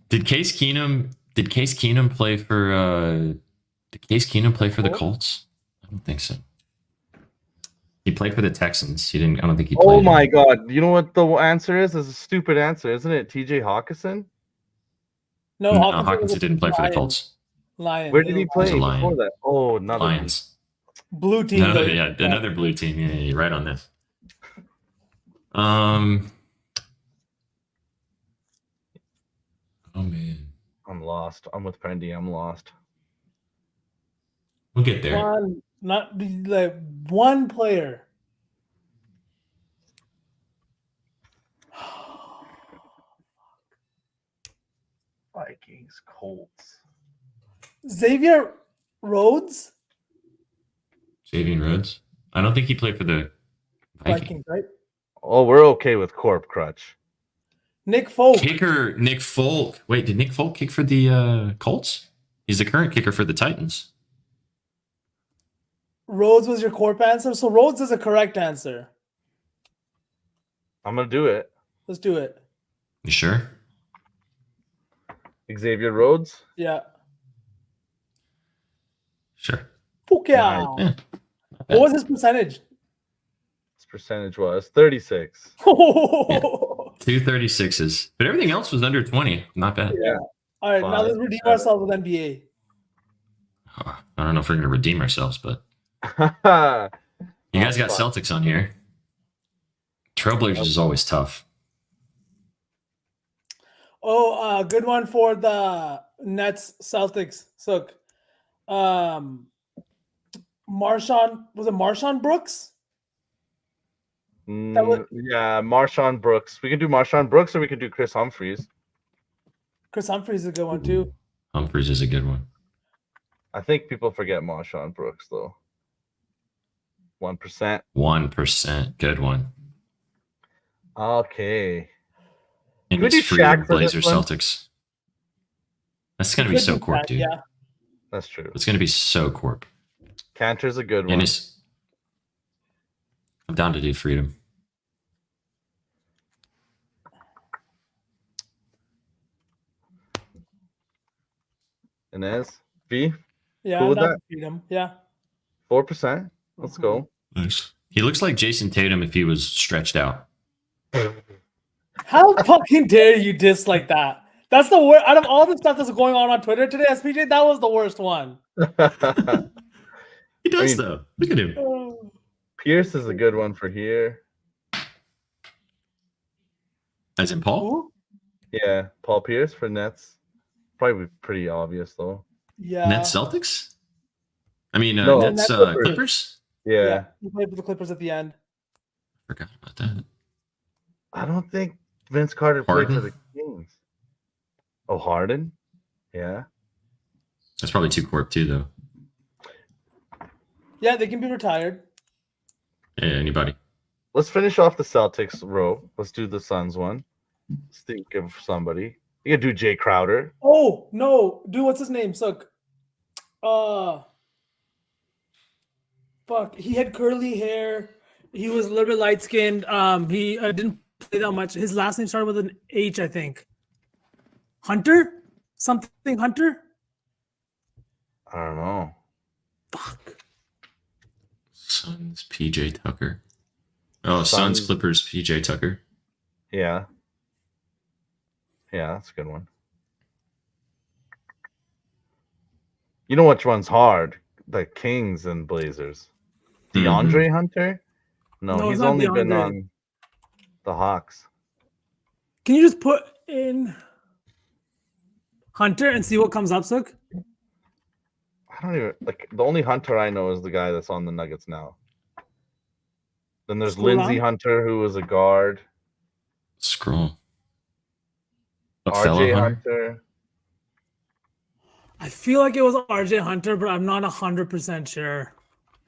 Did Case Keenum play for the Colts? I don't think so. He played for the Texans. I don't think he played. Oh my god. You know what the answer is? It's a stupid answer, isn't it? TJ Hawkinson? No, Hawkinson didn't play for the Colts. Lions. Where did he play Lion. before that? Oh, another Lions. Blue team. Another blue team. Yeah, you're right on this. Oh man. I'm lost. I'm with Prendy. I'm lost. We'll get there. One player. Vikings, Colts. Xavier Rhodes? Xavier Rhodes? I don't think he played for the Vikings, right? Oh, we're okay with Corp Crutch. Nick Folk. Kicker Nick Folk. Wait, did Nick Folk kick for the Colts? He's the current kicker for the Titans. Rhodes was your corp answer? So Rhodes is a correct answer. I'm going to do it. Let's do it. You sure? Xavier Rhodes? Yeah. Sure. Fuck yeah. What was his percentage? His percentage was 36. Yeah. 2 36s. But everything else was under 20. Not bad. Yeah. All right, now let's redeem ourselves with NBA. I don't know if we're going to redeem ourselves, but you guys got Celtics on here. Trailblazers is always tough. Oh, good one for the Nets Celtics. So, Marshawn Brooks? Yeah, Marshawn Brooks. We can do Marshawn Brooks or we can do Chris Humphries. Chris Humphries is a good one too. Humphries is a good one. I think people forget Marshawn Brooks though. 1%. 1%. Good one. Okay. And it's free Blazer Celtics. That's going to be so corp, dude. Yeah. That's true. It's going to be so corp. Cantor's a good one. I'm down to do freedom. Inez? V? Yeah, cool with that? Freedom. Yeah. 4%. Let's go. Nice. He looks like Jason Tatum if he was stretched out. How fucking dare you dislike that? That's the worst. Out of all the stuff that's going on Twitter today, SPJ, that was the worst one. He does, though. Look at him. Pierce is a good one for here. As in Paul? Who? Yeah, Paul Pierce for Nets. Probably pretty obvious, though. Yeah. Nets Celtics? I mean, No, Nets Clippers? Yeah. He played for the Clippers at the end. Forgot about that. I don't think Vince Carter played Harden? for the Kings. Oh, Harden? Yeah. That's probably too corp too, though. Yeah, they can be retired. Yeah, anybody. Let's finish off the Celtics row. Let's do the Suns one. Let's think of somebody. You can do Jay Crowder. Oh no, dude, what's his name? Suck. Fuck. He had curly hair. He was a little bit light skinned. He didn't play that much. His last name started with an H, I think. Hunter? Something Hunter? I don't know. Fuck. Suns, PJ Tucker. Oh, Suns, Clippers, PJ Tucker. Yeah. Yeah, that's a good one. You know which one's hard? The Kings and Blazers. DeAndre Hunter? No, he's only been on the Hawks. Can you just put in Hunter and see what comes up, Sook? I don't even like the only Hunter I know is the guy that's on the Nuggets now. Then there's Lindsey Hunter, who was a guard. Scroll. RJ Hunter. I feel like it was RJ Hunter, but I'm not 100% sure.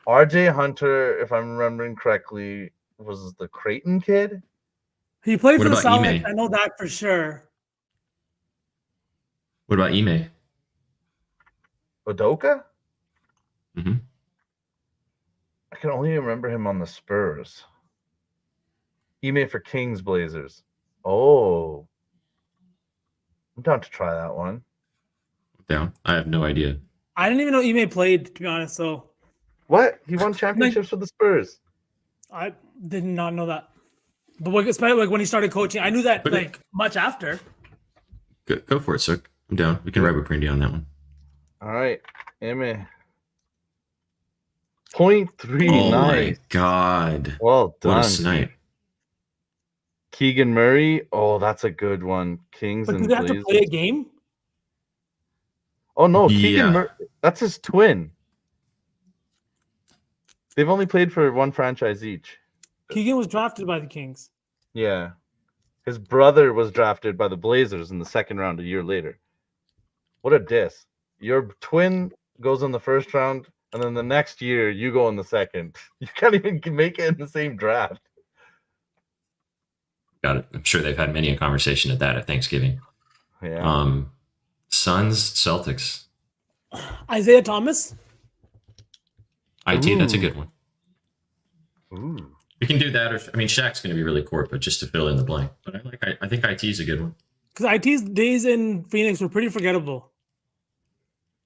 RJ Hunter, if I'm remembering correctly, was the Creighton kid. He played for the about Celtics. Ime? I know that for sure. What about Ime? Udoka? Mm-hmm. I can only remember him on the Spurs. Ime for Kings Blazers. Oh. I'm down to try that one. Down. I have no idea. I didn't even know Ime played, to be honest. So What? He won championships with the Spurs. I did not know that. But especially like when he started coaching, I knew that much after. Go for it, sir. I'm down. We can ride with Brandy on that one. All right. Ime. 0.3. Oh nice. my God. Well done. What a snipe. Keegan Murray. Oh, that's a good one. Kings But and do they have Blazers. to play a game? Oh, no. Yeah. Keegan Murray. That's his twin. They've only played for one franchise each. Keegan was drafted by the Kings. Yeah. His brother was drafted by the Blazers in the second round a year later. What a diss. Your twin goes in the first round, and then the next year you go in the second. You can't even make it in the same draft. Got it. I'm sure they've had many a conversation at that at Thanksgiving. Yeah. Suns, Celtics. Isaiah Thomas? IT, that's a good one. Ooh. We can do that. Or, I mean, Shaq's going to be really court, but just to fill in the blank. But I think IT is a good one. Because IT's days in Phoenix were pretty forgettable.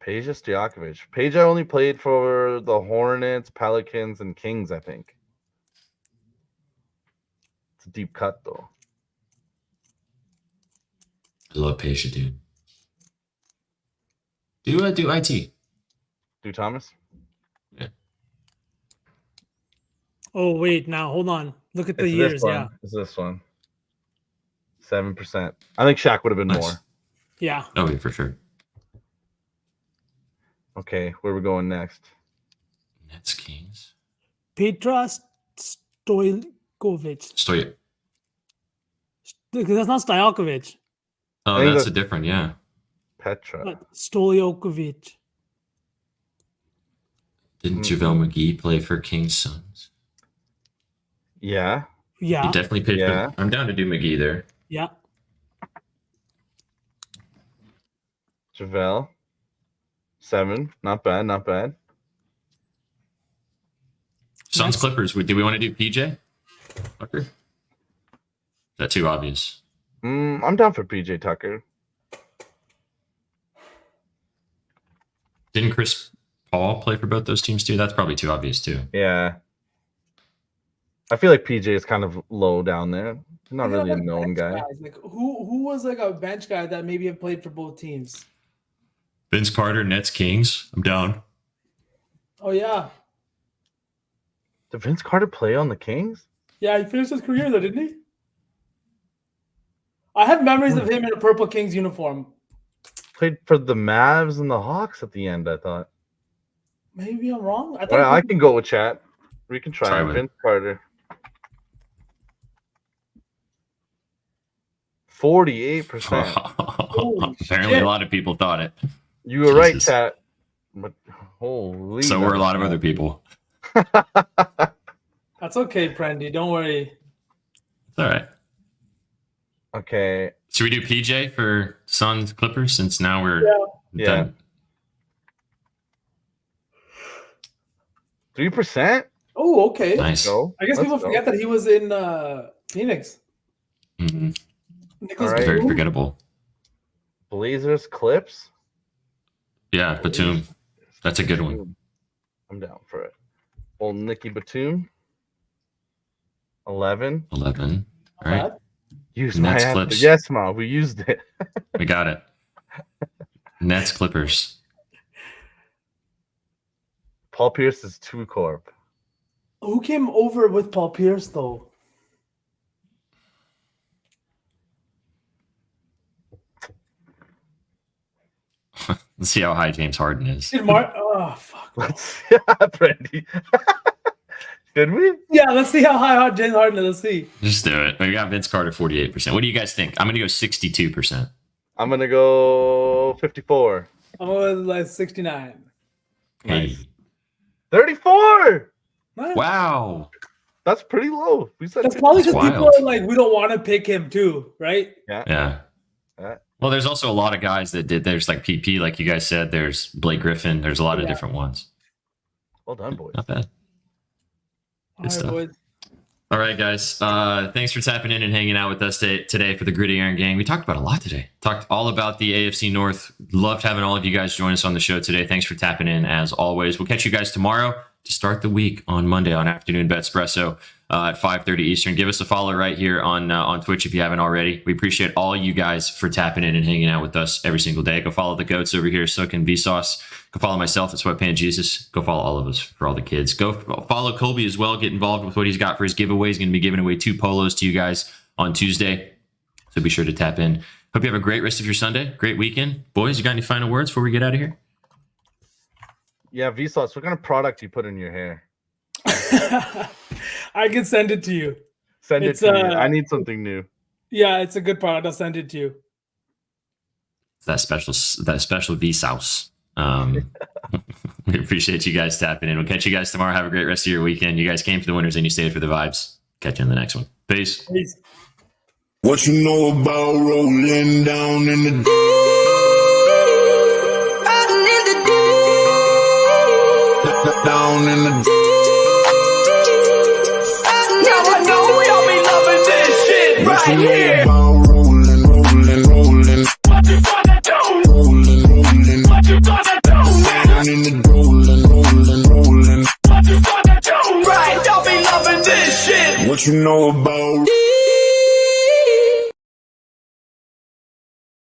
Peja Stojakovic. Peja only played for the Hornets, Pelicans, and Kings, I think. It's a deep cut, though. I love Peja, dude. Do IT. Do Thomas? Yeah. Oh, wait. Now, hold on. Look at the It's years. this one. Yeah. It's this one. 7%. I think Shaq would have been more. Yeah. Oh, yeah, for sure. Okay, where we going next? Nets, Kings. Petra Stojkovic. Because that's not Stojakovic. Oh, that's a different, yeah. Petra. But Stojakovic. Didn't JaVale McGee play for Kings Suns? Yeah. Yeah. He definitely paid for. I'm down to do McGee there. Yeah. JaVale. 7. Not bad, not bad. Suns Clippers. Do we want to do PJ? Tucker? Is that too obvious? I'm down for PJ Tucker. Didn't Chris Paul play for both those teams too? That's probably too obvious too. Yeah. I feel like PJ is kind of low down there. Not really a known guy. Guys. Like who was like a bench guy that maybe have played for both teams? Vince Carter, Nets, Kings. I'm down. Oh yeah. Did Vince Carter play on the Kings? Yeah, he finished his career though, didn't he? I have memories of him in a purple Kings uniform. played for the Mavs and the Hawks at the end, I thought. Maybe I'm wrong. I thought Well, I can go with chat. We can try Try it. with- Vince Carter. 48%. Apparently, a lot of people thought it. You were right, Jesus. chat. But holy. So were a lot of other people. That's okay, Prendy. Don't worry. It's all right. Okay. Should we do PJ for Suns Clippers since now we're Yeah. done? 3%? Oh, okay. Nice. Go. I guess Let's people go. forget that he was in Phoenix. Mhm. Nicholas All right. Very Batum? forgettable. Blazers Clips? Yeah, Batum. That's a good one. I'm down for it. Old Nicky Batum. 11. 11. All right. Bad. Use my Nets app. Clips. Yes, Ma. We used it. We got it. Nets Clippers. Paul Pierce is 2 Corp. Who came over with Paul Pierce though? Let's see how high James Harden is. Did oh fuck. Let's Brandy. Did we? Yeah, let's see how high James Harden is. Let's see. Just do it. We got Vince Carter 48%. What do you guys think? I'm going to go 62%. I'm gonna go 54. I'm going like 69. Hey. 34. Nice. Wow. That's pretty low. We said That's probably because That's people wild. are like, we don't want to pick him too, right? Yeah. Yeah. Well, there's also a lot of guys that did. There's like PP, like you guys said. There's Blake Griffin. There's a lot of Yeah. different ones. Well done, boys. Not bad. All right, stuff. boys. All right, guys. Thanks for tapping in and hanging out with us today for the Griddy-Ion Gang. We talked about a lot today. Talked all about the AFC North. Loved having all of you guys join us on the show today. Thanks for tapping in as always. We'll catch you guys tomorrow to start the week on Monday on Afternoon Betspresso at 5:30 Eastern. Give us a follow right here on Twitch if you haven't already. We appreciate all you guys for tapping in and hanging out with us every single day. Go follow the goats over here, Sook and Vsauce. Go follow myself at Sweatpants Jesus. Go follow all of us for all the kids. Go follow Colby as well. Get involved with what he's got for his giveaway. He's going to be giving away 2 polos to you guys on Tuesday. So be sure to tap in. Hope you have a great rest of your Sunday. Great weekend. Boys, you got any final words before we get out of here? Yeah, Vsauce, what kind of product you put in your hair? I can send it to you. Send It's, it to me. I need something new. Yeah, it's a good product. I'll send it to you. That special Vsauce. We appreciate you guys tapping in. We'll catch you guys tomorrow. Have a great rest of your weekend. You guys came for the winners and you stayed for the vibes. Catch you in the next one. Peace. Peace. What you know about rolling down in the down in the now I know we all be loving this shit right here. Rolling. What you gonna do? Rolling. What you gonna do? Down in the rolling. What you gonna do? Right, y'all be loving this shit. What you know about